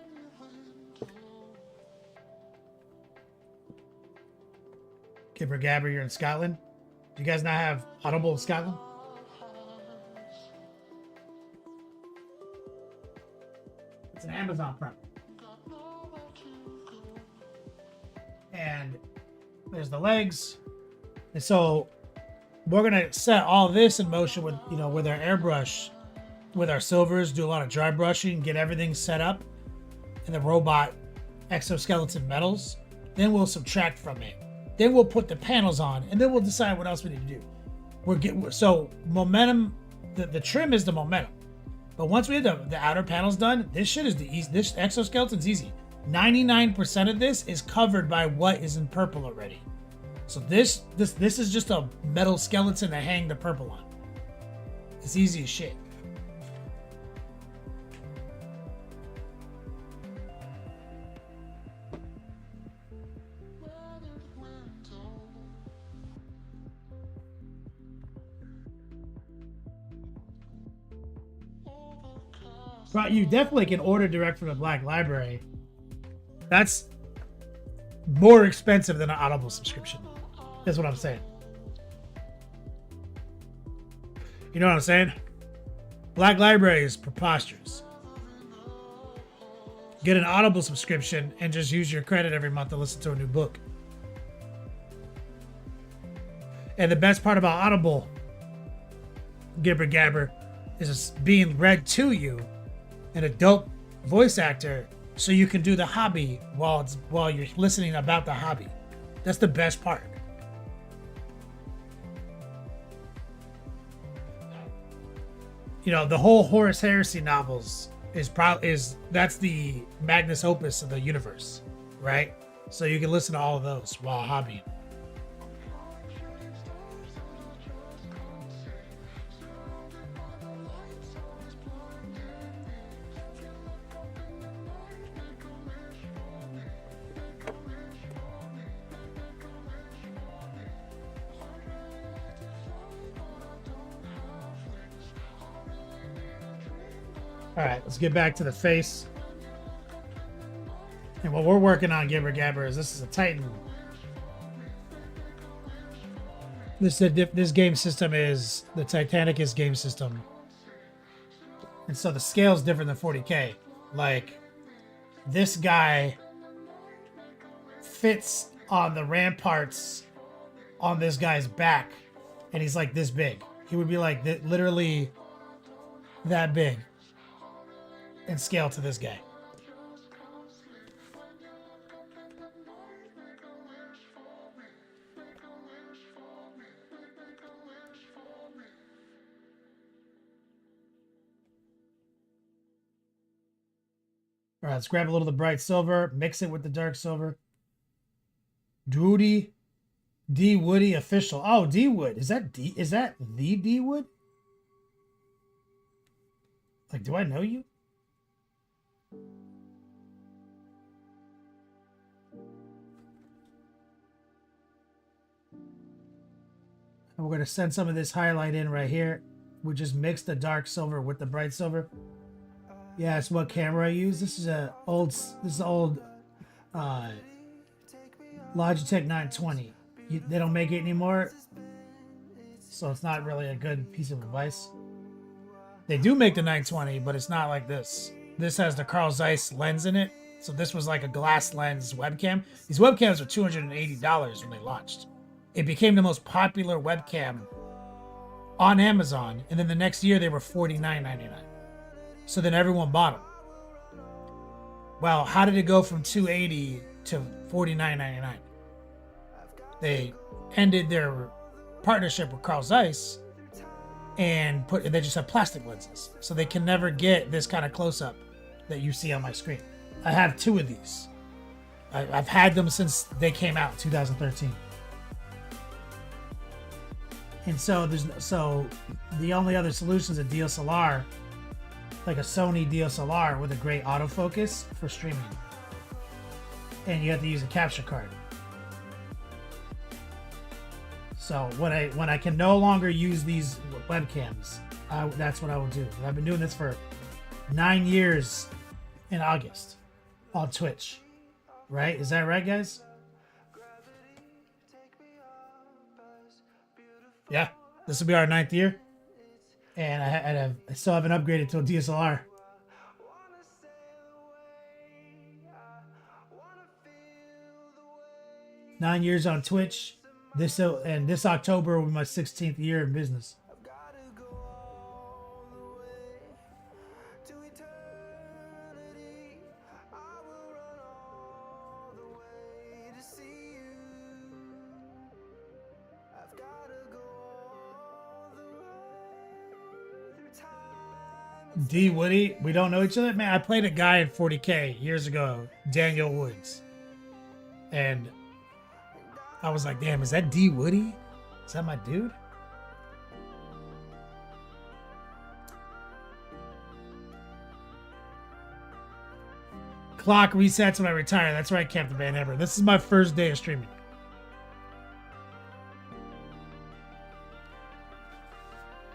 Gibber Gabber, you're in Scotland. Do you guys not have Audible in Scotland? It's an Amazon Prime. And there's the legs. And so we're gonna set all this in motion with, you know, with our airbrush, with our silvers, do a lot of dry brushing, get everything set up in the robot exoskeleton metals. Then we'll subtract from it. Then we'll put the panels on, and then we'll decide what else we need to do. So momentum, the trim is the momentum. But once we have the outer panels done, this shit is the easy. This exoskeleton's easy. 99% of this is covered by what is in purple already. So this is just a metal skeleton to hang the purple on. It's easy as shit. Right, you definitely can order direct from the Black Library. That's more expensive than an Audible subscription. That's what I'm saying. You know what I'm saying? Black Library is preposterous. Get an Audible subscription and just use your credit every month to listen to a new book. And the best part about Audible, Gibber Gabber, is it's being read to you and a dope voice actor, so you can do the hobby while you're listening about the hobby. That's the best part. You know, the whole Horus Heresy novels that's the magnus opus of the universe, right? So you can listen to all of those while hobbying. All right, let's get back to the face. And what we're working on, Gibber Gabber, is this is a Titan. This game system is the Titanicus game system. And so the scale is different than 40K. Like, this guy fits on the ramparts on this guy's back, and he's like this big. He would be like literally that big in scale to this guy. All right, let's grab a little of the bright silver, mix it with the dark silver. Drudy D Woody official. Oh, D Wood. Is that the D Wood? Like, do I know you? And we're gonna send some of this highlight in right here. We just mix the dark silver with the bright silver. Yeah, it's what camera I use. This is old Logitech 920. They don't make it anymore, so it's not really a good piece of advice. They do make the 920, but it's not like this. This has the Carl Zeiss lens in it, so this was like a glass lens webcam. These webcams were $280 when they launched. It became the most popular webcam on Amazon, and then the next year they were $49.99. So then everyone bought them. Well, how did it go from $280 to $49.99? They ended their partnership with Carl Zeiss and they just have plastic lenses, so they can never get this kind of close-up that you see on my screen. I have two of these. I've had them since they came out in 2013. And so the only other solution is a DSLR, like a Sony DSLR with a great autofocus for streaming. And you have to use a capture card. So when I can no longer use these webcams, that's what I will do. And I've been doing this for 9 years in August on Twitch. Right? Is that right, guys? Yeah. This will be our 9th year. And I still haven't upgraded to a DSLR. Nine years on Twitch. This October will be my 16th year in business. D Woody, we don't know each other, man. I played a guy in 40K years ago, Daniel Woods, and I was like, damn, is that D Woody? Is that my dude? Clock resets when I retire. That's right, Captain Van Hammer. This is my first day of streaming.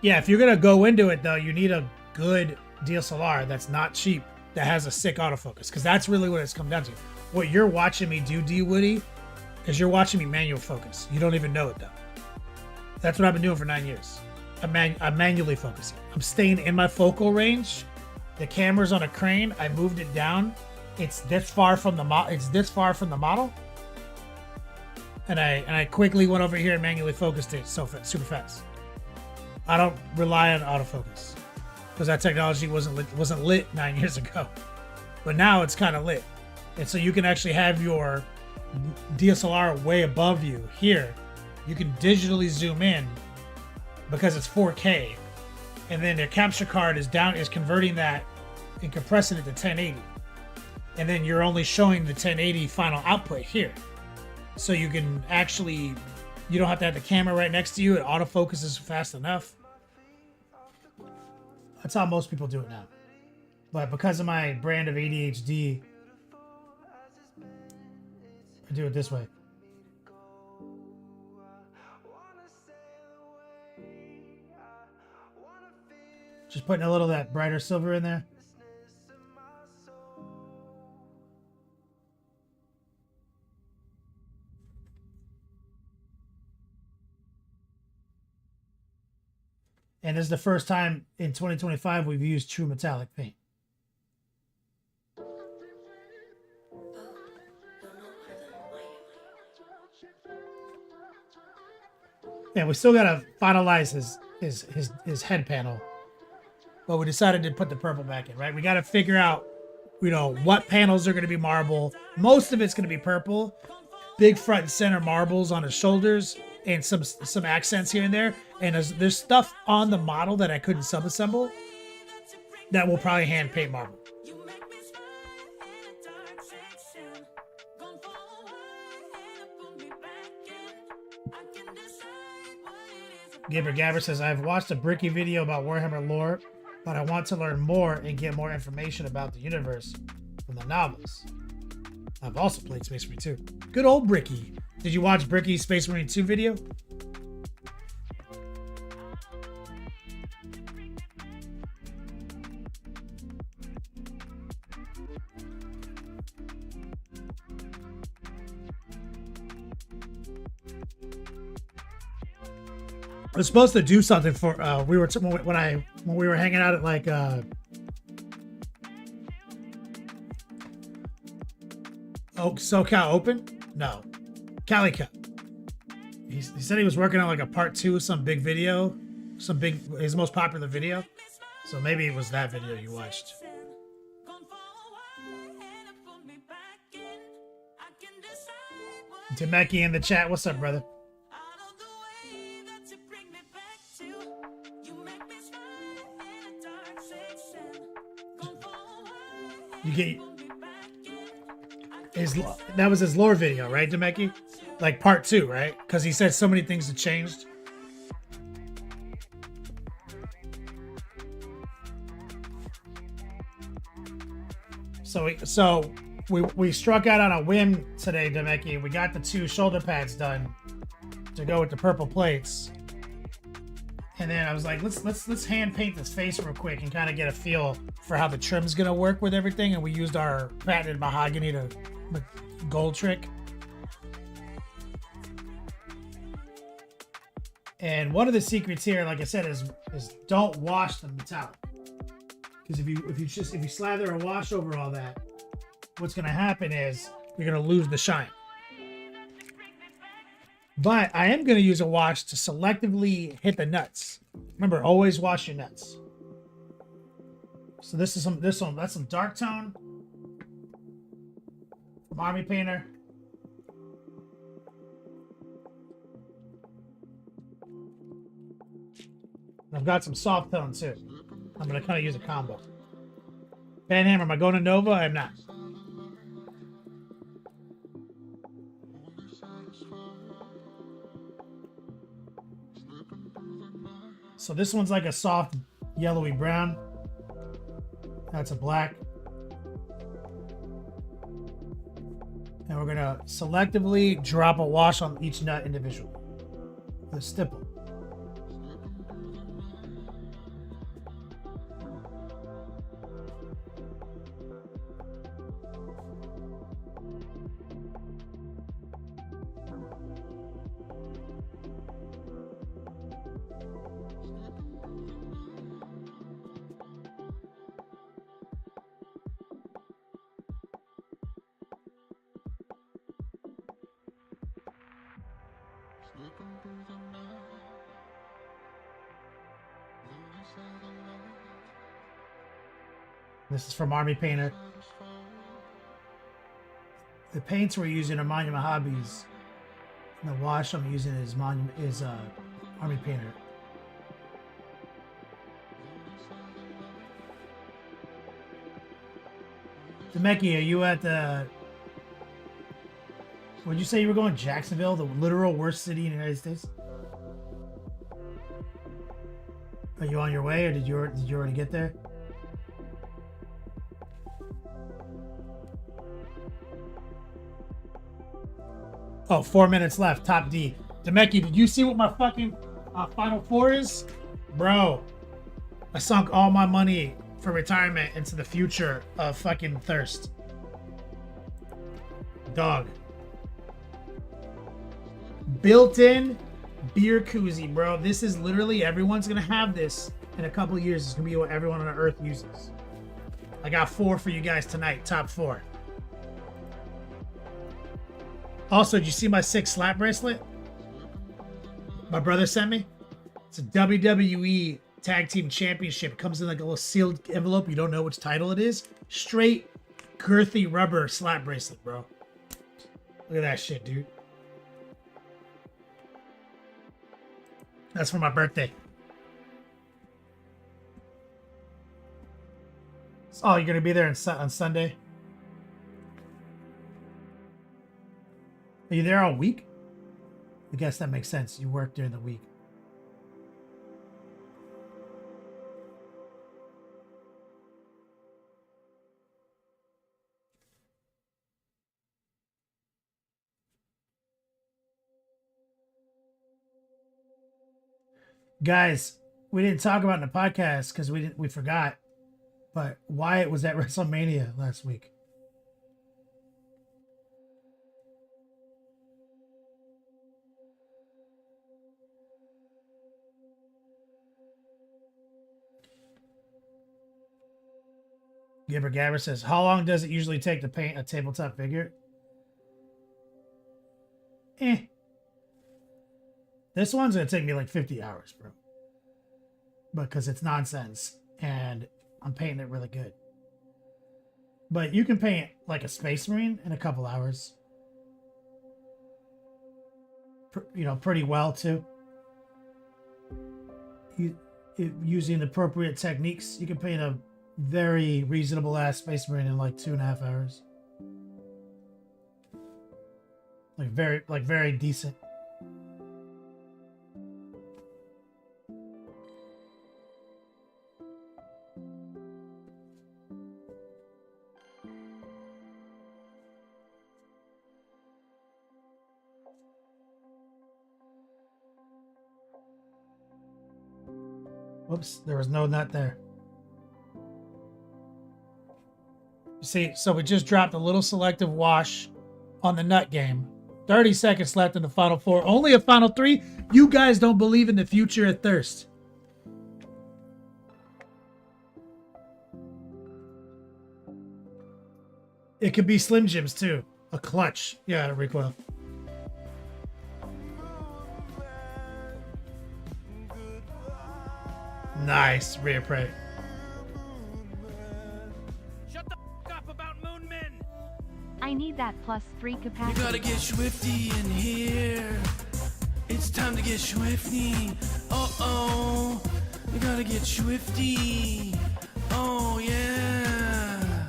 Yeah, if you're gonna go into it though, you need a good DSLR that's not cheap, that has a sick autofocus, because that's really what it's come down to. What you're watching me do, D Woody, is you're watching me manual focus. You don't even know it though. That's what I've been doing for 9 years. I'm manually focusing. I'm staying in my focal range. The camera's on a crane. I moved it down. It's this far from the model. And I quickly went over here and manually focused it super fast. I don't rely on autofocus because that technology wasn't lit 9 years ago, but now it's kind of lit, and so you can actually have your DSLR way above you here. You can digitally zoom in because it's 4K, and then the capture card is converting that and compressing it to 1080, and then you're only showing the 1080 final output here, so you can actually, you don't have to have the camera right next to you. It autofocuses fast enough. That's how most people do it now. But because of my brand of ADHD, I do it this way. Just putting a little of that brighter silver in there. And this is the first time in 2025 we've used true metallic paint. Yeah, we still gotta finalize his head panel, but we decided to put the purple back in. Right, we gotta figure out, what panels are gonna be marble. Most of it's gonna be purple. Big front and center marbles on his shoulders, and some accents here and there. And there's stuff on the model that I couldn't sub-assemble that will probably hand paint marble. Gabriel Gabber says, I've watched a Bricky video about Warhammer lore, but I want to learn more and get more information about the universe from the novels. I've also played Space Marine 2. Good old Bricky. Did you watch Bricky's Space Marine 2 video? I was supposed to do something for when we were hanging out at like SoCal Open? No. Cali Cup. He said he was working on like a part 2 of some big video, his most popular video. So maybe it was that video you watched. Temeki in the chat. What's up, brother? You get that was his lore video, right, Demeki? Like part 2, right? Because he said so many things have changed. So we struck out on a whim today, Demeki. We got the 2 shoulder pads done to go with the purple plates. And then I was like, let's hand paint this face real quick and kind of get a feel for how the trim's gonna work with everything. And we used our patented mahogany to gold trick. And one of the secrets here, like I said, is don't wash the metallic. Because if you slather a wash over all that, what's gonna happen is you're gonna lose the shine. But I am going to use a wash to selectively hit the nuts. Remember, always wash your nuts. So that's some dark tone from Army Painter. I've got some soft tone too. I'm going to kind of use a combo. Panhammer, am I going to Nova? I'm not. So this one's like a soft yellowy brown. That's a black. And we're gonna selectively drop a wash on each nut individually. The stipple. This is from Army Painter. The paints we're using are Monument Hobbies. And the wash I'm using is Army Painter. Demeki, are you at the... Would you say you were going to Jacksonville, the literal worst city in the United States? Are you on your way, or did you already get there? Oh, 4 minutes left. Top D. Demeki, did you see what my fucking Final Four is? Bro, I sunk all my money for retirement into the future of fucking Thirst. Dog. Built-in beer koozie, bro. This is literally, everyone's gonna have this in a couple of years. It's gonna be what everyone on Earth uses. I got 4 for you guys tonight. Top 4. Also, did you see my 6 slap bracelet? My brother sent me. It's a WWE Tag Team Championship. It comes in like a little sealed envelope. You don't know which title it is. Straight girthy rubber slap bracelet, bro. Look at that shit, dude. That's for my birthday. Oh, you're gonna be there on Sunday? Are you there all week? I guess that makes sense. You work during the week. Guys, we didn't talk about it in the podcast because we forgot. But Wyatt was at WrestleMania last week. Gibber Gabber says, how long does it usually take to paint a tabletop figure? This one's going to take me like 50 hours, bro. Because it's nonsense. And I'm painting it really good. But you can paint like a Space Marine in a couple hours. Pretty well too. Using the appropriate techniques, you can paint a very reasonable ass Space Marine in like 2.5 hours. Like very decent. Whoops, there was no nut there. You see, so we just dropped a little selective wash on the nut game. 30 seconds left in the final four. Only a final three. You guys don't believe in the future at Thirst. It could be Slim Jims too. A clutch. Yeah, recoil. Nice. Rear prey. Shut the f up about Moon Men. I need that +3 You capacity. gotta get swifty in here. It's time to get swifty. Uh-oh. You gotta get swifty. Oh, yeah.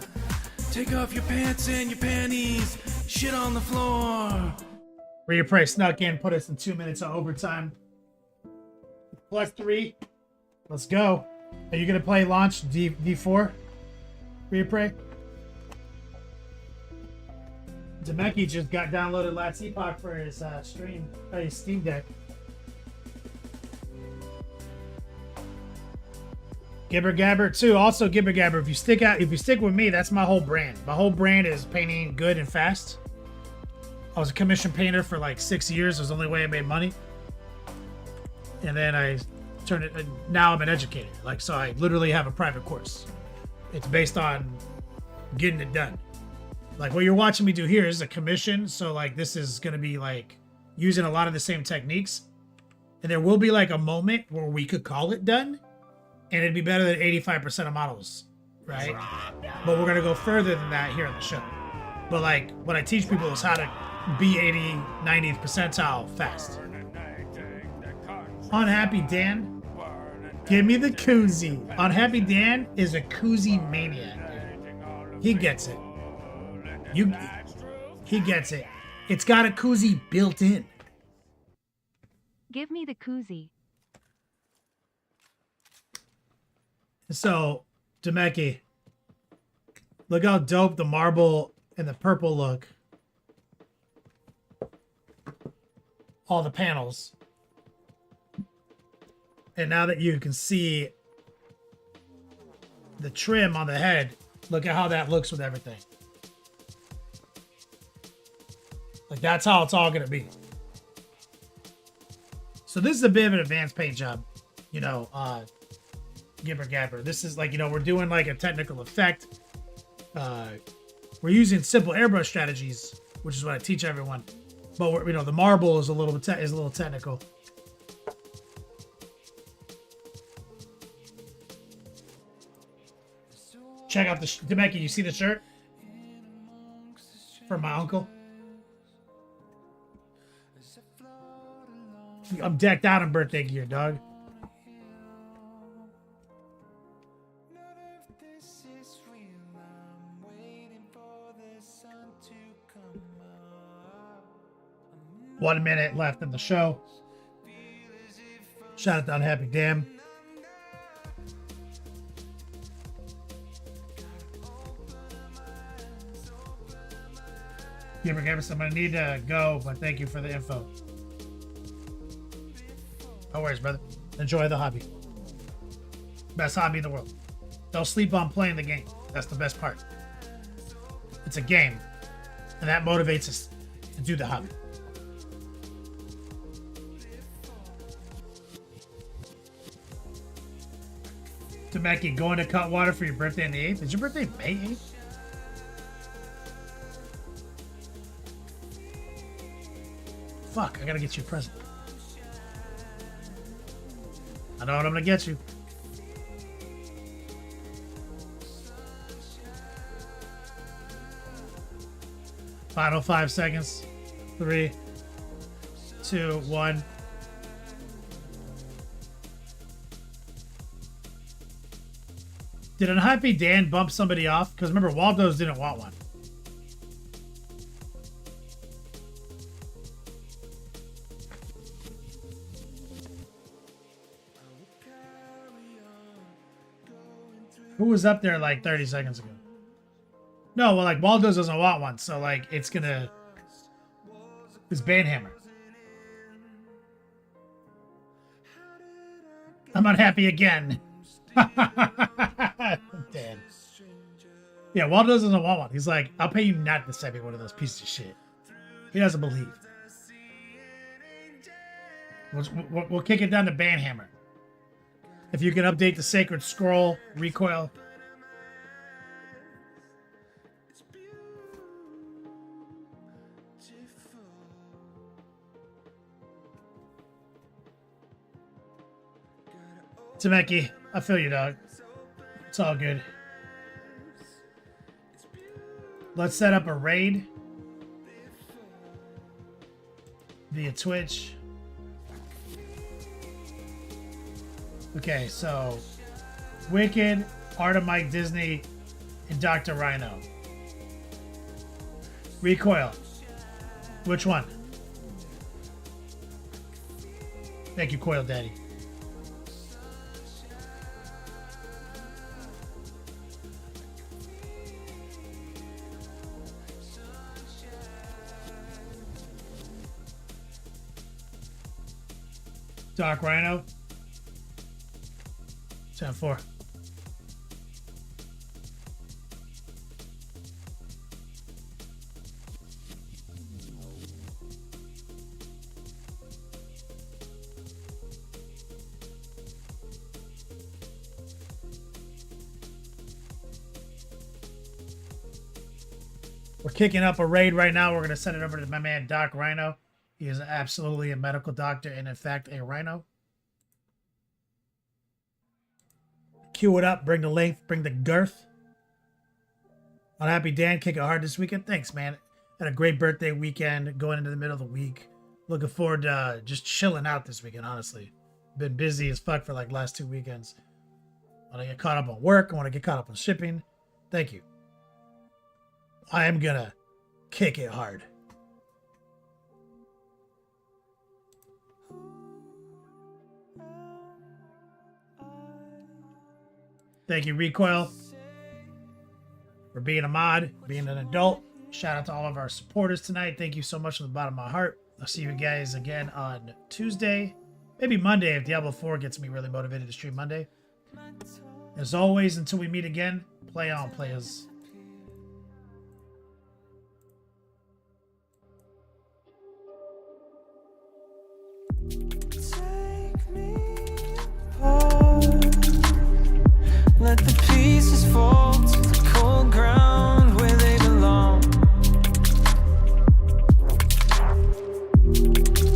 Take off your pants and your panties. Shit on the floor. Rear prey snuck in, put us in 2 minutes of overtime. +3. Let's go. Are you going to play launch D4? Rear prey? Demeki just got downloaded last epoch for his his Steam Deck. Gibber Gabber too. Also Gibber Gabber, if you stick with me, that's my whole brand. My whole brand is painting good and fast. I was a commission painter for like 6 years. It was the only way I made money. And then I turned it, and now I'm an educator. So I literally have a private course. It's based on getting it done. Like what you're watching me do here is a commission. So this is going to be using a lot of the same techniques. And there will be a moment where we could call it done. And it'd be better than 85% of models, right? But we're going to go further than that here on the show. But what I teach people is how to be 80, 90th percentile fast. Unhappy Dan, give me the koozie. Unhappy Dan is a koozie maniac. He gets it. He gets it. It's got a koozie built in. Give me the koozie. So, Demeki, look how dope the marble and the purple look. All the panels. And now that you can see the trim on the head, look at how that looks with everything. That's how it's all going to be. So this is a bit of an advanced paint job, Gibber Gabber. This is we're doing a technical effect. We're using simple airbrush strategies, which is what I teach everyone. But the marble is a little technical. Check out the Demeki. You see the shirt from my uncle? I'm decked out in birthday gear, dog. None of this is real. I'm waiting for the sun to come up. 1 minute left in the show. Shout out to Unhappy Dan. Gibber Gabber, I'm gonna need to go, but thank you for the info. No worries, brother. Enjoy the hobby. Best hobby in the world. Don't sleep on playing the game. That's the best part. It's a game, and that motivates us to do the hobby. Temeki, going to Cutwater for your birthday on the 8th? Is your birthday May 8th? Fuck, I gotta get you a present. I know what I'm gonna get you. Final 5 seconds. 3, 2, 1. Did Unhappy Dan bump somebody off? Because remember, Waldo's didn't want one. Who was up there like 30 seconds ago? No, well, like, Waldo's doesn't want one, so, like, it's gonna... It's Banhammer. I'm unhappy again. Dan. Yeah, Waldo doesn't want one. He's like, I'll pay you not to send me one of those pieces of shit. He doesn't believe. We'll kick it down to Banhammer. If you can update the Sacred Scroll, Recoil. Temeki, I feel you, dog. It's all good. Let's set up a raid via Twitch. Okay, so Wicked, Art of Mike Disney, and Dr. Rhino. Recoil. Which one? Thank you, Coil Daddy. Doc Rhino. 10-4. We're kicking up a raid right now. We're going to send it over to my man, Doc Rhino. He is absolutely a medical doctor and, in fact, a rhino. Cue it up. Bring the length. Bring the girth. Unhappy Dan, kick it hard this weekend. Thanks, man. Had a great birthday weekend going into the middle of the week. Looking forward to just chilling out this weekend, honestly. Been busy as fuck for like last 2 weekends. I want to get caught up on work. I want to get caught up on shipping. Thank you. I am going to kick it hard. Thank you, Recoil, for being a mod, being an adult. Shout out to all of our supporters tonight. Thank you so much from the bottom of my heart. I'll see you guys again on Tuesday. Maybe Monday if Diablo 4 gets me really motivated to stream Monday. As always, until we meet again, play on, players. Let the pieces fall to the cold ground where they belong.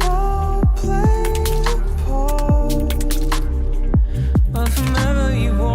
I'll play the part of whomever you want.